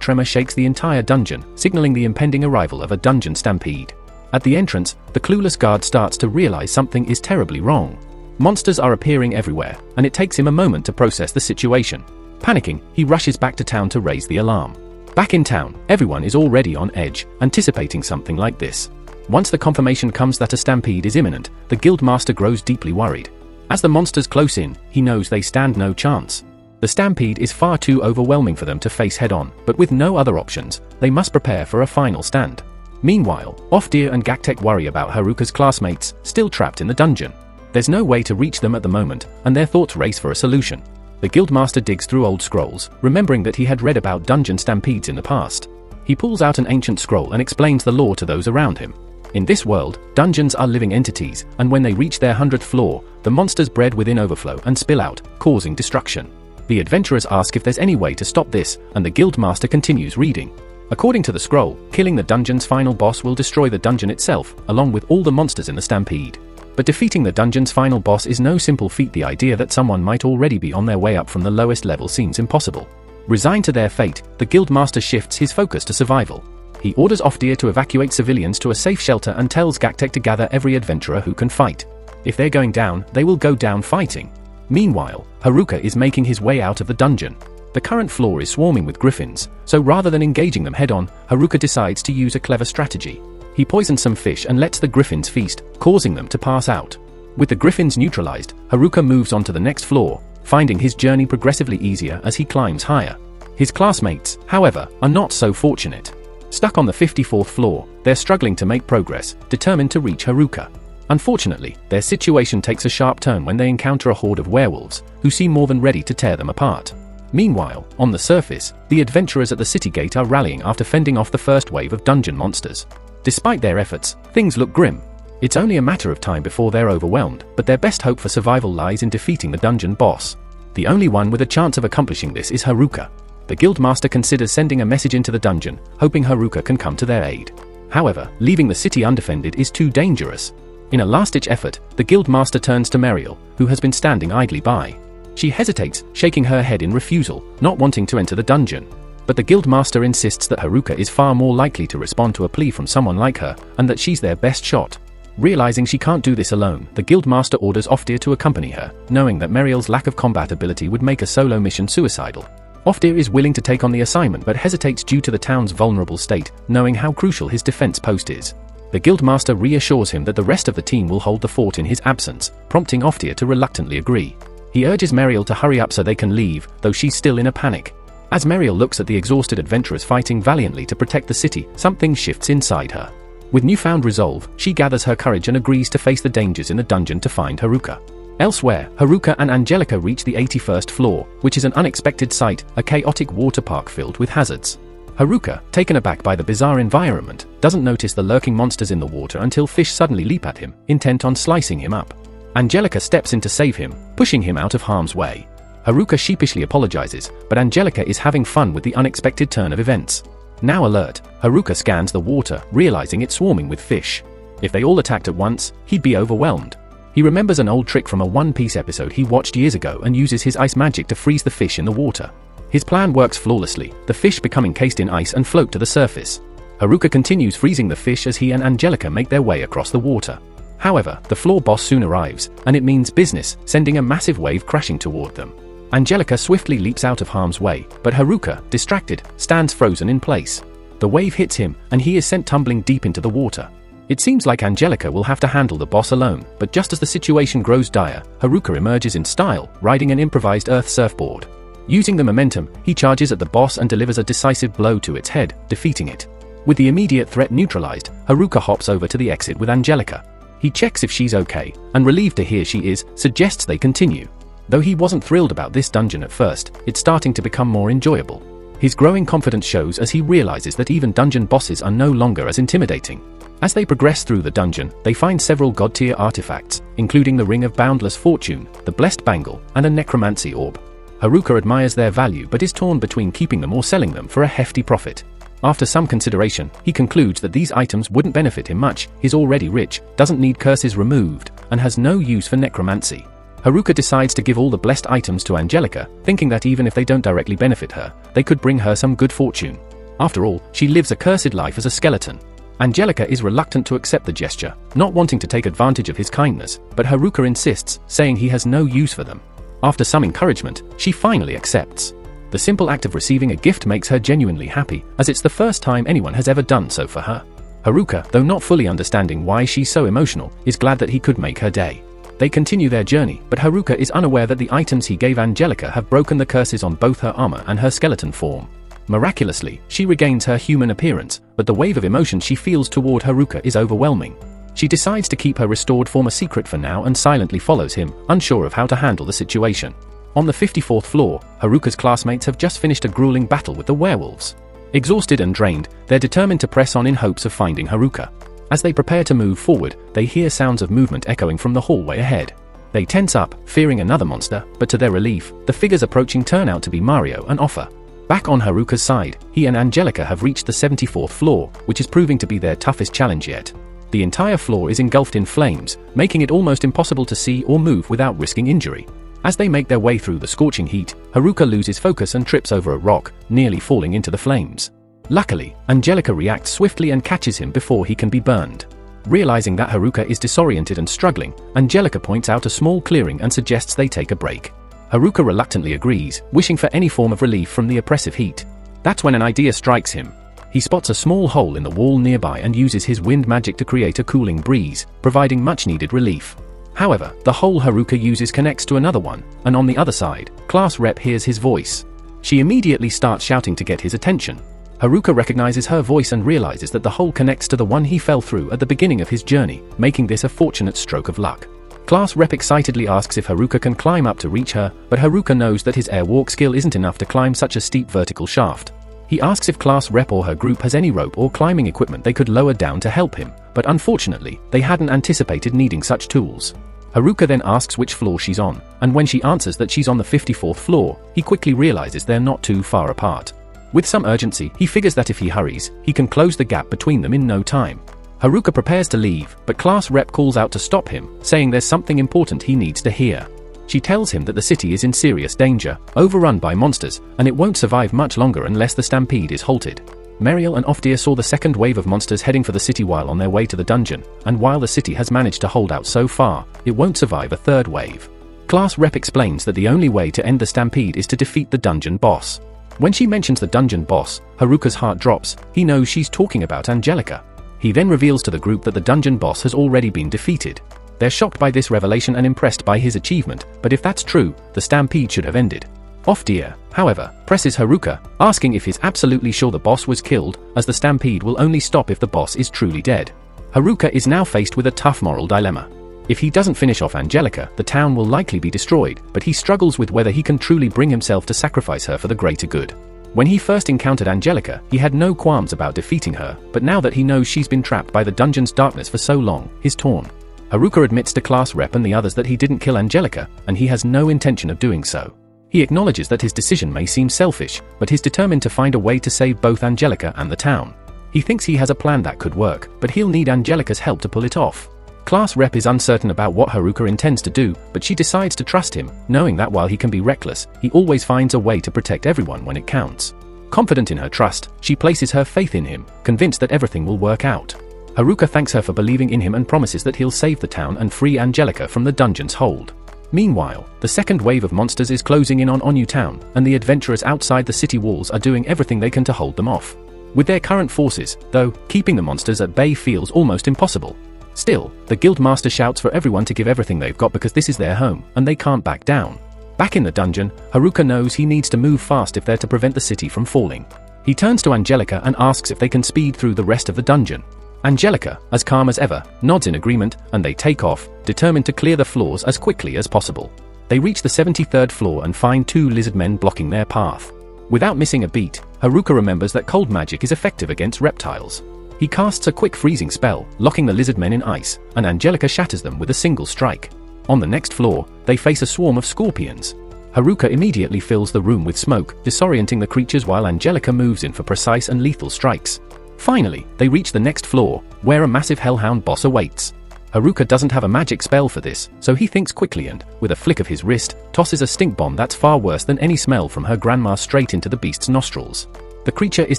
tremor shakes the entire dungeon, signaling the impending arrival of a dungeon stampede. At the entrance, the clueless guard starts to realize something is terribly wrong. Monsters are appearing everywhere, and it takes him a moment to process the situation. Panicking, he rushes back to town to raise the alarm. Back in town, everyone is already on edge, anticipating something like this. Once the confirmation comes that a stampede is imminent, the guildmaster grows deeply worried. As the monsters close in, he knows they stand no chance. The stampede is far too overwhelming for them to face head-on, but with no other options, they must prepare for a final stand. Meanwhile, Off-Deer and Gaktek worry about Haruka's classmates, still trapped in the dungeon. There's no way to reach them at the moment, and their thoughts race for a solution. The guildmaster digs through old scrolls, remembering that he had read about dungeon stampedes in the past. He pulls out an ancient scroll and explains the lore to those around him. In this world, dungeons are living entities, and when they reach their 100th floor, the monsters bred within overflow and spill out, causing destruction. The adventurers ask if there's any way to stop this, and the guildmaster continues reading. According to the scroll, killing the dungeon's final boss will destroy the dungeon itself, along with all the monsters in the stampede. But defeating the dungeon's final boss is no simple feat. The idea that someone might already be on their way up from the lowest level seems impossible. Resigned to their fate, the guildmaster shifts his focus to survival. He orders Ofdir to evacuate civilians to a safe shelter and tells Gaktek to gather every adventurer who can fight. If they're going down, they will go down fighting. Meanwhile, Haruka is making his way out of the dungeon. The current floor is swarming with griffins, so rather than engaging them head-on, Haruka decides to use a clever strategy. He poisons some fish and lets the griffins feast, causing them to pass out. With the griffins neutralized, Haruka moves on to the next floor, finding his journey progressively easier as he climbs higher. His classmates, however, are not so fortunate. Stuck on the 54th floor, they're struggling to make progress, determined to reach Haruka. Unfortunately, their situation takes a sharp turn when they encounter a horde of werewolves, who seem more than ready to tear them apart. Meanwhile, on the surface, the adventurers at the city gate are rallying after fending off the first wave of dungeon monsters. Despite their efforts, things look grim. It's only a matter of time before they're overwhelmed, but their best hope for survival lies in defeating the dungeon boss. The only one with a chance of accomplishing this is Haruka. The guildmaster considers sending a message into the dungeon, hoping Haruka can come to their aid. However, leaving the city undefended is too dangerous. In a last-ditch effort, the guildmaster turns to Meriel, who has been standing idly by. She hesitates, shaking her head in refusal, not wanting to enter the dungeon. But the guildmaster insists that Haruka is far more likely to respond to a plea from someone like her, and that she's their best shot. Realizing she can't do this alone, the guildmaster orders Ofdir to accompany her, knowing that Meriel's lack of combat ability would make a solo mission suicidal. Ofdir is willing to take on the assignment but hesitates due to the town's vulnerable state, knowing how crucial his defense post is. The guildmaster reassures him that the rest of the team will hold the fort in his absence, prompting Ofdir to reluctantly agree. He urges Meriel to hurry up so they can leave, though she's still in a panic. As Meriel looks at the exhausted adventurers fighting valiantly to protect the city, something shifts inside her. With newfound resolve, she gathers her courage and agrees to face the dangers in the dungeon to find Haruka. Elsewhere, Haruka and Angelica reach the 81st floor, which is an unexpected sight, a chaotic water park filled with hazards. Haruka, taken aback by the bizarre environment, doesn't notice the lurking monsters in the water until fish suddenly leap at him, intent on slicing him up. Angelica steps in to save him, pushing him out of harm's way. Haruka sheepishly apologizes, but Angelica is having fun with the unexpected turn of events. Now alert, Haruka scans the water, realizing it's swarming with fish. If they all attacked at once, he'd be overwhelmed. He remembers an old trick from a One Piece episode he watched years ago and uses his ice magic to freeze the fish in the water. His plan works flawlessly, the fish become encased in ice and float to the surface. Haruka continues freezing the fish as he and Angelica make their way across the water. However, the floor boss soon arrives, and it means business, sending a massive wave crashing toward them. Angelica swiftly leaps out of harm's way, but Haruka, distracted, stands frozen in place. The wave hits him, and he is sent tumbling deep into the water. It seems like Angelica will have to handle the boss alone, but just as the situation grows dire, Haruka emerges in style, riding an improvised earth surfboard. Using the momentum, he charges at the boss and delivers a decisive blow to its head, defeating it. With the immediate threat neutralized, Haruka hops over to the exit with Angelica. He checks if she's okay, and relieved to hear she is, suggests they continue. Though he wasn't thrilled about this dungeon at first, it's starting to become more enjoyable. His growing confidence shows as he realizes that even dungeon bosses are no longer as intimidating. As they progress through the dungeon, they find several god-tier artifacts, including the Ring of Boundless Fortune, the Blessed Bangle, and a Necromancy Orb. Haruka admires their value but is torn between keeping them or selling them for a hefty profit. After some consideration, he concludes that these items wouldn't benefit him much, he's already rich, doesn't need curses removed, and has no use for necromancy. Haruka decides to give all the blessed items to Angelica, thinking that even if they don't directly benefit her, they could bring her some good fortune. After all, she lives a cursed life as a skeleton. Angelica is reluctant to accept the gesture, not wanting to take advantage of his kindness, but Haruka insists, saying he has no use for them. After some encouragement, she finally accepts. The simple act of receiving a gift makes her genuinely happy, as it's the first time anyone has ever done so for her. Haruka, though not fully understanding why she's so emotional, is glad that he could make her day. They continue their journey, but Haruka is unaware that the items he gave Angelica have broken the curses on both her armor and her skeleton form. Miraculously, she regains her human appearance, but the wave of emotion she feels toward Haruka is overwhelming. She decides to keep her restored form a secret for now and silently follows him, unsure of how to handle the situation. On the 54th floor, Haruka's classmates have just finished a grueling battle with the werewolves. Exhausted and drained, they're determined to press on in hopes of finding Haruka. As they prepare to move forward, they hear sounds of movement echoing from the hallway ahead. They tense up, fearing another monster, but to their relief, the figures approaching turn out to be Mario and Offa. Back on Haruka's side, he and Angelica have reached the 74th floor, which is proving to be their toughest challenge yet. The entire floor is engulfed in flames, making it almost impossible to see or move without risking injury. As they make their way through the scorching heat, Haruka loses focus and trips over a rock, nearly falling into the flames. Luckily, Angelica reacts swiftly and catches him before he can be burned. Realizing that Haruka is disoriented and struggling, Angelica points out a small clearing and suggests they take a break. Haruka reluctantly agrees, wishing for any form of relief from the oppressive heat. That's when an idea strikes him. He spots a small hole in the wall nearby and uses his wind magic to create a cooling breeze, providing much-needed relief. However, the hole Haruka uses connects to another one, and on the other side, Class Rep hears his voice. She immediately starts shouting to get his attention. Haruka recognizes her voice and realizes that the hole connects to the one he fell through at the beginning of his journey, making this a fortunate stroke of luck. Class Rep excitedly asks if Haruka can climb up to reach her, but Haruka knows that his airwalk skill isn't enough to climb such a steep vertical shaft. He asks if Class Rep or her group has any rope or climbing equipment they could lower down to help him, but unfortunately, they hadn't anticipated needing such tools. Haruka then asks which floor she's on, and when she answers that she's on the 54th floor, he quickly realizes they're not too far apart. With some urgency, he figures that if he hurries, he can close the gap between them in no time. Haruka prepares to leave, but Class Rep calls out to stop him, saying there's something important he needs to hear. She tells him that the city is in serious danger, overrun by monsters, and it won't survive much longer unless the stampede is halted. Meriel and Ofdir saw the second wave of monsters heading for the city while on their way to the dungeon, and while the city has managed to hold out so far, it won't survive a third wave. Class Rep explains that the only way to end the stampede is to defeat the dungeon boss. When she mentions the dungeon boss, Haruka's heart drops. He knows she's talking about Angelica. He then reveals to the group that the dungeon boss has already been defeated. They're shocked by this revelation and impressed by his achievement, but if that's true, the stampede should have ended. Ofdir, however, presses Haruka, asking if he's absolutely sure the boss was killed, as the stampede will only stop if the boss is truly dead. Haruka is now faced with a tough moral dilemma. If he doesn't finish off Angelica, the town will likely be destroyed, but he struggles with whether he can truly bring himself to sacrifice her for the greater good. When he first encountered Angelica, he had no qualms about defeating her, but now that he knows she's been trapped by the dungeon's darkness for so long, he's torn. Haruka admits to Class Rep and the others that he didn't kill Angelica, and he has no intention of doing so. He acknowledges that his decision may seem selfish, but he's determined to find a way to save both Angelica and the town. He thinks he has a plan that could work, but he'll need Angelica's help to pull it off. Class Rep is uncertain about what Haruka intends to do, but she decides to trust him, knowing that while he can be reckless, he always finds a way to protect everyone when it counts. Confident in her trust, she places her faith in him, convinced that everything will work out. Haruka thanks her for believing in him and promises that he'll save the town and free Angelica from the dungeon's hold. Meanwhile, the second wave of monsters is closing in on Omui town, and the adventurers outside the city walls are doing everything they can to hold them off. With their current forces, though, keeping the monsters at bay feels almost impossible. Still, the guildmaster shouts for everyone to give everything they've got because this is their home, and they can't back down. Back in the dungeon, Haruka knows he needs to move fast if they're to prevent the city from falling. He turns to Angelica and asks if they can speed through the rest of the dungeon. Angelica, as calm as ever, nods in agreement, and they take off, determined to clear the floors as quickly as possible. They reach the 73rd floor and find two lizard men blocking their path. Without missing a beat, Haruka remembers that cold magic is effective against reptiles. He casts a quick freezing spell, locking the lizard men in ice, and Angelica shatters them with a single strike. On the next floor, they face a swarm of scorpions. Haruka immediately fills the room with smoke, disorienting the creatures while Angelica moves in for precise and lethal strikes. Finally, they reach the next floor, where a massive hellhound boss awaits. Haruka doesn't have a magic spell for this, so he thinks quickly and, with a flick of his wrist, tosses a stink bomb that's far worse than any smell from her grandma straight into the beast's nostrils. The creature is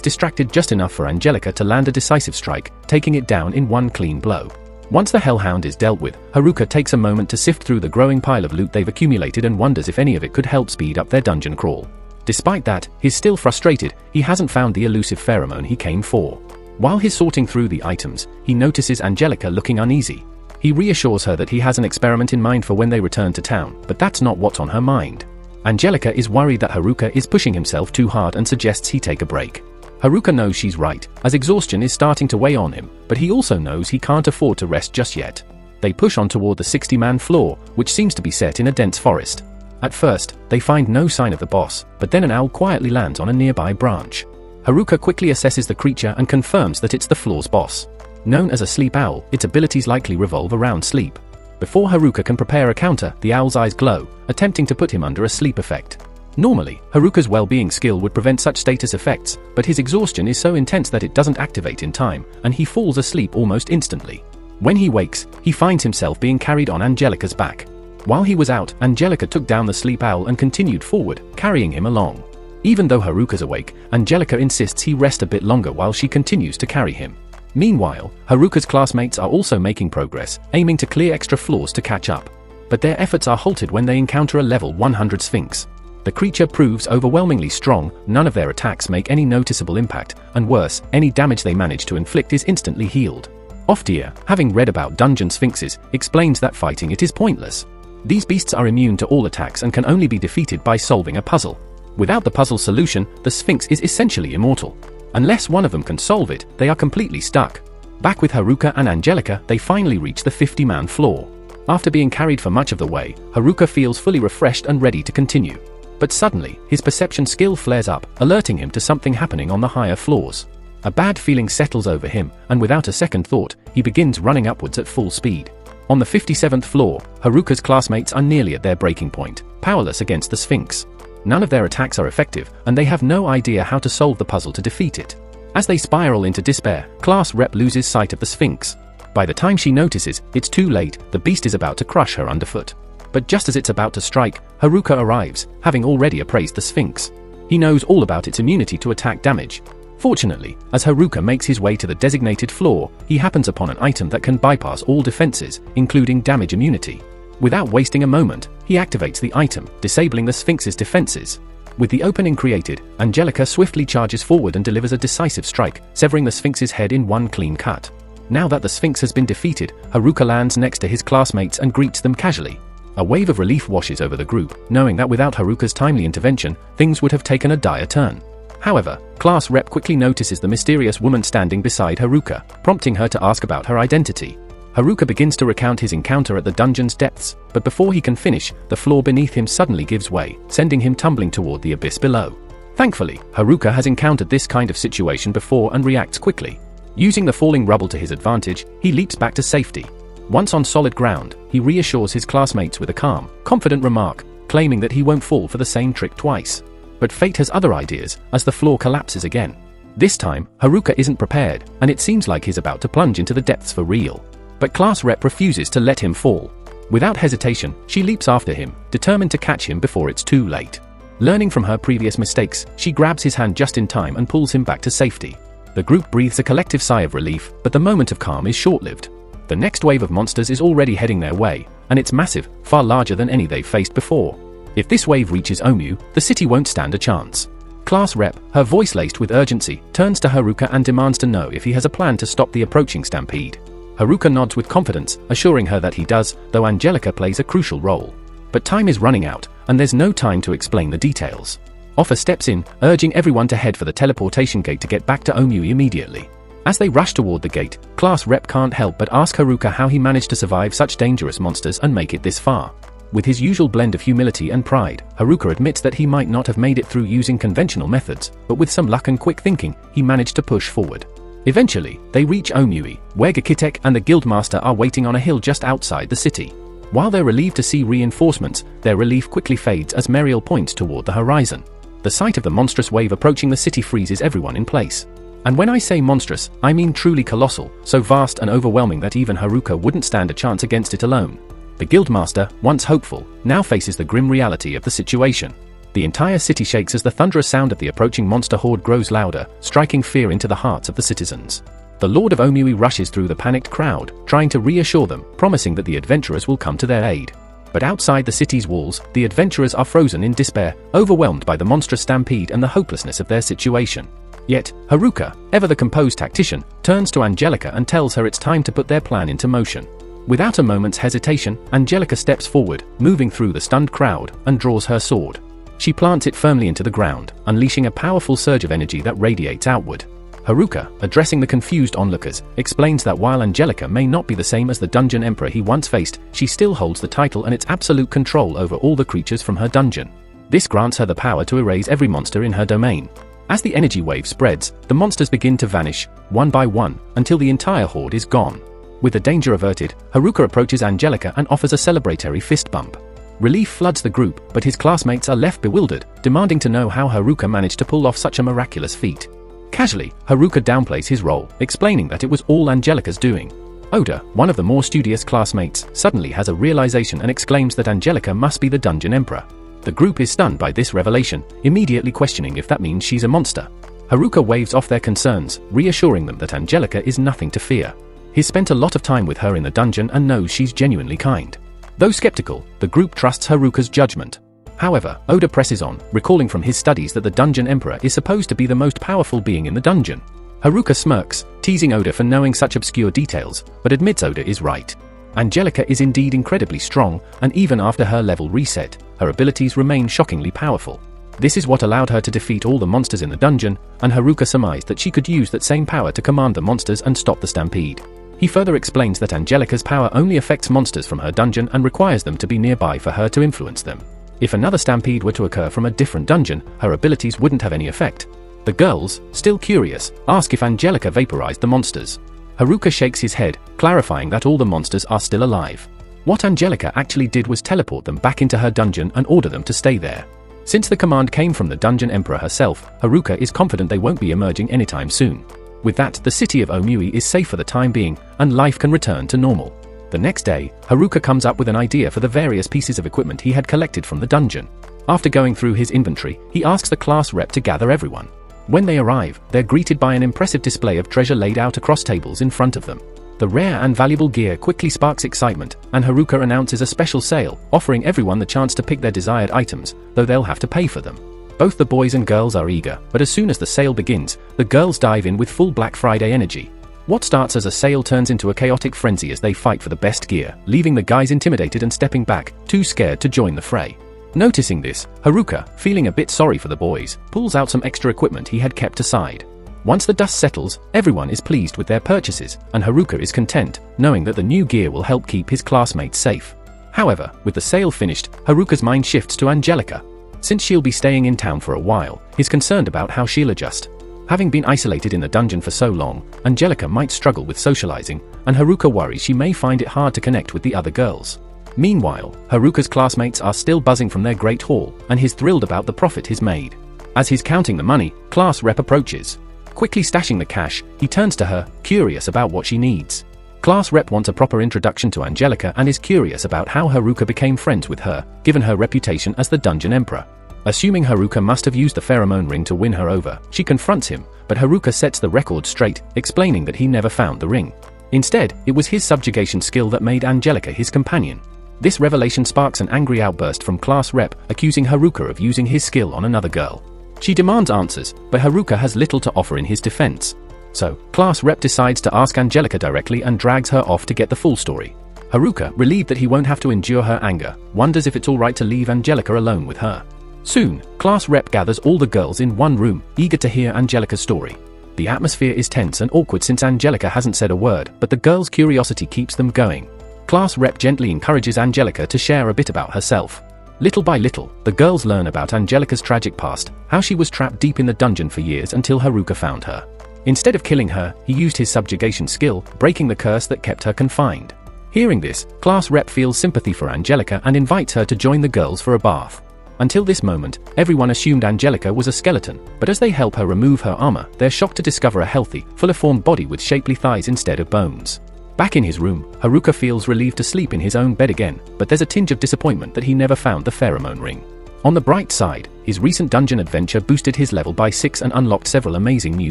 distracted just enough for Angelica to land a decisive strike, taking it down in one clean blow. Once the hellhound is dealt with, Haruka takes a moment to sift through the growing pile of loot they've accumulated and wonders if any of it could help speed up their dungeon crawl. Despite that, he's still frustrated. He hasn't found the elusive pheromone he came for. While he's sorting through the items, he notices Angelica looking uneasy. He reassures her that he has an experiment in mind for when they return to town, but that's not what's on her mind. Angelica is worried that Haruka is pushing himself too hard and suggests he take a break. Haruka knows she's right, as exhaustion is starting to weigh on him, but he also knows he can't afford to rest just yet. They push on toward the 60-man floor, which seems to be set in a dense forest. At first, they find no sign of the boss, but then an owl quietly lands on a nearby branch. Haruka quickly assesses the creature and confirms that it's the floor's boss. Known as a sleep owl, its abilities likely revolve around sleep. Before Haruka can prepare a counter, the owl's eyes glow, attempting to put him under a sleep effect. Normally, Haruka's well-being skill would prevent such status effects, but his exhaustion is so intense that it doesn't activate in time, and he falls asleep almost instantly. When he wakes, he finds himself being carried on Angelica's back. While he was out, Angelica took down the sleep owl and continued forward, carrying him along. Even though Haruka's awake, Angelica insists he rest a bit longer while she continues to carry him. Meanwhile, Haruka's classmates are also making progress, aiming to clear extra floors to catch up. But their efforts are halted when they encounter a level 100 Sphinx. The creature proves overwhelmingly strong, none of their attacks make any noticeable impact, and worse, any damage they manage to inflict is instantly healed. Oftia, having read about dungeon sphinxes, explains that fighting it is pointless. These beasts are immune to all attacks and can only be defeated by solving a puzzle. Without the puzzle solution, the sphinx is essentially immortal. Unless one of them can solve it, they are completely stuck. Back with Haruka and Angelica, they finally reach the 50-man floor. After being carried for much of the way, Haruka feels fully refreshed and ready to continue. But suddenly, his perception skill flares up, alerting him to something happening on the higher floors. A bad feeling settles over him, and without a second thought, he begins running upwards at full speed. On the 57th floor, Haruka's classmates are nearly at their breaking point, powerless against the Sphinx. None of their attacks are effective, and they have no idea how to solve the puzzle to defeat it. As they spiral into despair, Class Rep loses sight of the Sphinx. By the time she notices, it's too late, the beast is about to crush her underfoot. But just as it's about to strike, Haruka arrives, having already appraised the Sphinx. He knows all about its immunity to attack damage. Fortunately, as Haruka makes his way to the designated floor, he happens upon an item that can bypass all defenses, including damage immunity. Without wasting a moment, he activates the item, disabling the Sphinx's defenses. With the opening created, Angelica swiftly charges forward and delivers a decisive strike, severing the Sphinx's head in one clean cut. Now that the Sphinx has been defeated, Haruka lands next to his classmates and greets them casually. A wave of relief washes over the group, knowing that without Haruka's timely intervention, things would have taken a dire turn. However, Class Rep quickly notices the mysterious woman standing beside Haruka, prompting her to ask about her identity. Haruka begins to recount his encounter at the dungeon's depths, but before he can finish, the floor beneath him suddenly gives way, sending him tumbling toward the abyss below. Thankfully, Haruka has encountered this kind of situation before and reacts quickly. Using the falling rubble to his advantage, he leaps back to safety. Once on solid ground, he reassures his classmates with a calm, confident remark, claiming that he won't fall for the same trick twice. But fate has other ideas, as the floor collapses again. This time, Haruka isn't prepared, and it seems like he's about to plunge into the depths for real. But Class Rep refuses to let him fall. Without hesitation, she leaps after him, determined to catch him before it's too late. Learning from her previous mistakes, she grabs his hand just in time and pulls him back to safety. The group breathes a collective sigh of relief, but the moment of calm is short-lived. The next wave of monsters is already heading their way, and it's massive, far larger than any they've faced before. If this wave reaches Omui, the city won't stand a chance. Class Rep, her voice laced with urgency, turns to Haruka and demands to know if he has a plan to stop the approaching stampede. Haruka nods with confidence, assuring her that he does, though Angelica plays a crucial role. But time is running out, and there's no time to explain the details. Offa steps in, urging everyone to head for the teleportation gate to get back to Omui immediately. As they rush toward the gate, Class Rep can't help but ask Haruka how he managed to survive such dangerous monsters and make it this far. With his usual blend of humility and pride, Haruka admits that he might not have made it through using conventional methods, but with some luck and quick thinking, he managed to push forward. Eventually, they reach Omui, where Gakitek and the Guildmaster are waiting on a hill just outside the city. While they're relieved to see reinforcements, their relief quickly fades as Meriel points toward the horizon. The sight of the monstrous wave approaching the city freezes everyone in place. And when I say monstrous, I mean truly colossal, so vast and overwhelming that even Haruka wouldn't stand a chance against it alone. The Guildmaster, once hopeful, now faces the grim reality of the situation. The entire city shakes as the thunderous sound of the approaching monster horde grows louder, striking fear into the hearts of the citizens. The Lord of Omui rushes through the panicked crowd, trying to reassure them, promising that the adventurers will come to their aid. But outside the city's walls, the adventurers are frozen in despair, overwhelmed by the monstrous stampede and the hopelessness of their situation. Yet, Haruka, ever the composed tactician, turns to Angelica and tells her it's time to put their plan into motion. Without a moment's hesitation, Angelica steps forward, moving through the stunned crowd, and draws her sword. She plants it firmly into the ground, unleashing a powerful surge of energy that radiates outward. Haruka, addressing the confused onlookers, explains that while Angelica may not be the same as the dungeon emperor he once faced, she still holds the title and its absolute control over all the creatures from her dungeon. This grants her the power to erase every monster in her domain. As the energy wave spreads, the monsters begin to vanish, one by one, until the entire horde is gone. With the danger averted, Haruka approaches Angelica and offers a celebratory fist bump. Relief floods the group, but his classmates are left bewildered, demanding to know how Haruka managed to pull off such a miraculous feat. Casually, Haruka downplays his role, explaining that it was all Angelica's doing. Oda, one of the more studious classmates, suddenly has a realization and exclaims that Angelica must be the Dungeon Emperor. The group is stunned by this revelation, immediately questioning if that means she's a monster. Haruka waves off their concerns, reassuring them that Angelica is nothing to fear. He's spent a lot of time with her in the dungeon and knows she's genuinely kind. Though skeptical, the group trusts Haruka's judgment. However, Oda presses on, recalling from his studies that the Dungeon Emperor is supposed to be the most powerful being in the dungeon. Haruka smirks, teasing Oda for knowing such obscure details, but admits Oda is right. Angelica is indeed incredibly strong, and even after her level reset, her abilities remain shockingly powerful. This is what allowed her to defeat all the monsters in the dungeon, and Haruka surmised that she could use that same power to command the monsters and stop the stampede. He further explains that Angelica's power only affects monsters from her dungeon and requires them to be nearby for her to influence them. If another stampede were to occur from a different dungeon, her abilities wouldn't have any effect. The girls, still curious, ask if Angelica vaporized the monsters. Haruka shakes his head, clarifying that all the monsters are still alive. What Angelica actually did was teleport them back into her dungeon and order them to stay there. Since the command came from the Dungeon Emperor herself, Haruka is confident they won't be emerging anytime soon. With that, the city of Omui is safe for the time being, and life can return to normal. The next day, Haruka comes up with an idea for the various pieces of equipment he had collected from the dungeon. After going through his inventory, he asks the class rep to gather everyone. When they arrive, they're greeted by an impressive display of treasure laid out across tables in front of them. The rare and valuable gear quickly sparks excitement, and Haruka announces a special sale, offering everyone the chance to pick their desired items, though they'll have to pay for them. Both the boys and girls are eager, but as soon as the sale begins, the girls dive in with full Black Friday energy. What starts as a sale turns into a chaotic frenzy as they fight for the best gear, leaving the guys intimidated and stepping back, too scared to join the fray. Noticing this, Haruka, feeling a bit sorry for the boys, pulls out some extra equipment he had kept aside. Once the dust settles, everyone is pleased with their purchases, and Haruka is content, knowing that the new gear will help keep his classmates safe. However, with the sale finished, Haruka's mind shifts to Angelica. Since she'll be staying in town for a while, he's concerned about how she'll adjust. Having been isolated in the dungeon for so long, Angelica might struggle with socializing, and Haruka worries she may find it hard to connect with the other girls. Meanwhile, Haruka's classmates are still buzzing from their great haul, and he's thrilled about the profit he's made. As he's counting the money, class rep approaches. Quickly stashing the cash, he turns to her, curious about what she needs. Class rep wants a proper introduction to Angelica and is curious about how Haruka became friends with her, given her reputation as the Dungeon Emperor. Assuming Haruka must have used the pheromone ring to win her over, she confronts him, but Haruka sets the record straight, explaining that he never found the ring. Instead, it was his subjugation skill that made Angelica his companion. This revelation sparks an angry outburst from class rep, accusing Haruka of using his skill on another girl. She demands answers, but Haruka has little to offer in his defense. So, class rep decides to ask Angelica directly and drags her off to get the full story. Haruka, relieved that he won't have to endure her anger, wonders if it's alright to leave Angelica alone with her. Soon, class rep gathers all the girls in one room, eager to hear Angelica's story. The atmosphere is tense and awkward since Angelica hasn't said a word, but the girls' curiosity keeps them going. Class rep gently encourages Angelica to share a bit about herself. Little by little, the girls learn about Angelica's tragic past, how she was trapped deep in the dungeon for years until Haruka found her. Instead of killing her, he used his subjugation skill, breaking the curse that kept her confined. Hearing this, class rep feels sympathy for Angelica and invites her to join the girls for a bath. Until this moment, everyone assumed Angelica was a skeleton, but as they help her remove her armor, they're shocked to discover a healthy, fully-formed body with shapely thighs instead of bones. Back in his room, Haruka feels relieved to sleep in his own bed again, but there's a tinge of disappointment that he never found the pheromone ring. On the bright side, his recent dungeon adventure boosted his level by 6 and unlocked several amazing new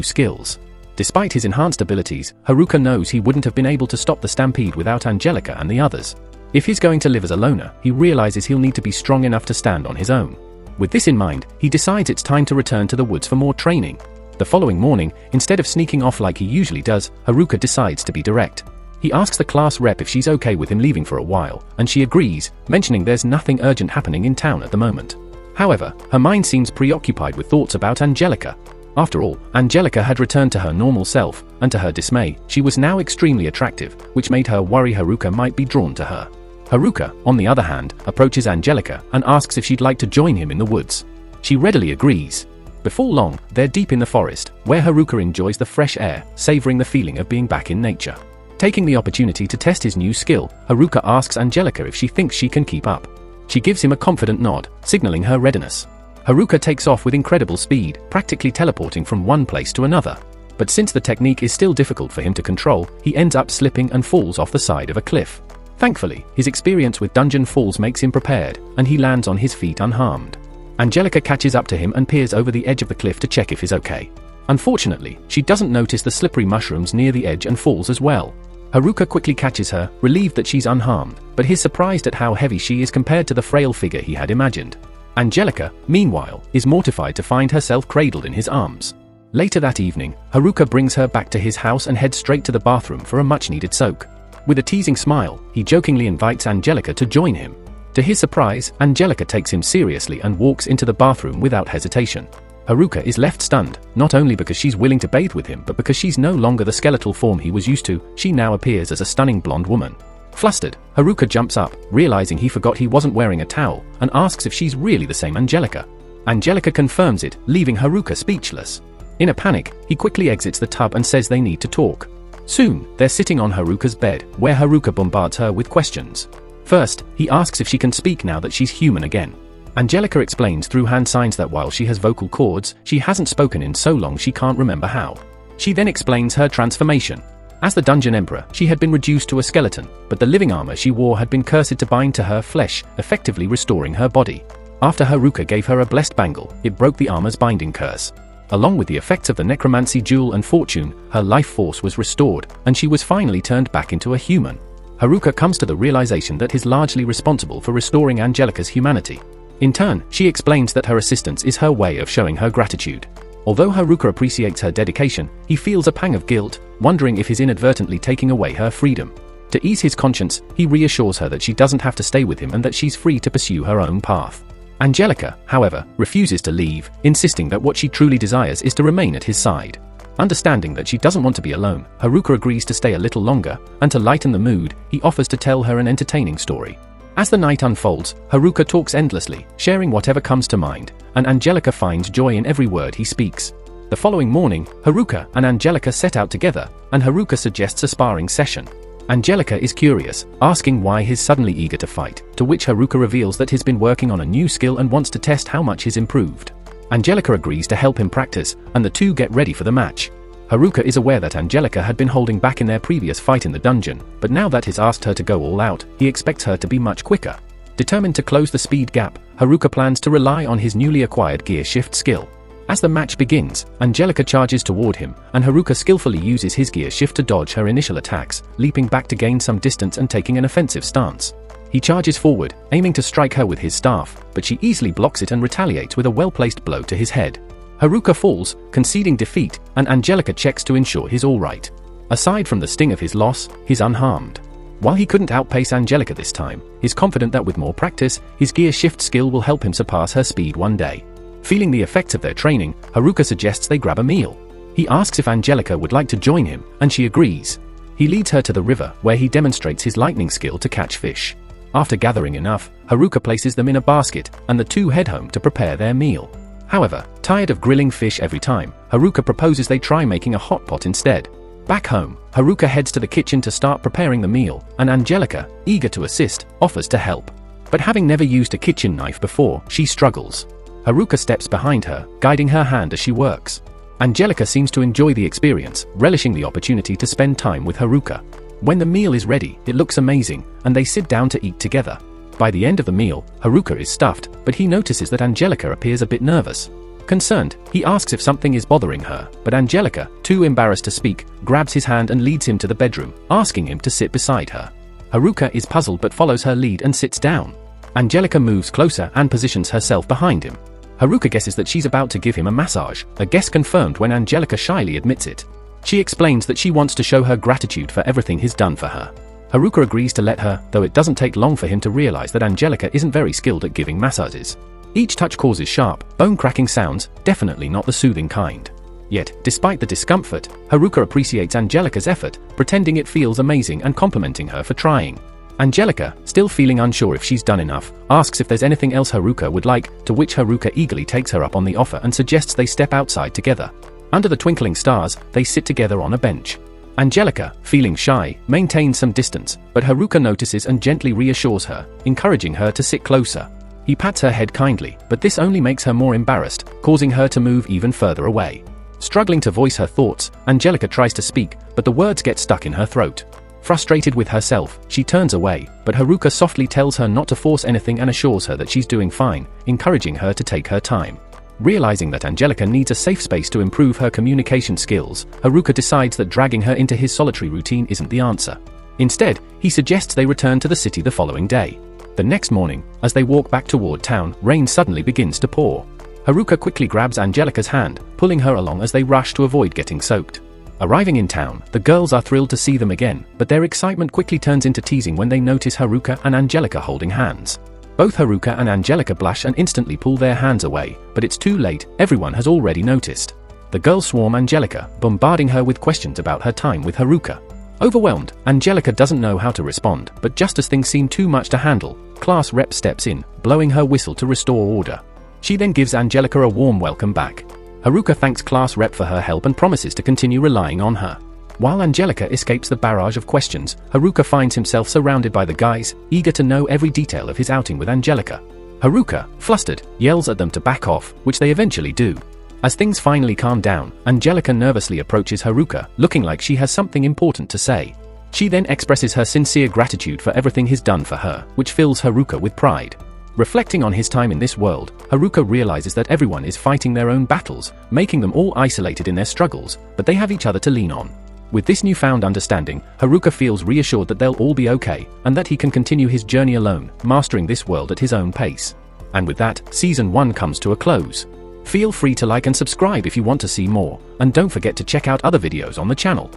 skills. Despite his enhanced abilities, Haruka knows he wouldn't have been able to stop the stampede without Angelica and the others. If he's going to live as a loner, he realizes he'll need to be strong enough to stand on his own. With this in mind, he decides it's time to return to the woods for more training. The following morning, instead of sneaking off like he usually does, Haruka decides to be direct. He asks the class rep if she's okay with him leaving for a while, and she agrees, mentioning there's nothing urgent happening in town at the moment. However, her mind seems preoccupied with thoughts about Angelica. After all, Angelica had returned to her normal self, and to her dismay, she was now extremely attractive, which made her worry Haruka might be drawn to her. Haruka, on the other hand, approaches Angelica and asks if she'd like to join him in the woods. She readily agrees. Before long, they're deep in the forest, where Haruka enjoys the fresh air, savoring the feeling of being back in nature. Taking the opportunity to test his new skill, Haruka asks Angelica if she thinks she can keep up. She gives him a confident nod, signaling her readiness. Haruka takes off with incredible speed, practically teleporting from one place to another. But since the technique is still difficult for him to control, he ends up slipping and falls off the side of a cliff. Thankfully, his experience with dungeon falls makes him prepared, and he lands on his feet unharmed. Angelica catches up to him and peers over the edge of the cliff to check if he's okay. Unfortunately, she doesn't notice the slippery mushrooms near the edge and falls as well. Haruka quickly catches her, relieved that she's unharmed, but he's surprised at how heavy she is compared to the frail figure he had imagined. Angelica, meanwhile, is mortified to find herself cradled in his arms. Later that evening, Haruka brings her back to his house and heads straight to the bathroom for a much-needed soak. With a teasing smile, he jokingly invites Angelica to join him. To his surprise, Angelica takes him seriously and walks into the bathroom without hesitation. Haruka is left stunned, not only because she's willing to bathe with him but because she's no longer the skeletal form he was used to. She now appears as a stunning blonde woman. Flustered, Haruka jumps up, realizing he forgot he wasn't wearing a towel, and asks if she's really the same Angelica. Angelica confirms it, leaving Haruka speechless. In a panic, he quickly exits the tub and says they need to talk. Soon, they're sitting on Haruka's bed, where Haruka bombards her with questions. First, he asks if she can speak now that she's human again. Angelica explains through hand signs that while she has vocal cords, she hasn't spoken in so long she can't remember how. She then explains her transformation. As the Dungeon Emperor, she had been reduced to a skeleton, but the living armor she wore had been cursed to bind to her flesh, effectively restoring her body. After Haruka gave her a blessed bangle, it broke the armor's binding curse. Along with the effects of the necromancy jewel and fortune, her life force was restored, and she was finally turned back into a human. Haruka comes to the realization that he's largely responsible for restoring Angelica's humanity. In turn, she explains that her assistance is her way of showing her gratitude. Although Haruka appreciates her dedication, he feels a pang of guilt, wondering if he's inadvertently taking away her freedom. To ease his conscience, he reassures her that she doesn't have to stay with him and that she's free to pursue her own path. Angelica, however, refuses to leave, insisting that what she truly desires is to remain at his side. Understanding that she doesn't want to be alone, Haruka agrees to stay a little longer, and to lighten the mood, he offers to tell her an entertaining story. As the night unfolds, Haruka talks endlessly, sharing whatever comes to mind, and Angelica finds joy in every word he speaks. The following morning, Haruka and Angelica set out together, and Haruka suggests a sparring session. Angelica is curious, asking why he's suddenly eager to fight, to which Haruka reveals that he's been working on a new skill and wants to test how much he's improved. Angelica agrees to help him practice, and the two get ready for the match. Haruka is aware that Angelica had been holding back in their previous fight in the dungeon, but now that he's asked her to go all out, he expects her to be much quicker. Determined to close the speed gap, Haruka plans to rely on his newly acquired gear shift skill. As the match begins, Angelica charges toward him, and Haruka skillfully uses his gear shift to dodge her initial attacks, leaping back to gain some distance and taking an offensive stance. He charges forward, aiming to strike her with his staff, but she easily blocks it and retaliates with a well-placed blow to his head. Haruka falls, conceding defeat, and Angelica checks to ensure he's alright. Aside from the sting of his loss, he's unharmed. While he couldn't outpace Angelica this time, he's confident that with more practice, his gear shift skill will help him surpass her speed one day. Feeling the effects of their training, Haruka suggests they grab a meal. He asks if Angelica would like to join him, and she agrees. He leads her to the river, where he demonstrates his lightning skill to catch fish. After gathering enough, Haruka places them in a basket, and the two head home to prepare their meal. However, tired of grilling fish every time, Haruka proposes they try making a hot pot instead. Back home, Haruka heads to the kitchen to start preparing the meal, and Angelica, eager to assist, offers to help. But having never used a kitchen knife before, she struggles. Haruka steps behind her, guiding her hand as she works. Angelica seems to enjoy the experience, relishing the opportunity to spend time with Haruka. When the meal is ready, it looks amazing, and they sit down to eat together. By the end of the meal, Haruka is stuffed, but he notices that Angelica appears a bit nervous. Concerned, he asks if something is bothering her, but Angelica, too embarrassed to speak, grabs his hand and leads him to the bedroom, asking him to sit beside her. Haruka is puzzled but follows her lead and sits down. Angelica moves closer and positions herself behind him. Haruka guesses that she's about to give him a massage, a guess confirmed when Angelica shyly admits it. She explains that she wants to show her gratitude for everything he's done for her. Haruka agrees to let her, though it doesn't take long for him to realize that Angelica isn't very skilled at giving massages. Each touch causes sharp, bone-cracking sounds, definitely not the soothing kind. Yet, despite the discomfort, Haruka appreciates Angelica's effort, pretending it feels amazing and complimenting her for trying. Angelica, still feeling unsure if she's done enough, asks if there's anything else Haruka would like, to which Haruka eagerly takes her up on the offer and suggests they step outside together. Under the twinkling stars, they sit together on a bench. Angelica, feeling shy, maintains some distance, but Haruka notices and gently reassures her, encouraging her to sit closer. He pats her head kindly, but this only makes her more embarrassed, causing her to move even further away. Struggling to voice her thoughts, Angelica tries to speak, but the words get stuck in her throat. Frustrated with herself, she turns away, but Haruka softly tells her not to force anything and assures her that she's doing fine, encouraging her to take her time. Realizing that Angelica needs a safe space to improve her communication skills, Haruka decides that dragging her into his solitary routine isn't the answer. Instead, he suggests they return to the city the following day. The next morning, as they walk back toward town, rain suddenly begins to pour. Haruka quickly grabs Angelica's hand, pulling her along as they rush to avoid getting soaked. Arriving in town, the girls are thrilled to see them again, but their excitement quickly turns into teasing when they notice Haruka and Angelica holding hands. Both Haruka and Angelica blush and instantly pull their hands away, but it's too late, everyone has already noticed. The girls swarm Angelica, bombarding her with questions about her time with Haruka. Overwhelmed, Angelica doesn't know how to respond, but just as things seem too much to handle, class rep steps in, blowing her whistle to restore order. She then gives Angelica a warm welcome back. Haruka thanks class rep for her help and promises to continue relying on her. While Angelica escapes the barrage of questions, Haruka finds himself surrounded by the guys, eager to know every detail of his outing with Angelica. Haruka, flustered, yells at them to back off, which they eventually do. As things finally calm down, Angelica nervously approaches Haruka, looking like she has something important to say. She then expresses her sincere gratitude for everything he's done for her, which fills Haruka with pride. Reflecting on his time in this world, Haruka realizes that everyone is fighting their own battles, making them all isolated in their struggles, but they have each other to lean on. With this newfound understanding, Haruka feels reassured that they'll all be okay, and that he can continue his journey alone, mastering this world at his own pace. And with that, Season 1 comes to a close. Feel free to like and subscribe if you want to see more, and don't forget to check out other videos on the channel.